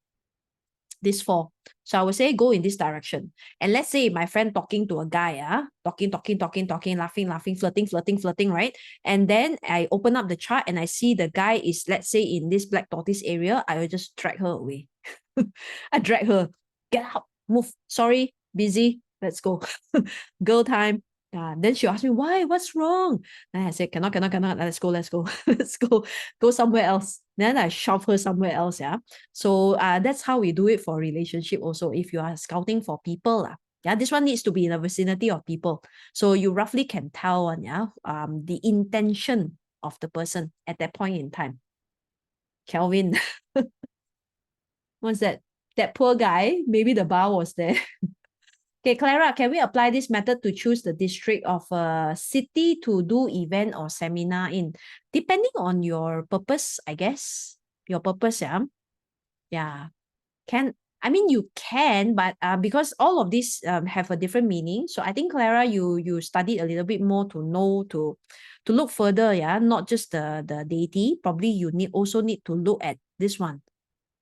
This 4. So I would say go in this direction. And let's say my friend talking to a guy, talking, laughing, flirting, right? And then I open up the chart and I see the guy is, let's say, in this black tortoise area. I will just drag her away. I drag her. Get out. Move. Sorry. Busy. Let's go. Girl time. Then she asked me, why? What's wrong? And I said, cannot. Let's go. Let's go. Go somewhere else. Then I shove her somewhere else. So that's how we do it for relationship also. If you are scouting for people, this one needs to be in the vicinity of people. So you roughly can tell the intention of the person at that point in time. Kelvin. What's that? That poor guy, maybe the bar was there. Okay, Clara, can we apply this method to choose the district of a city to do event or seminar in? Depending on your purpose, I guess. Your purpose, Yeah. You can, but because all of these have a different meaning. So I think, Clara, you studied a little bit more to know, to look further, not just the deity. Probably you also need to look at this one.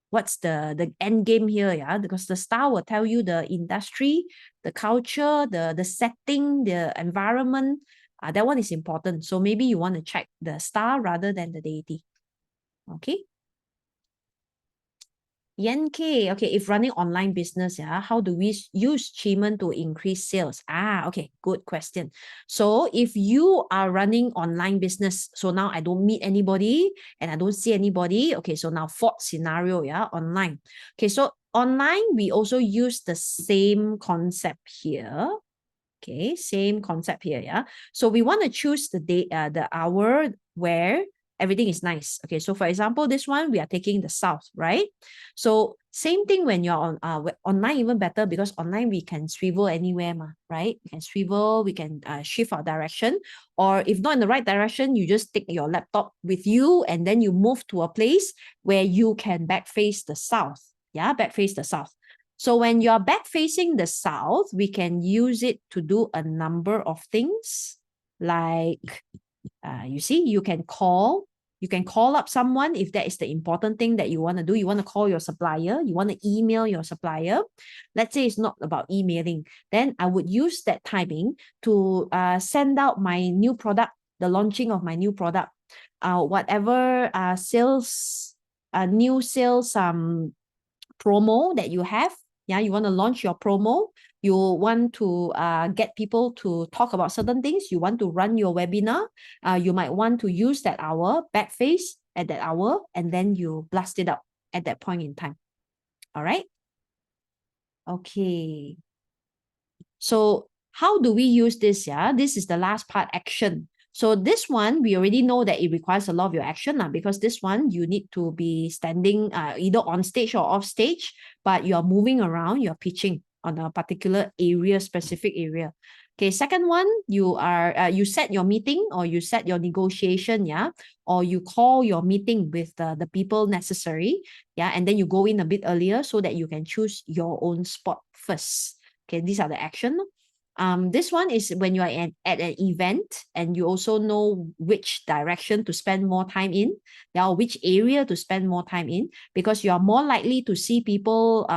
What's the end game here, because the star will tell you the industry, the culture, the setting, the environment. That one is important. So maybe you want to check the star rather than the deity. Okay. Yen K, okay, if running online business, how do we use Qimen to increase sales? Okay, good question. So if you are running online business, so now I don't meet anybody and I don't see anybody. Okay, so now fourth scenario, online. Okay, so online, we also use the same concept here. Okay, same concept here, So we want to choose the day, the hour where everything is nice. Okay, so for example, this one, we are taking the south, right? So same thing when you're on online, even better, because online we can swivel anywhere, right? We can swivel, we can shift our direction, or if not in the right direction, you just take your laptop with you and then you move to a place where you can back face the south. Back face the south. So when you're back facing the south, we can use it to do a number of things, like you see, you can call up someone if that is the important thing that you want to do. You want to call your supplier, you want to email your supplier. Let's say it's not about emailing. Then I would use that timing to send out my new product, the launching of my new product, whatever sales, new sales promo that you have. You want to launch your promo. You want to get people to talk about certain things. You want to run your webinar. You might want to use that hour, back face at that hour, and then you blast it up at that point in time. All right? Okay. So how do we use this? Yeah, this is the last part, action. So this one, we already know that it requires a lot of your action because this one, you need to be standing either on stage or off stage, but you are moving around, you're pitching on a particular area, specific area. Okay, second one, you are you set your meeting or you set your negotiation, yeah, or you call your meeting with the people necessary, yeah, and then you go in a bit earlier so that you can choose your own spot first. Okay, these are the action. This one is when you are at an event and you also know which direction to spend more time in, yeah, or which area to spend more time in, because you are more likely to see people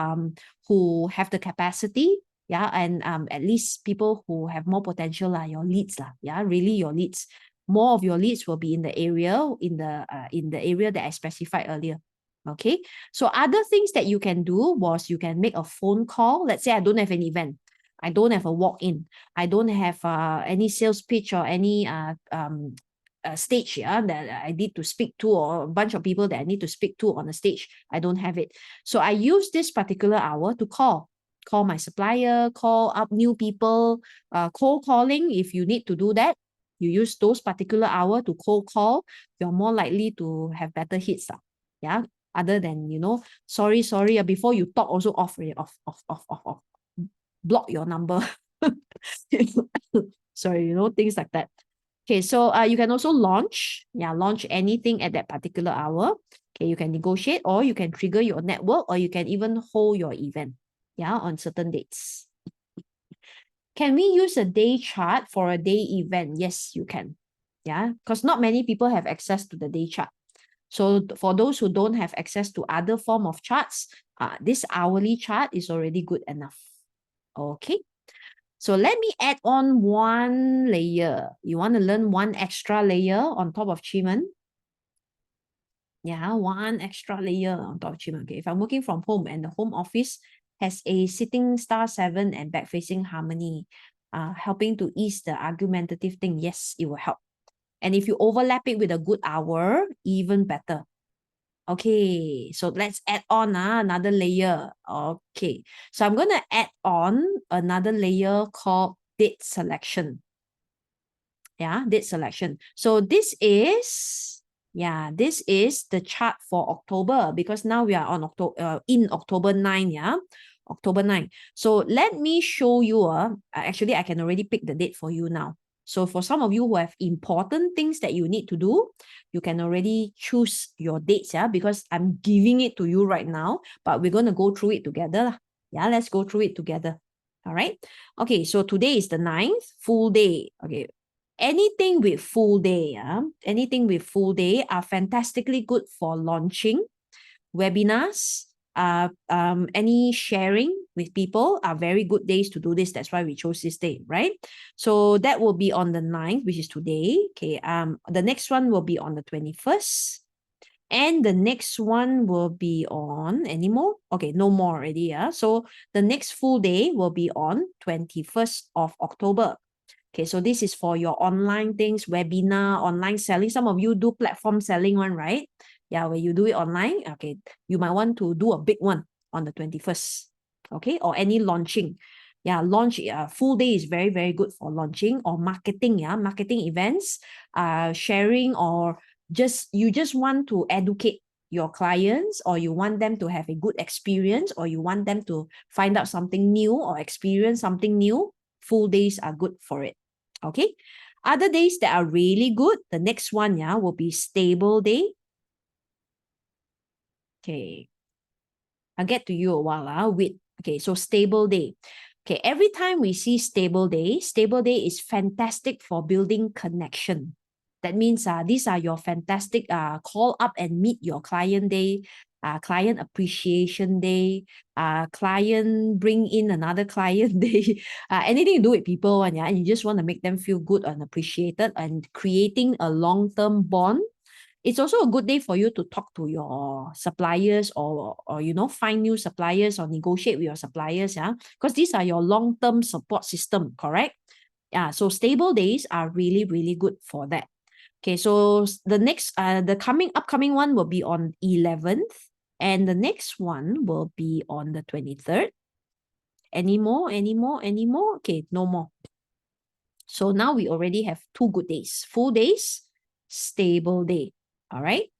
who have the capacity, yeah, and at least people who have more potential, your leads, yeah, really your leads. More of your leads will be in the area, in the area that I specified earlier. Okay, so other things that you can do was you can make a phone call. Let's say I don't have an event. I don't have a walk-in. I don't have any sales pitch or any stage, yeah, that I need to speak to, or a bunch of people that I need to speak to on the stage. I don't have it. So I use this particular hour to call my supplier, call up new people, cold calling. If you need to do that, you use those particular hour to cold call, you're more likely to have better hits. Yeah. Other than, sorry, before you talk, also off, off. Block your number. Sorry, things like that. Okay, so you can also launch anything at that particular hour. Okay, you can negotiate, or you can trigger your network, or you can even hold your event, yeah, on certain dates. Can we use a day chart for a day event? Yes, you can. Yeah, because not many people have access to the day chart. So for those who don't have access to other form of charts, this hourly chart is already good enough. Okay. So let me add on one layer. You want to learn one extra layer on top of Qimen? Yeah, one extra layer on top of Qimen. Okay, if I'm working from home and the home office has a sitting star 7 and back facing harmony, helping to ease the argumentative thing, yes, it will help. And if you overlap it with a good hour, even better. Okay, so let's add on another layer. Okay, so I'm going to add on another layer called date selection. Yeah, date selection. So this is the chart for October, because now we are on October 9, yeah, October 9. So let me show you. Actually, I can already pick the date for you now. So for some of you who have important things that you need to do, you can already choose your dates, yeah, because I'm giving it to you right now, but we're going to go through it together. Yeah, let's go through it together. All right. Okay, so today is the 9th, full day. Okay, anything with full day, anything with full day are fantastically good for launching webinars. Any sharing with people are very good days to do this. That's why we chose this day, right? So that will be on the 9th, which is today. Okay. The next one will be on the 21st. And the next one will be on any more? Okay, no more already. Yeah. So the next full day will be on 21st of October. Okay, so this is for your online things, webinar, online selling. Some of you do platform selling one, right? Yeah, when you do it online, okay, you might want to do a big one on the 21st, okay, or any launching. Yeah, launch, full day is very, very good for launching or marketing, yeah, marketing events, sharing, or you just want to educate your clients, or you want them to have a good experience, or you want them to find out something new or experience something new. Full days are good for it. Okay. Other days that are really good, the next one, yeah, will be stable day. Okay. I'll get to you a while with, okay, so stable day. Okay, every time we see stable day is fantastic for building connection. That means these are your fantastic call up and meet your client day, client appreciation day, client bring in another client day, anything to do with people, and you just want to make them feel good and appreciated and creating a long-term bond. It's also a good day for you to talk to your suppliers, or find new suppliers or negotiate with your suppliers, yeah, because these are your long-term support system, correct? Yeah, so stable days are really, really good for that. Okay, so the next, the upcoming one will be on 11th, and the next one will be on the 23rd. Any more? Any more? Any more? Okay, no more. So now we already have 2 good days. Full days, stable day. All right.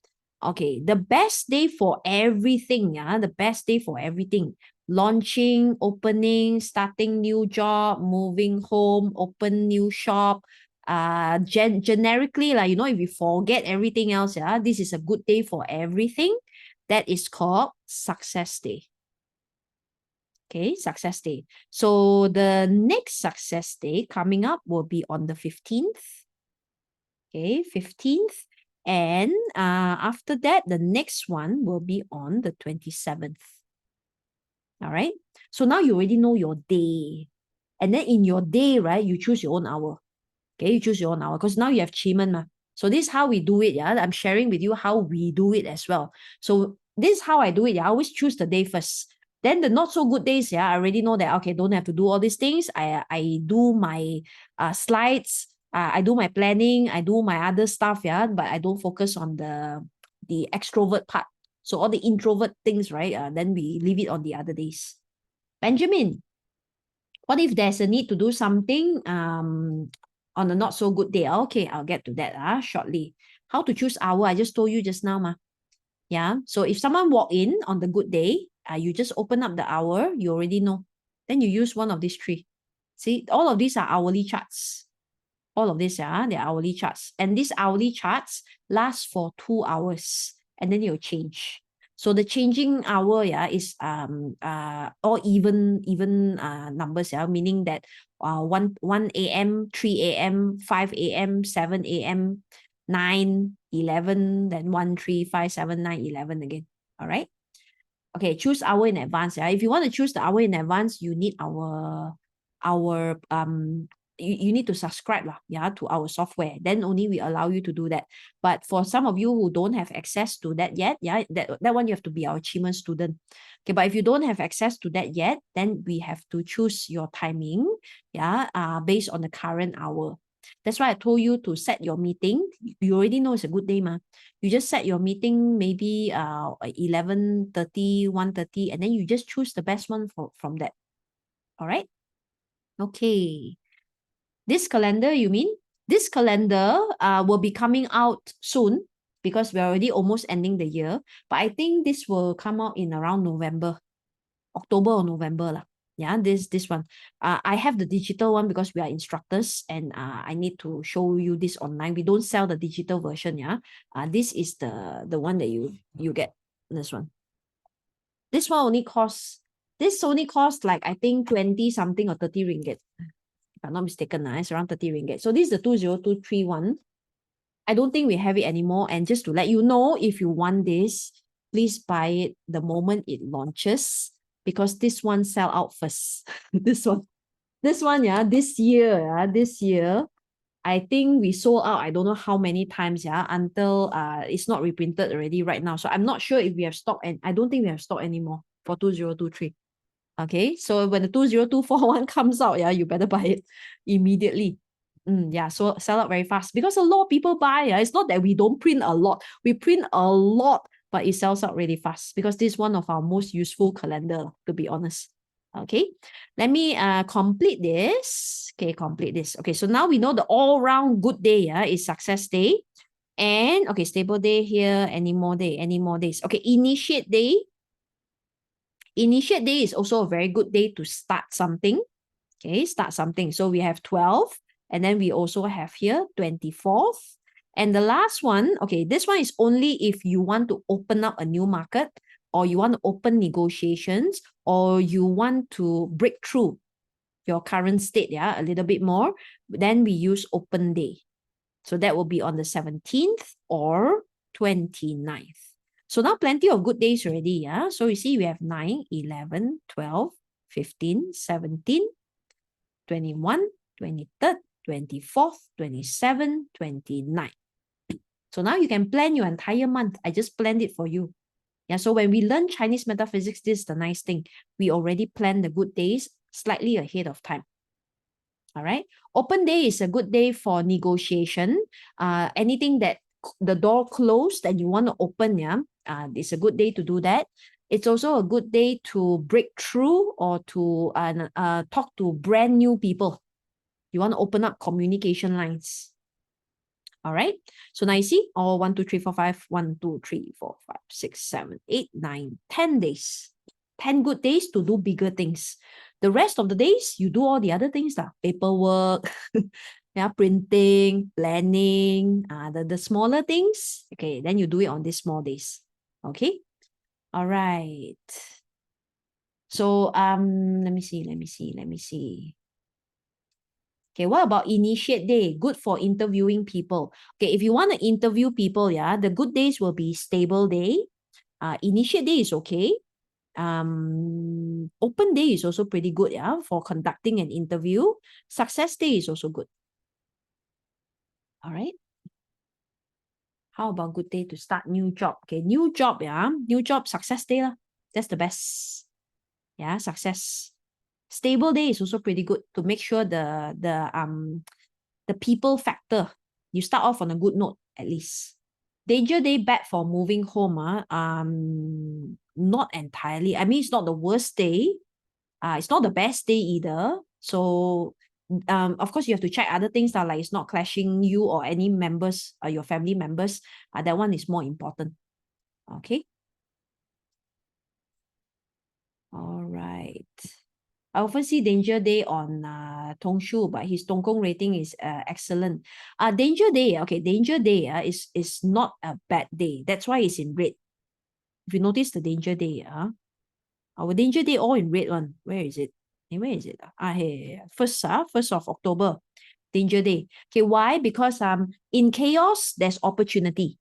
Okay, the best day for everything, yeah, the best day for everything. Launching, opening, starting new job, moving home, open new shop. Generically, like, if you forget everything else, yeah, this is a good day for everything. That is called success day. Okay, success day. So the next success day coming up will be on the 15th. Okay, 15th. And after that, the next one will be on the 27th. All right. So now you already know your day. And then in your day, right, you choose your own hour. Okay, you choose your own hour because now you have Qimen ma. So this is how we do it. Yeah, I'm sharing with you how we do it as well. So this is how I do it. Yeah, I always choose the day first. Then the not so good days, yeah, I already know that, okay, don't have to do all these things. I do my slides, I do my planning, I do my other stuff, yeah, but I don't focus on the extrovert part. So all the introvert things, right? Then we leave it on the other days. Benjamin, what if there's a need to do something on a not so good day? Okay, I'll get to that shortly. How to choose hour? I just told you just now, ma. Yeah. So if someone walk in on the good day, you just open up the hour, you already know. Then you use one of these 3. See, all of these are hourly charts. All of these, they're hourly charts. And these hourly charts last for 2 hours. And then you'll change. So the changing hour, is all even numbers, meaning that 1 a.m., 3 a.m., 5 a.m., 7 a.m., 9, 11, then 1, 3, 5, 7, 9, 11 again. All right. Okay, choose hour in advance. If you want to choose the hour in advance, you need you need to subscribe to our software. Then only we allow you to do that. But for some of you who don't have access to that yet, that one you have to be our Qimen student. Okay, but if you don't have access to that yet, then we have to choose your timing, based on the current hour. That's why I told you to set your meeting. You already know it's a good day, ma. You just set your meeting maybe 11:30, 1:30, and then you just choose the best one from that. All right? Okay. This calendar, you mean? This calendar will be coming out soon because we're already almost ending the year. But I think this will come out in around November, October or November lah. Yeah, this one. I have the digital one because we are instructors and I need to show you this online. We don't sell the digital version, yeah. This is the one that you get. This one. This one only costs like I think 20 something or 30 ringgit. If I'm not mistaken, it's around 30 ringgit. So this is the 20231. I don't think we have it anymore. And just to let you know, if you want this, please buy it the moment it launches because this one sell out first. this one, this year, I think we sold out, I don't know how many times, until it's not reprinted already right now. So I'm not sure if we have stock, and I don't think we have stock anymore for 2023. Okay, so when the 20241 comes out, you better buy it immediately. So sell out very fast because a lot of people buy. It's not that we don't print a lot. We print a lot, but it sells out really fast because this is one of our most useful calendar, to be honest. Okay, let me complete this. Okay, complete this. Okay, so now we know the all-round good day is success day. And okay, stable day here, any more days. Okay, initiate day. Initiate day is also a very good day to start something. Okay, start something. So we have 12, and then we also have here 24th. And the last one, okay, this one is only if you want to open up a new market, or you want to open negotiations, or you want to break through your current state, a little bit more. Then we use open day. So that will be on the 17th or 29th. So now plenty of good days already, So you see we have 9, 11, 12, 15, 17, 21, 23rd, 24th, 27, 29. So now you can plan your entire month. I just planned it for you. So when we learn Chinese metaphysics, this is the nice thing. We already plan the good days slightly ahead of time. All right. Open day is a good day for negotiation. Anything that the door closed that you want to open, it's a good day to do that. It's also a good day to break through or to talk to brand new people. You want to open up communication lines. All right. So now you see all 1, 2, 3, 4, 5, 1, 2, 3, 4, 5, 6, 7, 8, 9, 10 days. 10 good days to do bigger things. The rest of the days, you do all the other things, paperwork, yeah, printing, planning, the smaller things. Okay, then you do it on these small days. Okay. All right. So let me see. Okay, what about initiate day? Good for interviewing people. Okay, if you want to interview people, yeah, the good days will be stable day. Initiate day is okay. Open day is also pretty good, yeah, for conducting an interview. Success day is also good. All right. How about good day to start new job? Okay, new job, yeah, new job, success day lah. That's the best. Yeah, success. Stable day is also pretty good to make sure the people factor. You start off on a good note at least. Danger day bad for moving home. Not entirely. I mean, it's not the worst day. It's not the best day either. So of course you have to check other things like it's not clashing you or any members, your family members. That one is more important. Okay. All right. I often see Danger Day on Tongshu, but his Tongkong rating is excellent. Danger Day, okay, Danger Day is not a bad day. That's why it's in red. If you notice the Danger Day, our Danger Day all in red one. Where is it? Where is it? Here. 1st of October, Danger Day. Okay, why? Because in chaos, there's opportunity.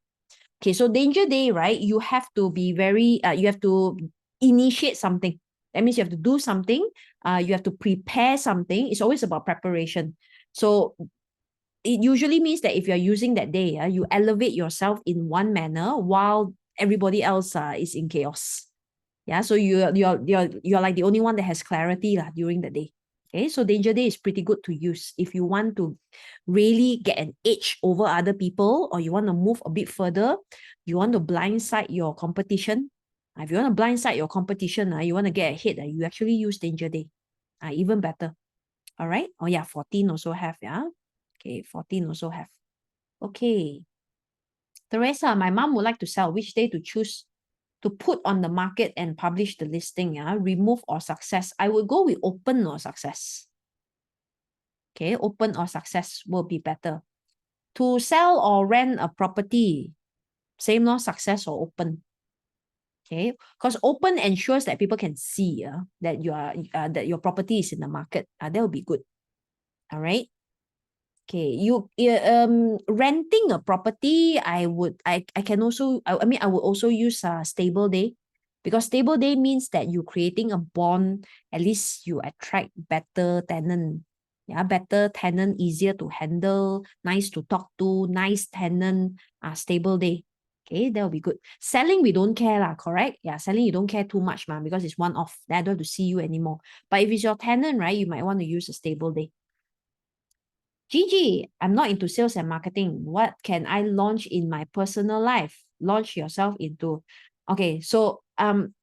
Okay, so Danger Day, right? You have to be very, you have to initiate something. That means you have to do something. You have to prepare something. It's always about preparation. So it usually means that if you're using that day, you elevate yourself in one manner while everybody else is in chaos. Yeah, so you're like the only one that has clarity during the day. Okay, so Danger Day is pretty good to use if you want to really get an edge over other people, or you want to move a bit further, you want to blindside your competition. If you want to blindside your competition, you want to get ahead, you actually use Danger Day. Even better. All right. Oh yeah, 14 also have, yeah. Okay, 14 also have. Okay. Teresa, my mom would like to sell. Which day to choose to put on the market and publish the listing? Remove or success? I would go with open or success. Okay, open or success will be better. To sell or rent a property, same no success or open. Okay, because open ensures that people can see that you are that your property is in the market. That will be good. All right. Okay, renting a property, I would also use a stable day, because stable day means that you're creating a bond. At least you attract better tenant. Yeah, better tenant, easier to handle, nice to talk to, nice tenant, stable day. Okay, that will be good. Selling, we don't care, correct? Yeah, selling, you don't care too much, because it's one off. Then I don't have to see you anymore. But if it's your tenant, right, you might want to use a stable day. Gigi, I'm not into sales and marketing. What can I launch in my personal life? Launch yourself into. Okay, so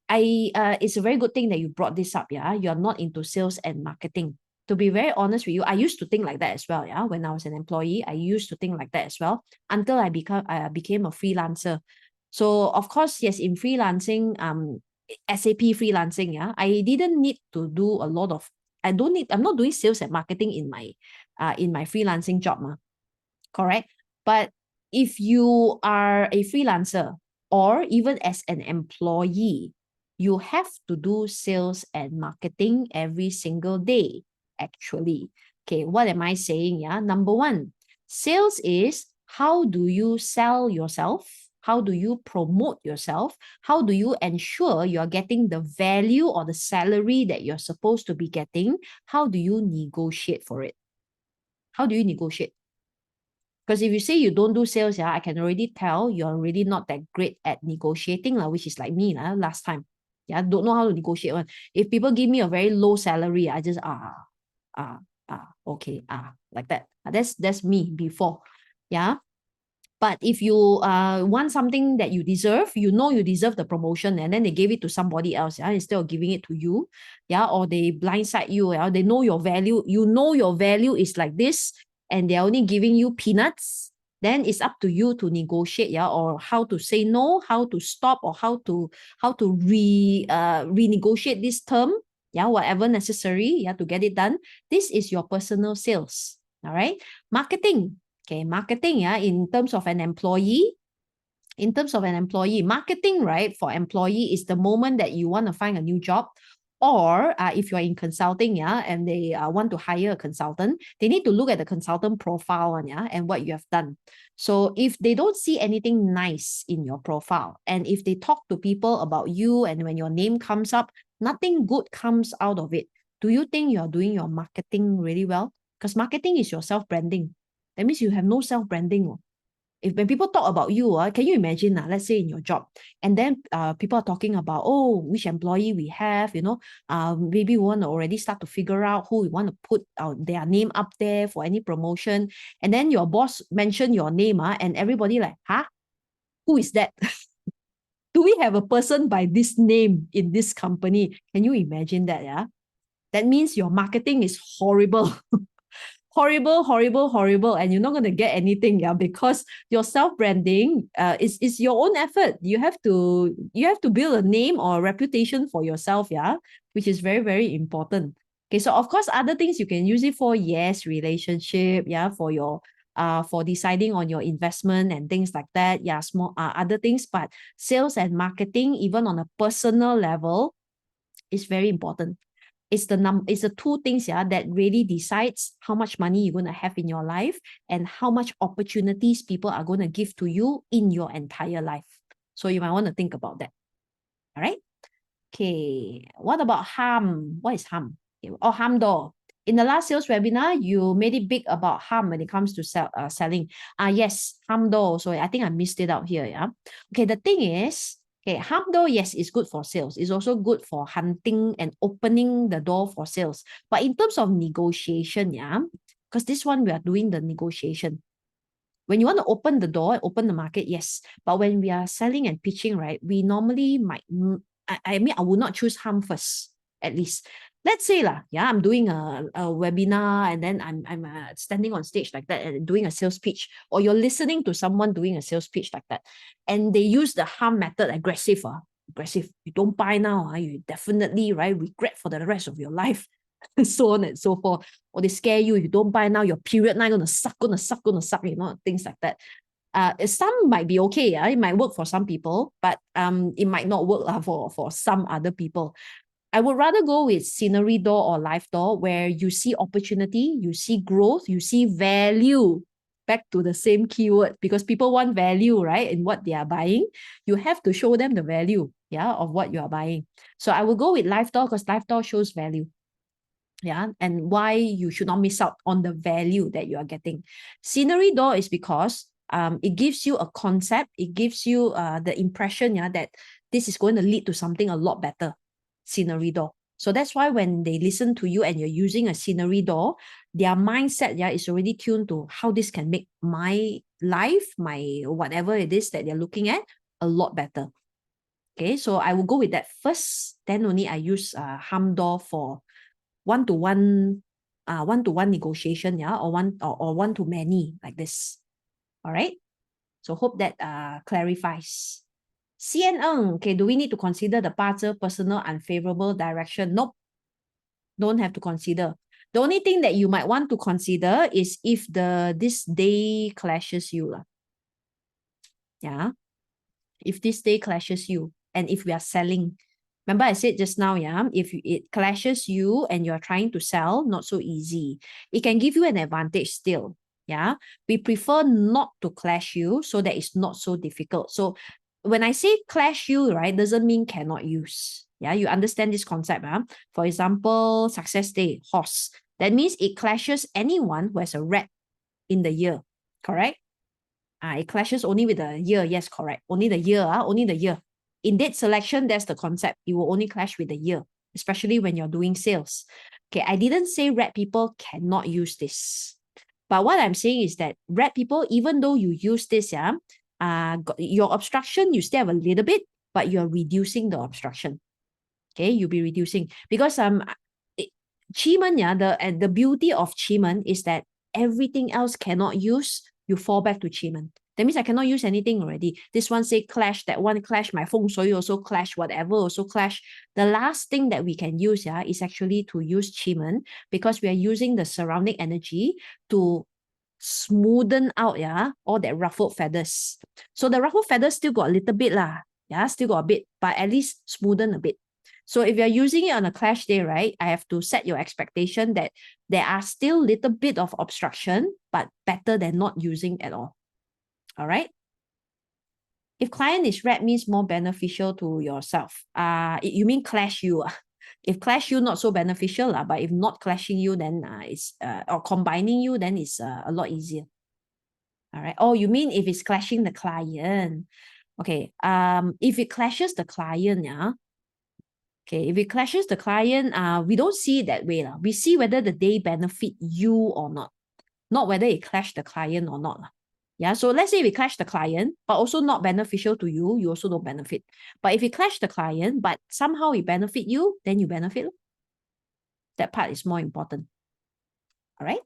it's a very good thing that you brought this up. Yeah, you're not into sales and marketing. To be very honest with you, I used to think like that as well. Yeah, when I was an employee, I used to think like that as well until I became a freelancer. So of course, yes, in freelancing, SAP freelancing, yeah, I didn't need to do a lot of. I'm not doing sales and marketing in my freelancing job, correct? But if you are a freelancer or even as an employee, you have to do sales and marketing every single day, actually. Okay, what am I saying? Yeah, number one, sales is how do you sell yourself? How do you promote yourself? How do you ensure you're getting the value or the salary that you're supposed to be getting? How do you negotiate for it? How do you negotiate? Because if you say you don't do sales, I can already tell you're really not that great at negotiating, which is like me last time. Yeah, don't know how to negotiate one. If people give me a very low salary, I just okay, like that. That's me before. Yeah. But if you want something that you deserve, you know you deserve the promotion, and then they gave it to somebody else, yeah, instead of giving it to you, yeah, or they blindside you, yeah, they know your value, you know your value is like this, and they're only giving you peanuts, then it's up to you to negotiate, yeah, or how to say no, how to stop, or how to renegotiate this term, yeah, whatever necessary, yeah, to get it done. This is your personal sales. All right. Marketing. Okay, marketing, yeah, in terms of an employee, marketing, right, for employee is the moment that you want to find a new job, or if you're in consulting, yeah, and they want to hire a consultant, they need to look at the consultant profile, yeah, and what you have done. So if they don't see anything nice in your profile, and if they talk to people about you, and when your name comes up, nothing good comes out of it, do you think you're doing your marketing really well? Because marketing is your self-branding. That means you have no self-branding. If when people talk about you, can you imagine, let's say in your job, and then people are talking about, oh, which employee we have, maybe we want to already start to figure out who we want to put their name up there for any promotion. And then your boss mentioned your name, and everybody like, huh? Who is that? Do we have a person by this name in this company? Can you imagine that? Yeah. That means your marketing is horrible. Horrible, horrible, horrible, and you're not going to get anything, yeah, because your self-branding is your own effort. You have to build a name or a reputation for yourself, yeah, which is very, very important. Okay, so of course, other things you can use it for, yes, relationship, yeah, for your for deciding on your investment and things like that, yeah, small other things, but sales and marketing, even on a personal level, is very important. It's the two things, yeah, that really decides how much money you're going to have in your life and how much opportunities people are going to give to you in your entire life. So you might want to think about that. All right. Okay. What about harm? What is harm? Okay. Or harm door. In the last sales webinar, you made it big about harm when it comes to selling. Yes, harm door. So I think I missed it out here. Yeah. Okay. The thing is, okay, harm door, yes, is good for sales. It's also good for hunting and opening the door for sales. But in terms of negotiation, yeah, because this one we are doing the negotiation. When you want to open the door, open the market, yes. But when we are selling and pitching, right, we normally might, I mean, I would not choose harm first, at least. Let's say, yeah, I'm doing a webinar, and then I'm standing on stage like that and doing a sales pitch, or you're listening to someone doing a sales pitch like that, and they use the harm method, aggressive, you don't buy now, you definitely, right, regret for the rest of your life, so on and so forth. Or they scare you, if you don't buy now, your period now gonna suck, things like that. Some might be okay, yeah, it might work for some people, but it might not work for some other people. I would rather go with scenery door or life door, where you see opportunity, you see growth, you see value. Back to the same keyword, because people want value, right, in what they are buying. You have to show them the value, yeah, of what you are buying. So I will go with life door, because life door shows value. Yeah, and why you should not miss out on the value that you are getting. Scenery door is because it gives you a concept, it gives you the impression, yeah, that this is going to lead to something a lot better. Scenery door. So that's why when they listen to you and you're using a scenery door, their mindset, yeah, is already tuned to how this can make my life, my whatever it is that they're looking at, a lot better. Okay, so I will go with that first. Then only I use harm door for one-to-one negotiation, yeah, or one-to-many, like this. All right. So hope that clarifies. CN okay, do we need to consider the 8字 personal unfavorable direction? Nope. Don't have to consider. The only thing that you might want to consider is if this day clashes you. Yeah. If this day clashes you, and if we are selling. Remember I said just now, yeah, if it clashes you and you're trying to sell, not so easy. It can give you an advantage still. Yeah. We prefer not to clash you so that it's not so difficult. So when I say clash you, right, doesn't mean cannot use. Yeah, you understand this concept. For example, success day, horse. That means it clashes anyone who has a rat in the year. Correct? It clashes only with the year. Yes, correct. Only the year. Only the year. In date selection, that's the concept. It will only clash with the year, especially when you're doing sales. Okay, I didn't say rat people cannot use this. But what I'm saying is that red people, even though you use this, your obstruction, you still have a little bit, but you're reducing the obstruction. Okay, you'll be reducing because Qimen, the beauty of Qimen is that everything else cannot use, you fall back to Qimen. That means I cannot use anything already. This one say clash, that one clash, my feng shui also clash, whatever also clash. The last thing that we can use is actually to use Qimen, because we are using the surrounding energy to smoothen out all that ruffled feathers. So the ruffled feathers still got a little bit still got a bit, but at least smoothen a bit. So if you're using it on a clash day, right, I have to set your expectation that there are still little bit of obstruction, but better than not using at all. All right. If client is red, means more beneficial to yourself. You mean clash you? If clash you, not so beneficial, but if not clashing you, then it's or combining you, then it's a lot easier. All right. Oh, you mean if it's clashing the client? Okay. If it clashes the client, okay, if it clashes the client, we don't see it that way. We see whether the day benefit you or not whether it clash the client or not. Yeah, so let's say we clash the client, but also not beneficial to you, you also don't benefit. But if you clash the client, but somehow it benefit you, then you benefit. That part is more important. All right.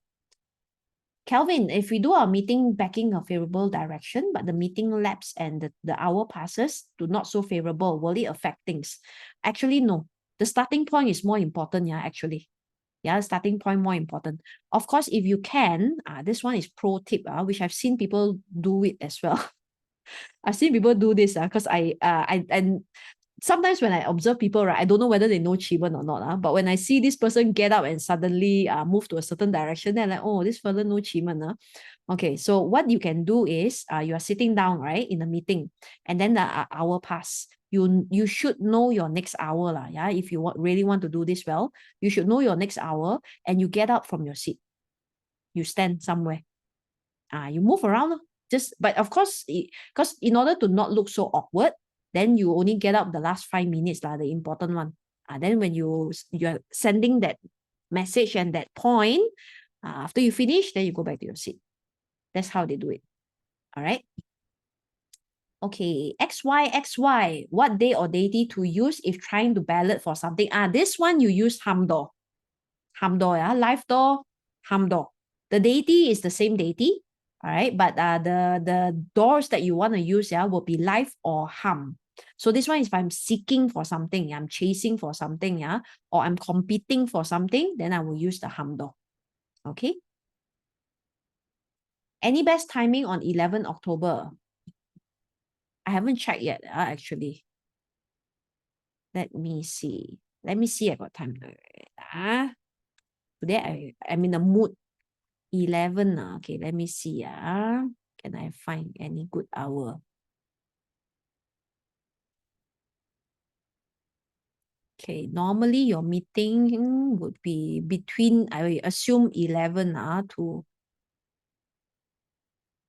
Kelvin, if we do our meeting backing a favorable direction, but the meeting lapse and the hour passes to not so favorable, will it affect things? Actually, no. The starting point is more important, actually. Yeah, starting point more important. Of course, if you can, this one is pro tip, which I've seen people do it as well. I've seen people do this because and sometimes when I observe people, right, I don't know whether they know Qimen or not. But when I see this person get up and suddenly move to a certain direction, then I'm like, oh, this fella know Qimen. Okay, so what you can do is you are sitting down, right, in the meeting, and then the hour pass. You should know your next hour. If you really want to do this well, you should know your next hour, and you get up from your seat. You stand somewhere. You move around. But of course, because in order to not look so awkward, then you only get up the last 5 minutes, the important one. Then when you're sending that message and that point, after you finish, then you go back to your seat. That's how they do it. All right. Okay, XY, what day or deity to use if trying to ballot for something? This one you use Hamdo. Hamdo, live door, Hamdo. The deity is the same deity, all right, but the doors that you want to use will be live or Ham. So this one is if I'm seeking for something, I'm chasing for something, or I'm competing for something, then I will use the Hamdo. Okay. Any best timing on 11 October? I haven't checked yet, actually. Let me see. I got time. Today I'm in the mood. 11. Okay, let me see. Can I find any good hour? Okay, normally your meeting would be between, I assume 11 to.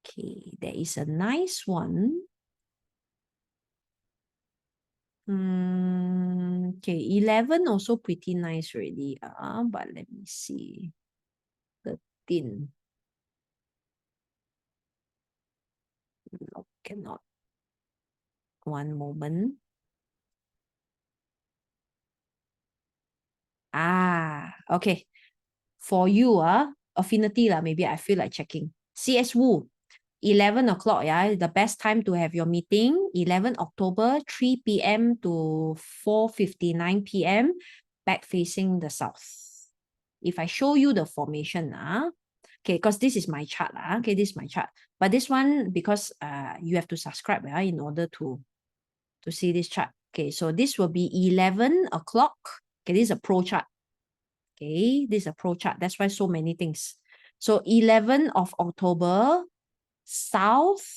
Okay, there is a nice one. Okay, 11 also pretty nice already. But let me see. 13. No, cannot. One moment. Okay. For you, affinity, maybe I feel like checking. CS Wu, 11 o'clock, the best time to have your meeting, 11 October, 3 p.m. to 4:59 p.m., back facing the south. If I show you the formation, okay, because this is my chart, okay, this is my chart. But this one, because you have to subscribe in order to see this chart. Okay, so this will be 11 o'clock. Okay, this is a pro chart. Okay, this is a pro chart. That's why so many things. So 11 of October, south,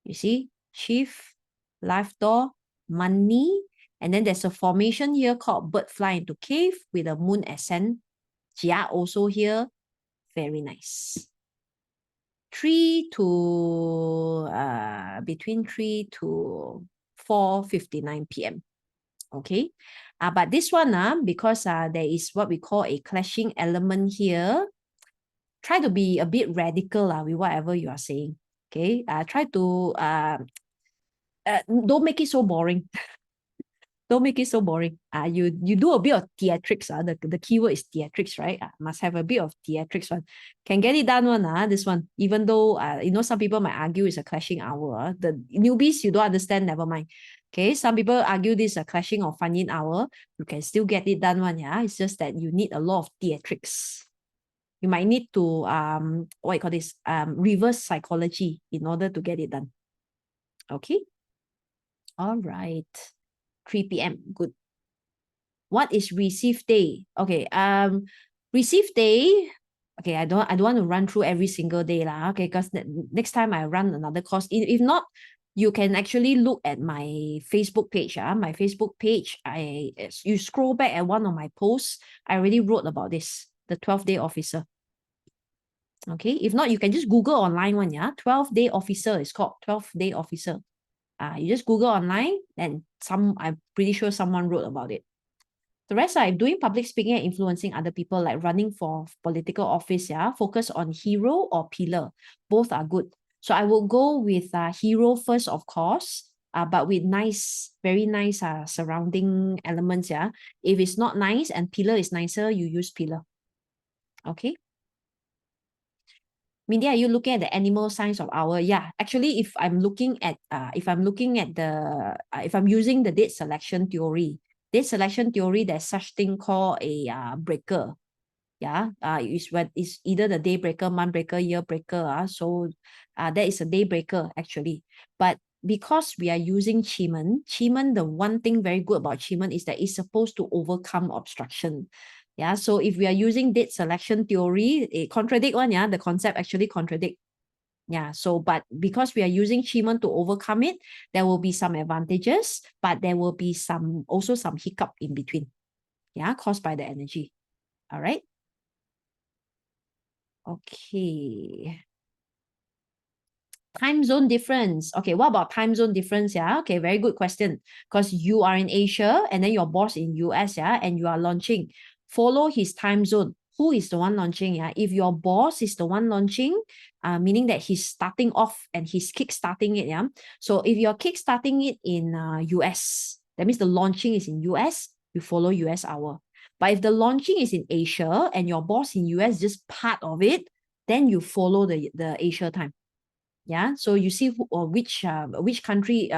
you see, chief, life door, money, and then there's a formation here called bird fly into cave with a moon ascent. Jia also here, very nice. 3 to, between 3 to 4:59 p.m. Okay, but this one, because there is what we call a clashing element here. try to be a bit radical with whatever you are saying. Okay, try to don't make it so boring. Don't make it so boring. You do a bit of theatrics. The keyword is theatrics, right? Must have a bit of theatrics one. Can get it done one. This one. Even though some people might argue it's a clashing hour. The newbies you don't understand, never mind. Okay, some people argue this is a clashing or funny hour. You can still get it done one. Yeah, it's just that you need a lot of theatrics. You might need to what you call this reverse psychology in order to get it done. Okay. All right. 3 p.m. Good. What is receive day? Okay, receive day. Okay, I don't want to run through every single day lah. Okay, because next time I run another course. If not, you can actually look at my Facebook page. My Facebook page, you scroll back at one of my posts, I already wrote about this, the 12-day officer. Okay, if not, you can just Google online one, 12-day officer is called 12-day officer. You just Google online and I'm pretty sure someone wrote about it. The rest are doing public speaking and influencing other people, like running for political office, focus on hero or pillar. Both are good. So I will go with hero first, of course, but with very nice surrounding elements, If it's not nice and pillar is nicer, you use pillar. Okay. Mindy, are you looking at the animal signs of hour? Yeah, actually, if I'm using the date selection theory, there's such thing called a breaker. Yeah, it's either the day breaker, month breaker, year breaker. So that is a day breaker actually. But because we are using Qimen, the one thing very good about Qimen is that it's supposed to overcome obstruction. Yeah, so if we are using date selection theory, it contradict one, the concept actually contradict. Yeah, so but because we are using Qimen to overcome it, there will be some advantages, but there will be also some hiccup in between. Yeah, caused by the energy. All right. Okay. Time zone difference. Okay, what about time zone difference? Yeah, okay, very good question. Because you are in Asia and then your boss in US, and you are launching. Follow his time zone. Who is the one launching? Yeah, if your boss is the one launching, meaning that he's starting off and he's kickstarting it. Yeah, so if you're kickstarting it in US, that means the launching is in US. You follow US hour. But if the launching is in Asia and your boss in US just part of it, then you follow the Asia time. Yeah, so you see which country,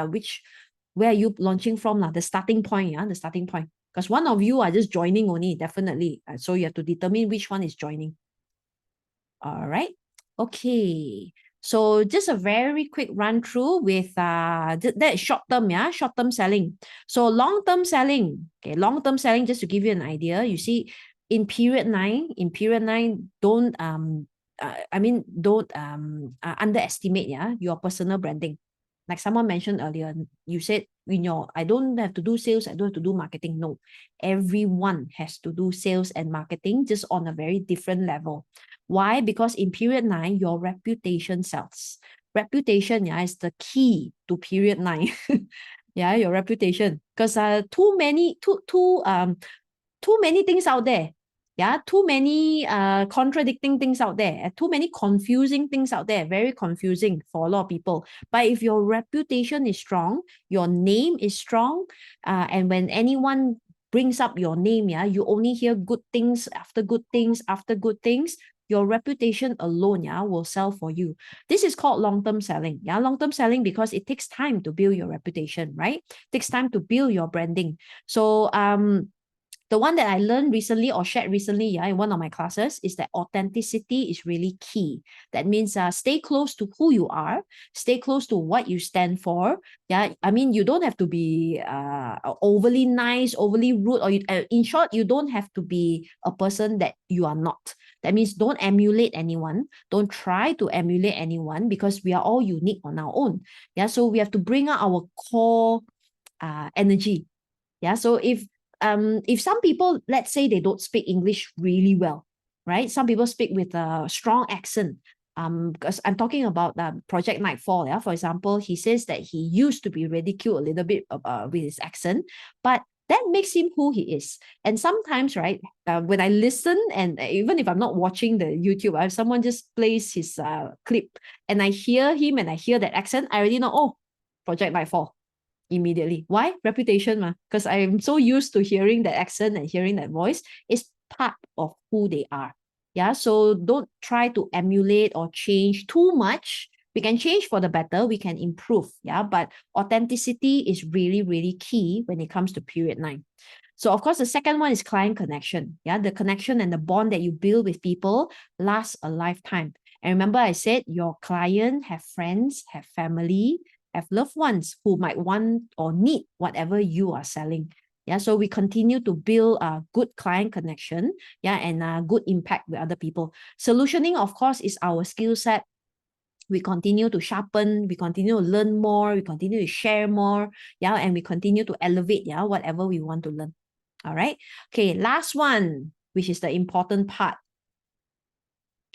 where are you launching from, the starting point, the starting point. Because one of you are just joining only, definitely. So you have to determine which one is joining. All right. Okay. So just a very quick run through with that is short term, short term selling. So long term selling, long term selling, just to give you an idea, you see in period 9, don't underestimate your personal branding. Like someone mentioned earlier, you said, I don't have to do sales, I don't have to do marketing. No, everyone has to do sales and marketing, just on a very different level. Why? Because in period 9, your reputation sells. Reputation, is the key to period 9. Yeah, your reputation. Because too many things out there. Yeah, too many contradicting things out there, too many confusing things out there, very confusing for a lot of people. But if your reputation is strong, your name is strong, and when anyone brings up your name, you only hear good things after good things after good things. Your reputation alone, will sell for you. This is called long-term selling. Yeah, long-term selling because it takes time to build your reputation, right? It takes time to build your branding. So the one that I learned recently or shared recently, in one of my classes, is that authenticity is really key. That means stay close to who you are, stay close to what you stand for. Yeah, I mean, you don't have to be overly nice, overly rude, or in short, you don't have to be a person that you are not. That means don't emulate anyone. Don't try to emulate anyone, because we are all unique on our own. Yeah, so we have to bring out our core energy. Yeah, so if some people, let's say they don't speak English really well, right? Some people speak with a strong accent. Because I'm talking about Project Nightfall. Yeah, for example, he says that he used to be ridiculed a little bit with his accent, but That makes him who he is. And sometimes, right, when I listen, and even if I'm not watching the YouTube, if someone just plays his clip and I hear him and I hear that accent, I already know, oh, Project Nightfall immediately. Why? Reputation, because I'm so used to hearing that accent and hearing that voice. It's part of who they are. Yeah, so don't try to emulate or change too much. We can change for the better, we can improve. Yeah, but authenticity is really, really key when it comes to period 9. So of course, the second one is client connection. Yeah, the connection and the bond that you build with people lasts a lifetime. And remember, I said your client have friends, have family, have loved ones who might want or need whatever you are selling. Yeah, so we continue to build a good client connection, yeah, and a good impact with other people. Solutioning, of course, is our skill set. We continue to sharpen, we continue to learn more, we continue to share more, yeah, and we continue to elevate, yeah, whatever we want to learn. All right. Okay, last one, which is the important part.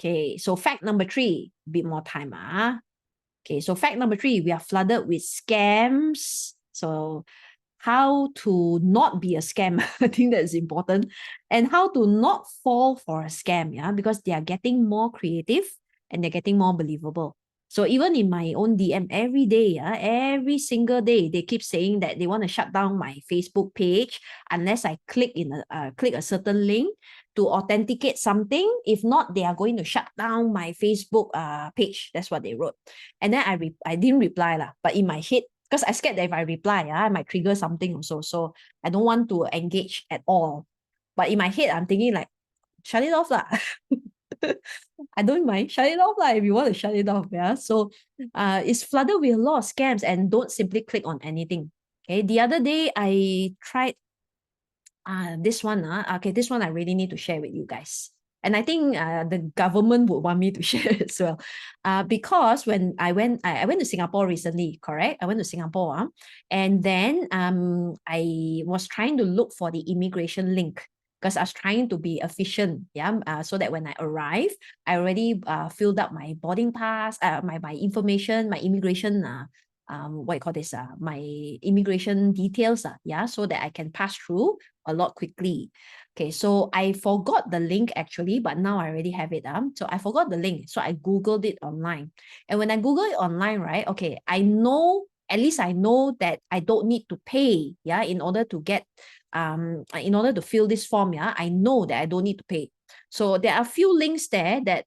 Okay, so fact number 3, a bit more time. Okay, so fact number 3, we are flooded with scams. So how to not be a scam, I think that's important. And how to not fall for a scam, yeah, because they are getting more creative and they're getting more believable. So even in my own DM every day, every single day, they keep saying that they want to shut down my Facebook page unless I click a certain link to authenticate something. If not, they are going to shut down my Facebook page. That's what they wrote. And then I didn't reply lah. But in my head, because I scared that if I reply, I might trigger something also. So I don't want to engage at all. But in my head, I'm thinking like, shut it off lah. I don't mind. Shut it off lah if you want to shut it off. Yeah. So it's flooded with a lot of scams, and don't simply click on anything. Okay. The other day I tried this one. Okay, this one I really need to share with you guys. And I think the government would want me to share as well. Because when I went to Singapore recently, correct? I went to Singapore, and then I was trying to look for the immigration link because I was trying to be efficient, yeah, so that when I arrive, I already filled up my boarding pass, my information, my immigration, what you call this, my immigration details, yeah, so that I can pass through a lot quickly. Okay, so I forgot the link actually, but now I already have it. So I forgot the link, so I Googled it online. And when I Google it online, right, okay, I know, at least I know that I don't need to pay, yeah, in order to get, in order to fill this form, yeah, I know that I don't need to pay. So there are a few links there that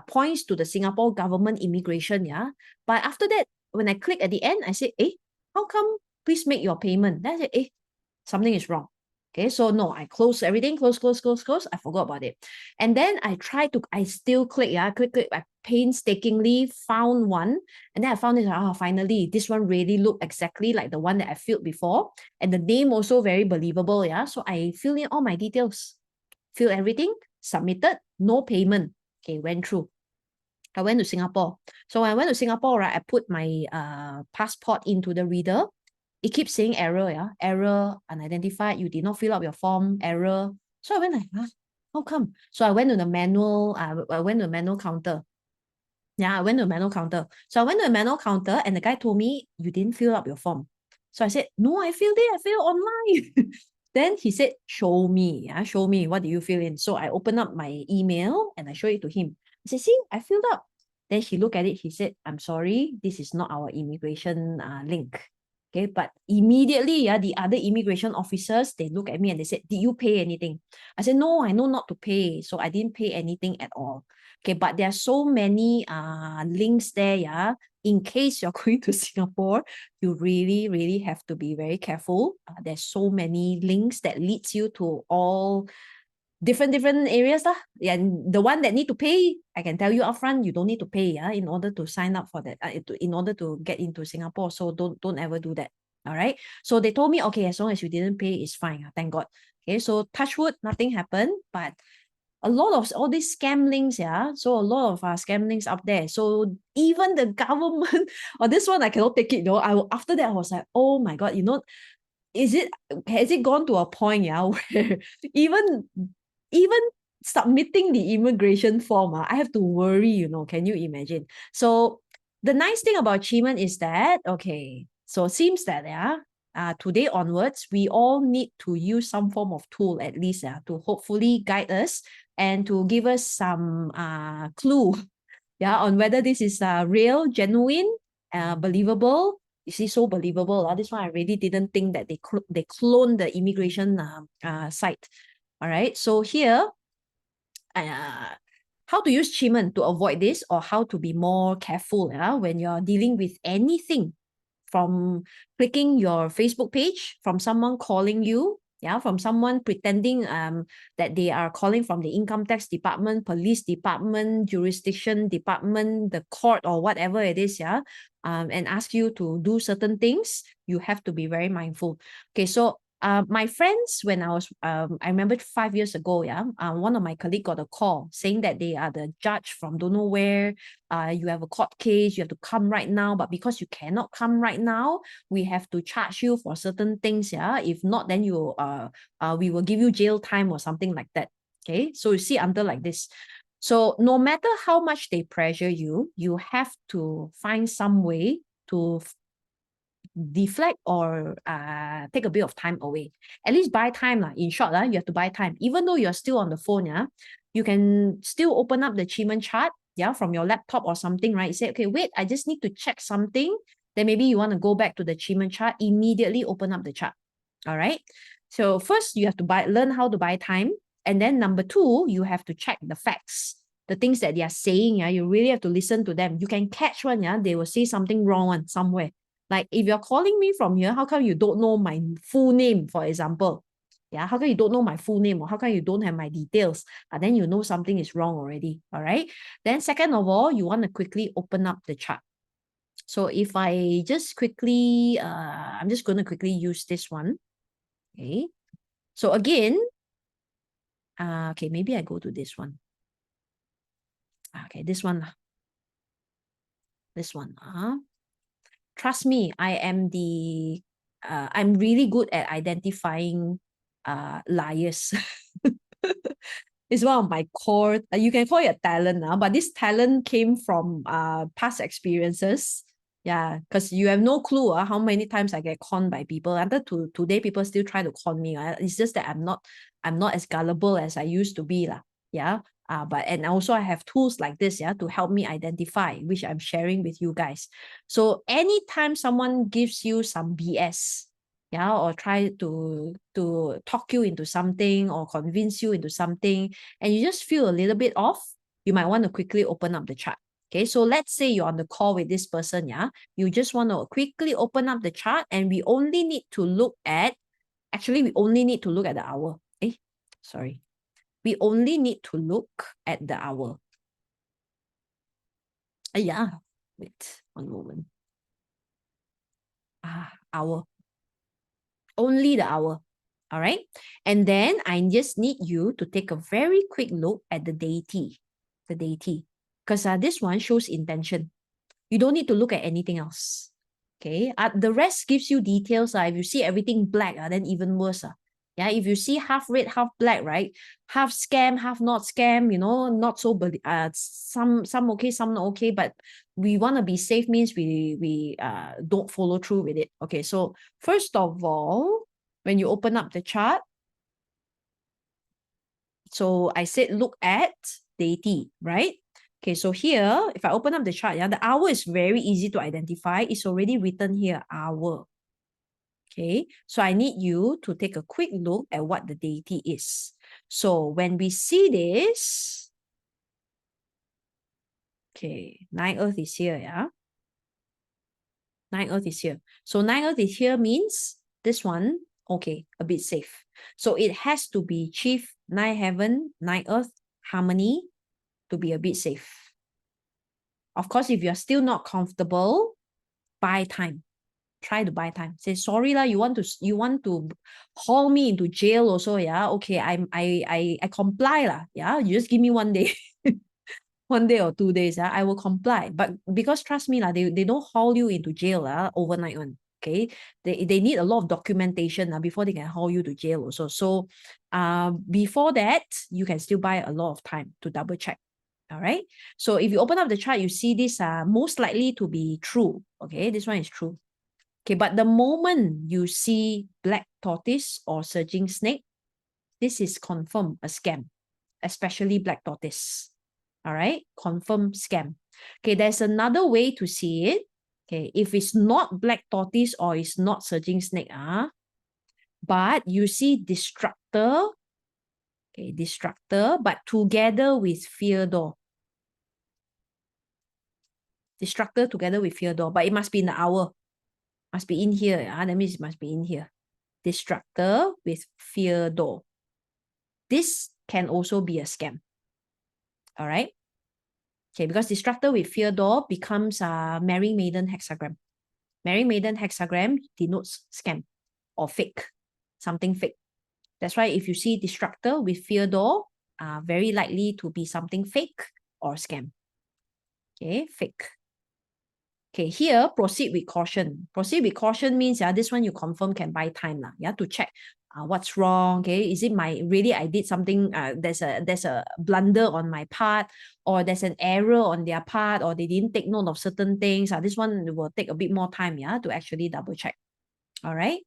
points to the Singapore government immigration, yeah. But after that, when I click at the end, I say, how come please make your payment? Then I say, something is wrong. Okay, so no, I close everything, close. I forgot about it. And then I still click, click. I painstakingly found one. And then I found it, finally, this one really looked exactly like the one that I filled before. And the name also very believable, yeah. So I fill in all my details, fill everything, submitted, no payment. Okay, went through. I went to Singapore. So when I went to Singapore, right, I put my passport into the reader. It keeps saying error, error, unidentified, you did not fill up your form, error. So I went like, how come? So I went to the manual, I went to the manual counter. Yeah, I went to the manual counter. So I went to the manual counter and the guy told me, you didn't fill up your form. So I said, no, I filled online. Then he said, show me, show me, what do you fill in? So I opened up my email and I showed it to him. I said, see, I filled up. Then he looked at it, he said, I'm sorry, this is not our immigration link. Okay, but immediately, the other immigration officers, they look at me and they said, did you pay anything? I said, no, I know not to pay. So I didn't pay anything at all. Okay, but there are so many links there, in case you're going to Singapore, you really, really have to be very careful. There's so many links that leads you to all different areas. And the one that need to pay, I can tell you upfront, you don't need to pay in order to sign up for that, in order to get into Singapore. So don't ever do that. All right. So they told me, okay, as long as you didn't pay, it's fine. Thank God. Okay, so touch wood, nothing happened. But a lot of all these scam links, so a lot of scam links up there. So even the government, or this one, I cannot take it though. After that, I was like, oh my God, has it gone to a point, where even submitting the immigration form, I have to worry, can you imagine? So the nice thing about Qimen is that, okay, so it seems that, today onwards, we all need to use some form of tool at least to hopefully guide us and to give us some clue on whether this is real, genuine, believable. You see, so believable. This one I really didn't think that they cloned the immigration site. All right, so here, how to use Qimen to avoid this, or how to be more careful when you're dealing with anything, from clicking your Facebook page, from someone calling you, from someone pretending that they are calling from the income tax department, police department, jurisdiction department, the court, or whatever it is, and ask you to do certain things. You have to be very mindful. Okay, so my friends, when I remember 5 years ago, one of my colleagues got a call saying that they are the judge from don't know where. You have a court case, you have to come right now, but because you cannot come right now, we have to charge you for certain things. If not, then we will give you jail time or something like that. Okay, so you see, under like this. So no matter how much they pressure you, you have to find some way to deflect or take a bit of time away. At least buy time. In short, you have to buy time. Even though you're still on the phone, you can still open up the Qimen chart from your laptop or something, right? You say, okay, wait, I just need to check something. Then maybe you want to go back to the Qimen chart, immediately open up the chart. All right. So first, you have to learn how to buy time. And then number two, you have to check the facts. The things that they are saying, you really have to listen to them. You can catch one, they will say something wrong somewhere. Like if you're calling me from here, how come you don't know my full name, for example? How come you don't know my full name, or how come you don't have my details? Then you know something is wrong already, all right? Then second of all, you want to quickly open up the chart. So if I just quickly, I'm just going to quickly use this one. Okay. So again, okay, maybe I go to this one. Okay, this one. This one. Trust me, I'm really good at identifying liars. It's one of my core, you can call it a talent now, but this talent came from past experiences. Because you have no clue how many times I get conned by people. Until today, people still try to con me. It's just that I'm not as gullible as I used to be. And also I have tools like this to help me identify, which I'm sharing with you guys. So anytime someone gives you some BS, or try to talk you into something or convince you into something, and you just feel a little bit off, you might want to quickly open up the chart. Okay, so let's say you're on the call with this person, you just want to quickly open up the chart, and we only need to look at, we only need to look at the hour. Sorry. We only need to look at the hour. Wait one moment. Hour. Only the hour. All right. And then I just need you to take a very quick look at the deity. The deity. Because this one shows intention. You don't need to look at anything else. Okay. The rest gives you details. If you see everything black, then even worse. If you see half red, half black, right? Half scam, half not scam, not so, some okay, some not okay, but we want to be safe means we don't follow through with it. Okay, so first of all, when you open up the chart, so I said look at deity, right? Okay, so here, if I open up the chart, the hour is very easy to identify. It's already written here, hour. Okay, so I need you to take a quick look at what the deity is. So when we see this, okay, 9 Earth is here, 9 Earth is here. So 9 Earth is here means this one, okay, a bit safe. So it has to be Chief 9 Heaven, 9 Earth, Harmony to be a bit safe. Of course, if you're still not comfortable, buy time. Try to buy time. Say sorry you want to haul me into jail also, okay, I comply you just give me 1 day. 1 day or 2 days, I will comply. But because trust me they don't haul you into jail overnight one. Okay, they need a lot of documentation before they can haul you to jail also. So before that, you can still buy a lot of time to double check. All right, so if you open up the chart, you see this most likely to be true. Okay, this one is true. Okay, but the moment you see black tortoise or surging snake, this is confirmed a scam, especially black tortoise. All right, confirm scam. Okay, there's another way to see it. Okay, if it's not black tortoise or it's not surging snake, but you see destructor, okay, destructor, but together with fear door. Destructor together with fear door, but it must be in the hour. Must be in here. That means it must be in here. Destructor with fear door. This can also be a scam. All right. Okay, because destructor with fear door becomes a Merry Maiden hexagram. Merry Maiden hexagram denotes scam or fake, something fake. That's why if you see destructor with fear door, very likely to be something fake or scam. Okay, fake. Okay, here proceed with caution. Proceed with caution means this one you confirm can buy time to check what's wrong. Okay, is it really I did something? There's a blunder on my part, or there's an error on their part, or they didn't take note of certain things. This one will take a bit more time to actually double check. All right.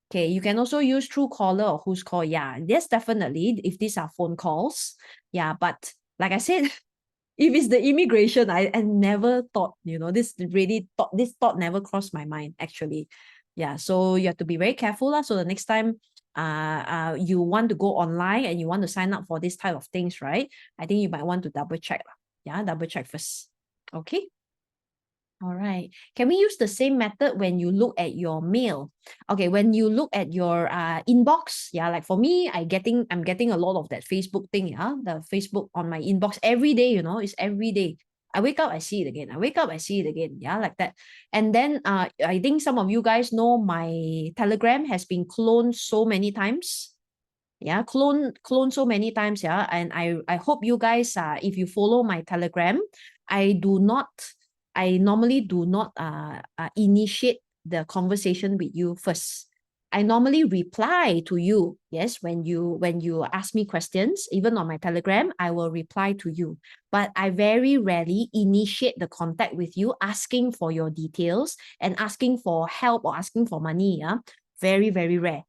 Okay, you can also use Truecaller or Who's Call. Yeah, yes, definitely. If these are phone calls, but like I said. If it's the immigration, I never thought, this thought never crossed my mind, actually. Yeah, so you have to be very careful. So the next time you want to go online and you want to sign up for this type of things, right? I think you might want to double check. Yeah, double check first. Okay. All right. Can we use the same method when you look at your mail? Okay, when you look at your inbox, like for me, I'm getting a lot of that Facebook thing, the Facebook on my inbox every day, it's every day. I wake up, I see it again. I wake up, I see it again. Yeah, like that. And then I think some of you guys know my Telegram has been cloned so many times. Yeah, clone so many times. Yeah, and I hope you guys if you follow my Telegram, I normally do not initiate the conversation with you first. I normally reply to you. Yes, when you ask me questions, even on my Telegram, I will reply to you. But I very rarely initiate the contact with you, asking for your details and asking for help or asking for money. Yeah, very, very rare.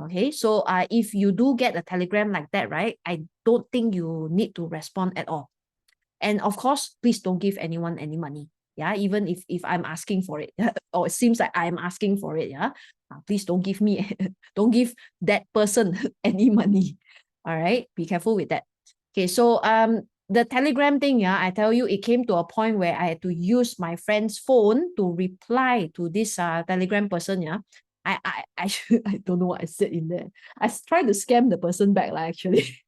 Okay, so if you do get a Telegram like that, right, I don't think you need to respond at all. And of course, please don't give anyone any money. Yeah, even if I'm asking for it, or it seems like I'm asking for it, please don't give me, don't give that person any money. All right, be careful with that. Okay, so the Telegram thing, I tell you, it came to a point where I had to use my friend's phone to reply to this Telegram person. I don't know what I said in there. I tried to scam the person back, actually.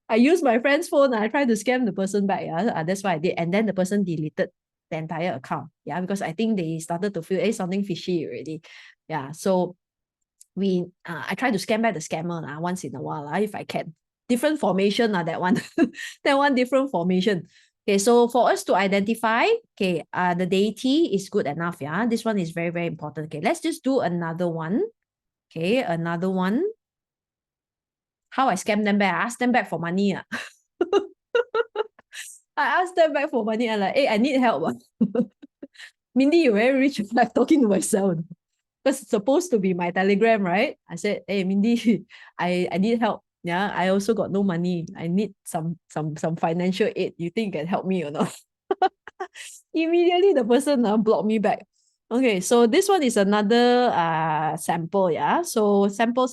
I used my friend's phone. I tried to scam the person back. That's what I did. And then the person deleted the entire account. Yeah, because I think they started to feel something fishy already. Yeah, so I try to scam back the scammer once in a while if I can. Different formation that one. That one different formation. Okay, so for us to identify, okay, the deity is good enough. Yeah, this one is very, very important. Okay, let's just do another one. Okay, another one. How I scam them back? I ask them back for money. I asked them back for money. I'm like, hey, I need help. Mindy, you're very rich. I'm talking to myself. Because it's supposed to be my Telegram, right? I said, hey, Mindy, I need help. Yeah, I also got no money. I need some financial aid. You think you can help me or not? Immediately the person blocked me back. Okay, so this one is another sample. Yeah, so sample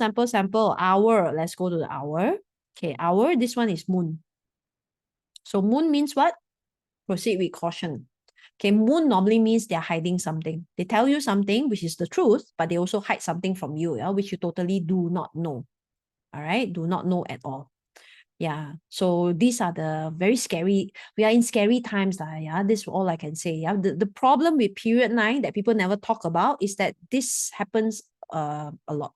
hour. Let's go to the hour. Okay, hour. This one is moon. So moon means what? Proceed with caution. Okay, moon normally means they're hiding something. They tell you something, which is the truth, but they also hide something from you, which you totally do not know. All right, do not know at all. Yeah, so these are the very scary, we are in scary times. Yeah, this is all I can say. Yeah, the problem with period 9 that people never talk about is that this happens a lot.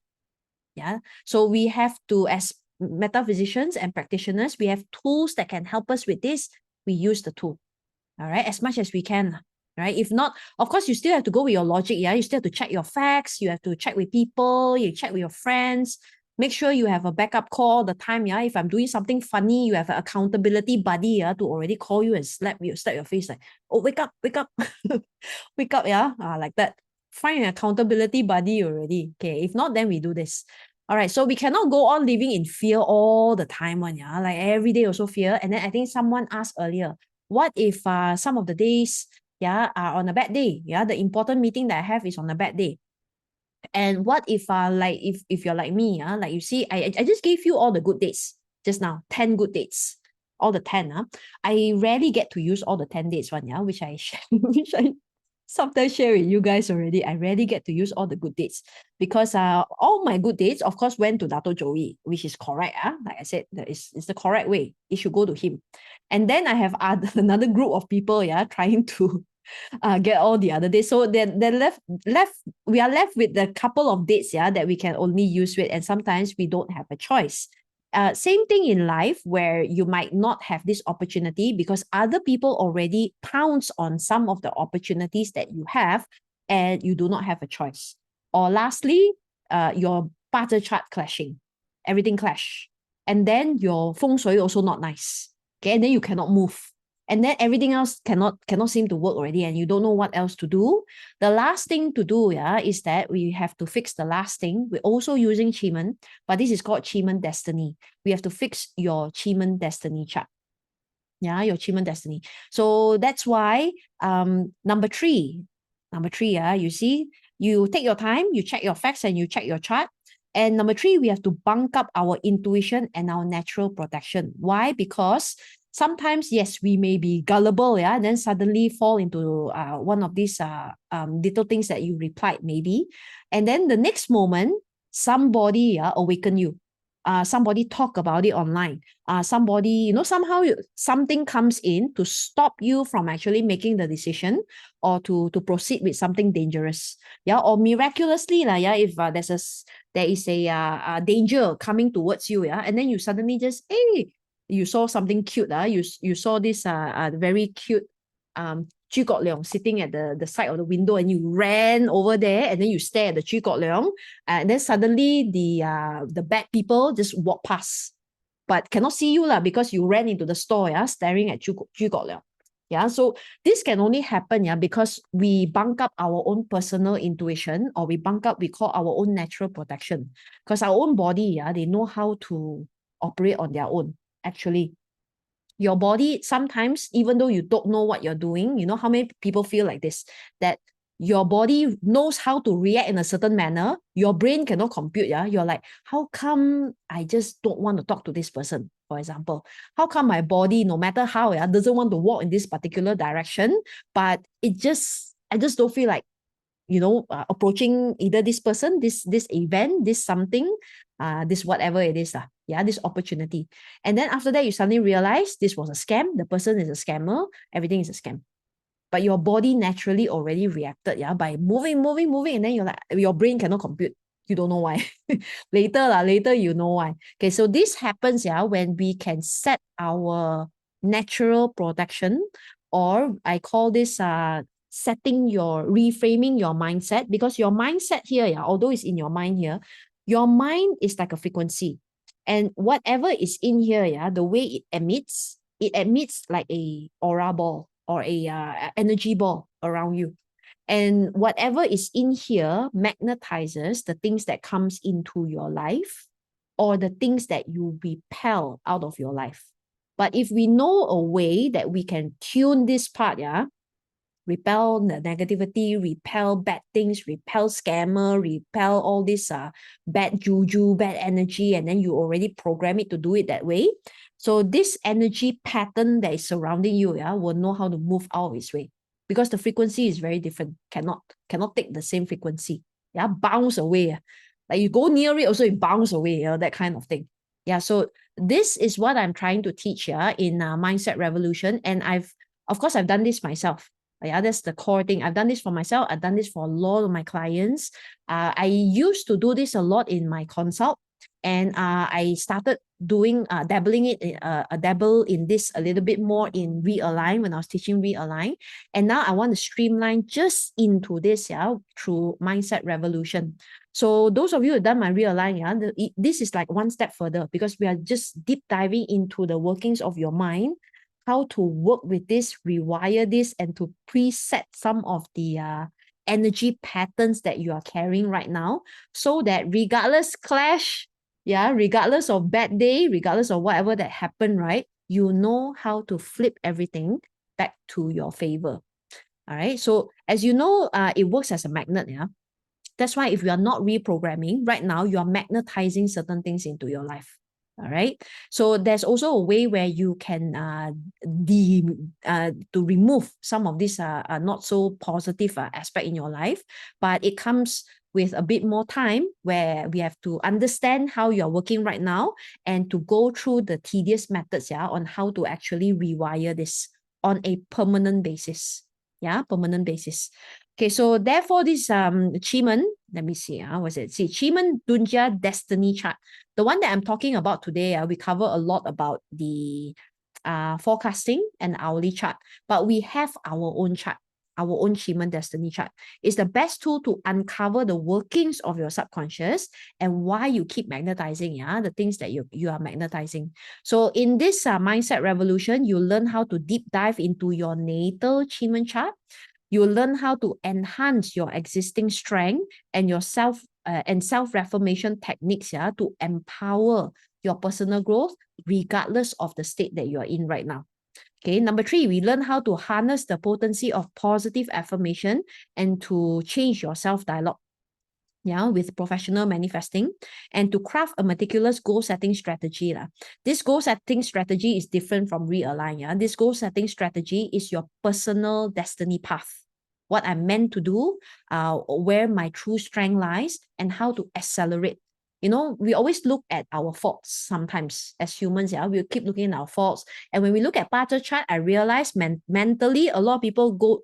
Yeah, so we have to, as metaphysicians and practitioners, we have tools that can help us with this. We use the tool. All right, as much as we can, right? If not, of course, you still have to go with your logic. Yeah, you still have to check your facts. You have to check with people. You check with your friends. Make sure you have a backup call all the time. Yeah, if I'm doing something funny, you have an accountability buddy. Yeah, to already call you and slap your face like, oh, wake up, wake up, wake up. Yeah, like that. find an accountability buddy already. Okay, if not, then we do this. All right, so we cannot go on living in fear all the time, yeah. Like every day also fear. And then I think someone asked earlier, what if some of the days, are on a bad day? Yeah, the important meeting that I have is on a bad day. And what if like if you're like me, like you see, I just gave you all the good dates just now, 10 good dates, all the 10. I rarely get to use all the 10 dates one, which I which I sometimes share with you guys already. I rarely get to use all the good dates because all my good dates, of course, went to Dato Joey, which is correct. Like I said, it's the correct way. It should go to him. And then I have another group of people, trying to get all the other dates. So they're we are left with a couple of dates, that we can only use with, and sometimes we don't have a choice. Same thing in life where you might not have this opportunity because other people already pounce on some of the opportunities that you have and you do not have a choice. Or lastly, your parter chart clashing, everything clash. And then your feng shui also not nice. Okay, and then you cannot move. And then everything else cannot seem to work already and you don't know what else to do. The last thing to do, is that we have to fix the last thing. We're also using Qimen, but this is called Qimen Destiny. We have to fix your Qimen Destiny chart. Yeah, your Qimen Destiny. So that's why number three, you see, you take your time, you check your facts and you check your chart. And number three, we have to bunk up our intuition and our natural protection. Why? Because sometimes, yes, we may be gullible, and then suddenly fall into one of these little things that you replied maybe. And then the next moment, somebody awaken you. Somebody talk about it online. Somebody, somehow something comes in to stop you from actually making the decision or to proceed with something dangerous. Or miraculously, if there is a danger coming towards you, and then you suddenly just, hey, you saw something cute. You saw this very cute Zhuge Liang sitting at the side of the window and you ran over there and then you stare at the Zhuge Liang and then suddenly the bad people just walk past but cannot see you because you ran into the store staring at Zhuge Liang. So this can only happen because we bunk up our own personal intuition or we call our own natural protection because our own body, they know how to operate on their own. Actually, your body sometimes, even though you don't know what you're doing, how many people feel like this, that your body knows how to react in a certain manner, your brain cannot compute. You're like, how come I just don't want to talk to this person, for example? How come my body, no matter how, doesn't want to walk in this particular direction, but I just don't feel like approaching either this person, this event, this something, this whatever it is, this opportunity. And then after that, you suddenly realize this was a scam. The person is a scammer. Everything is a scam. But your body naturally already reacted, by moving, and then you're like, your brain cannot compute. You don't know why. later you know why. Okay, so this happens, when we can set our natural protection, or I call this reframing your mindset, because your mindset here, although it's in your mind here, your mind is like a frequency. And whatever is in here, the way it emits like a aura ball or a energy ball around you. And whatever is in here magnetizes the things that comes into your life or the things that you repel out of your life. But if we know a way that we can tune this part, repel the negativity, repel bad things, repel scammer, repel all this bad juju, bad energy, and then you already program it to do it that way. So this energy pattern that is surrounding you, will know how to move out of its way, because the frequency is very different. Cannot take the same frequency. Bounce away. Like you go near it, also it bounce away. That kind of thing. So this is what I'm trying to teach in Mindset Revolution, and I've done this myself. That's the core thing. I've done this for myself. I've done this for a lot of my clients. I used to do this a lot in my consult, and I started doing dabble in this a little bit more in Realign when I was teaching Realign, and now I want to streamline just into this through Mindset Revolution. So those of you who've done my Realign, this is like one step further, because we are just deep diving into the workings of your mind, how to work with this, rewire this, and to preset some of the energy patterns that you are carrying right now, so that regardless clash, yeah, regardless of bad day, regardless of whatever that happened, right, you know how to flip everything back to your favor. All right. So as you know, it works as a magnet. Yeah. That's why if you are not reprogramming right now, you are magnetizing certain things into your life. All right. So there's also a way where you can to remove some of this not so positive aspect in your life, but it comes with a bit more time where we have to understand how you're working right now and to go through the tedious methods, yeah, on how to actually rewire this on a permanent basis. Yeah, permanent basis. Okay, so therefore this Qimen, let me see, what's it? See, Qimen Dunja Destiny Chart. The one that I'm talking about today, we cover a lot about the forecasting and hourly chart, but we have our own chart, our own Qimen Destiny Chart. It's the best tool to uncover the workings of your subconscious and why you keep magnetizing, the things that you are magnetizing. So in this Mindset Revolution, you learn how to deep dive into your natal Qimen chart. You learn how to enhance your existing strength and your self-reformation techniques, to empower your personal growth regardless of the state that you are in right now. Okay, number 3, we learn how to harness the potency of positive affirmation and to change your self-dialogue, with professional manifesting, and to craft a meticulous goal setting strategy. This goal setting strategy is different from realign. This goal setting strategy is your personal destiny path. What I'm meant to do, where my true strength lies, and how to accelerate. We always look at our faults sometimes as humans. We keep looking at our faults. And when we look at Pater chart, I realize mentally, a lot of people go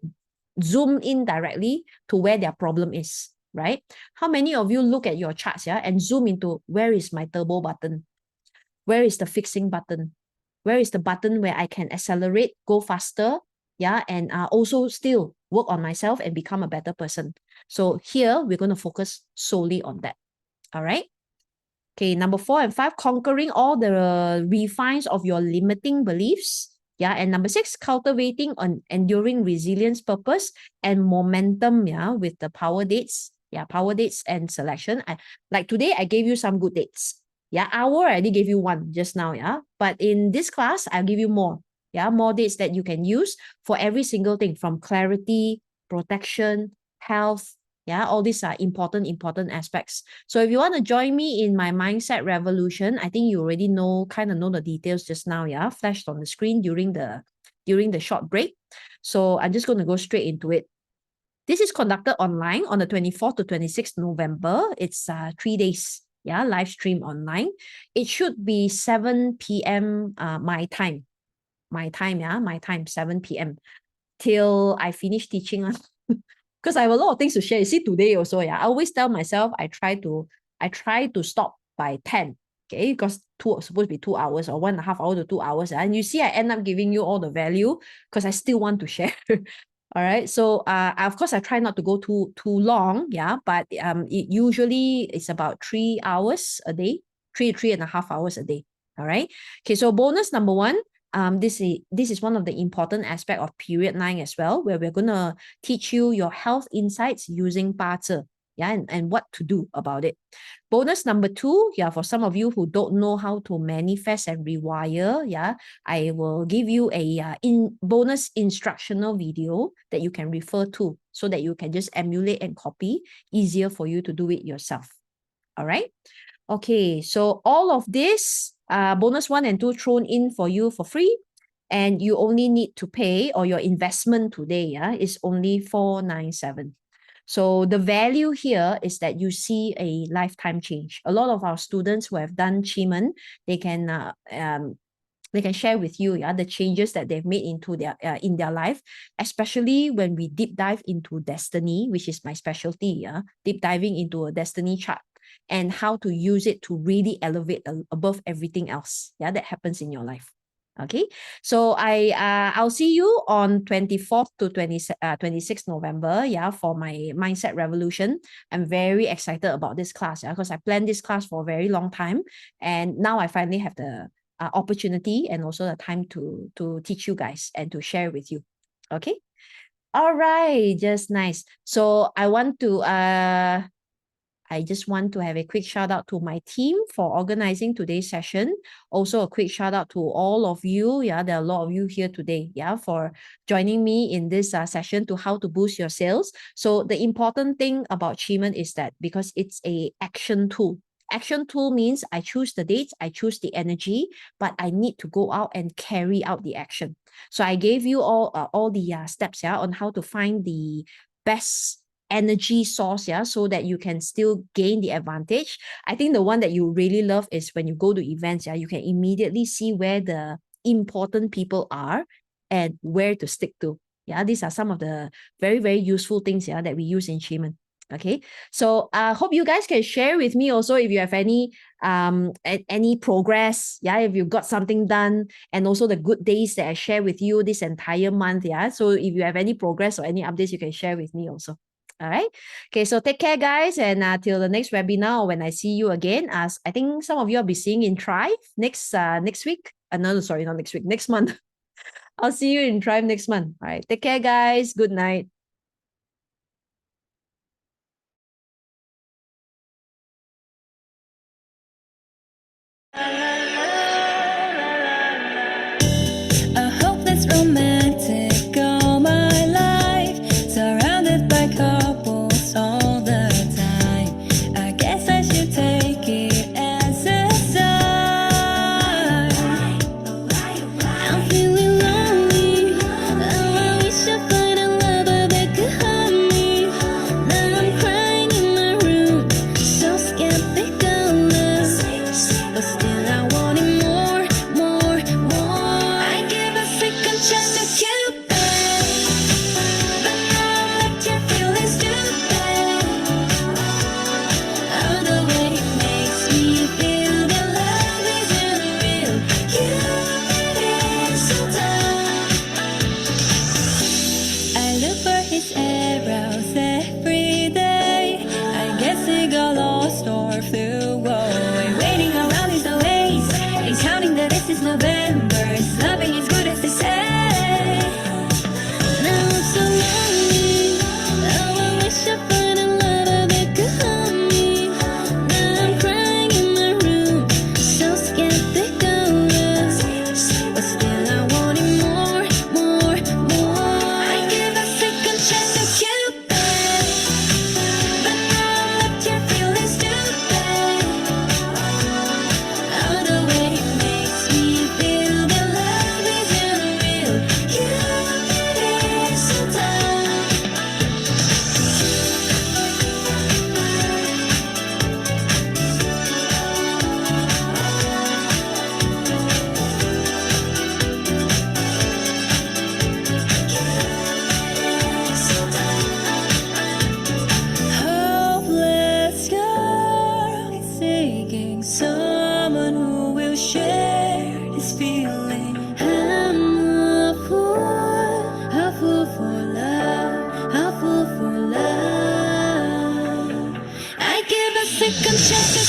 zoom in directly to where their problem is, right? How many of you look at your charts, and zoom into where is my turbo button? Where is the fixing button? Where is the button where I can accelerate, go faster, and also still work on myself and become a better person? So here, we're going to focus solely on that, all right? Okay, number 4 and 5, conquering all the refines of your limiting beliefs. And number 6, cultivating an enduring resilience, purpose, and momentum, with the power dates. Power dates and selection. Like today, I gave you some good dates. Hour, I already gave you one just now, But in this class, I'll give you more. More dates that you can use for every single thing, from clarity, protection, health. All these are important aspects. So if you want to join me in my Mindset Revolution, I think you already kind of know the details just now, flashed on the screen during the short break. So I'm just going to go straight into it. This is conducted online on the 24th to 26th November. It's 3 days, live stream online. It should be 7 p.m. My time, 7 p.m. till I finish teaching. Because I have a lot of things to share. You see, today also, I always tell myself I try to stop by 10. Okay, because supposed to be 2 hours or 1.5 hours to 2 hours. And you see, I end up giving you all the value because I still want to share. All right. So of course I try not to go too long, but it usually is about 3 hours a day, 3.5 hours a day. All right. Okay, so bonus number 1. This is one of the important aspect of period 9 as well, where we're going to teach you your health insights using 八字, and what to do about it. Bonus number 2, for some of you who don't know how to manifest and rewire, I will give you a bonus instructional video that you can refer to so that you can just emulate and copy, easier for you to do it yourself. All right. Okay, so all of this, bonus 1 and 2 thrown in for you for free, and you only need to pay, or your investment today is only 497. So the value here is that you see a lifetime change. A lot of our students who have done Qimen, they can share with you the changes that they've made into their in their life, especially when we deep dive into destiny, which is my specialty, deep diving into a destiny chart and how to use it to really elevate above everything else that happens in your life. Okay, so I'll see you on 24th to 26th November, for my Mindset Revolution. I'm very excited about this class, because I planned this class for a very long time, and now I finally have the opportunity and also the time to teach you guys and to share with you. Okay. All right, just nice. So I just want to have a quick shout out to my team for organizing today's session. Also, a quick shout out to all of you. Yeah, there are a lot of you here today. Yeah, for joining me in this session to how to boost your sales. So the important thing about Qimen is that because it's a action tool. Action tool means I choose the dates, I choose the energy, but I need to go out and carry out the action. So I gave you all the steps, yeah, on how to find the best energy source, yeah, so that you can still gain the advantage. I think the one that you really love is when you go to events, yeah, you can immediately see where the important people are and where to stick to. Yeah, these are some of the very, very useful things, yeah, that we use in Qimen. Okay, so I hope you guys can share with me also if you have any progress, yeah, if you've got something done, and also the good days that I share with you this entire month, yeah. So if you have any progress or any updates, you can share with me also. All right. Okay, so take care, guys, and till the next webinar or when I see you again. As I think some of you will be seeing in Thrive next week. No, sorry, not next week, next month. I'll see you in Thrive next month. All right. Take care, guys. Good night. A hopeless romantic all my life, surrounded by couples all the time. I guess I should take it as a sign. I'm feeling lonely. Oh, I wish I find a lover that could hug me. Now I'm crying in my room, so skeptical, but still I want it more, more, more. I give a second chance to Cupid, but now I'm left here feeling stupid. Oh, the way it makes me feel that love isn't real. Cupid is so dumb. I look for his arrows every day. I guess he got lost or flew away. Waiting around is a waste. He's counting the days, it's November. His loving is good as they say. Now I'm so lonely. Oh, I wish I find a lover that could hug me. Now I'm crying in my room, so skeptical, but still I want it more, more, more. I give a second chance to Cupid, but now I'm left here feeling stupid. Oh, the way it makes me feel that love isn't real. Cupid is so dumb. Hopeless girl seeking someone who will share this feeling. I'm a fool for love, a fool for love. I give a second chance to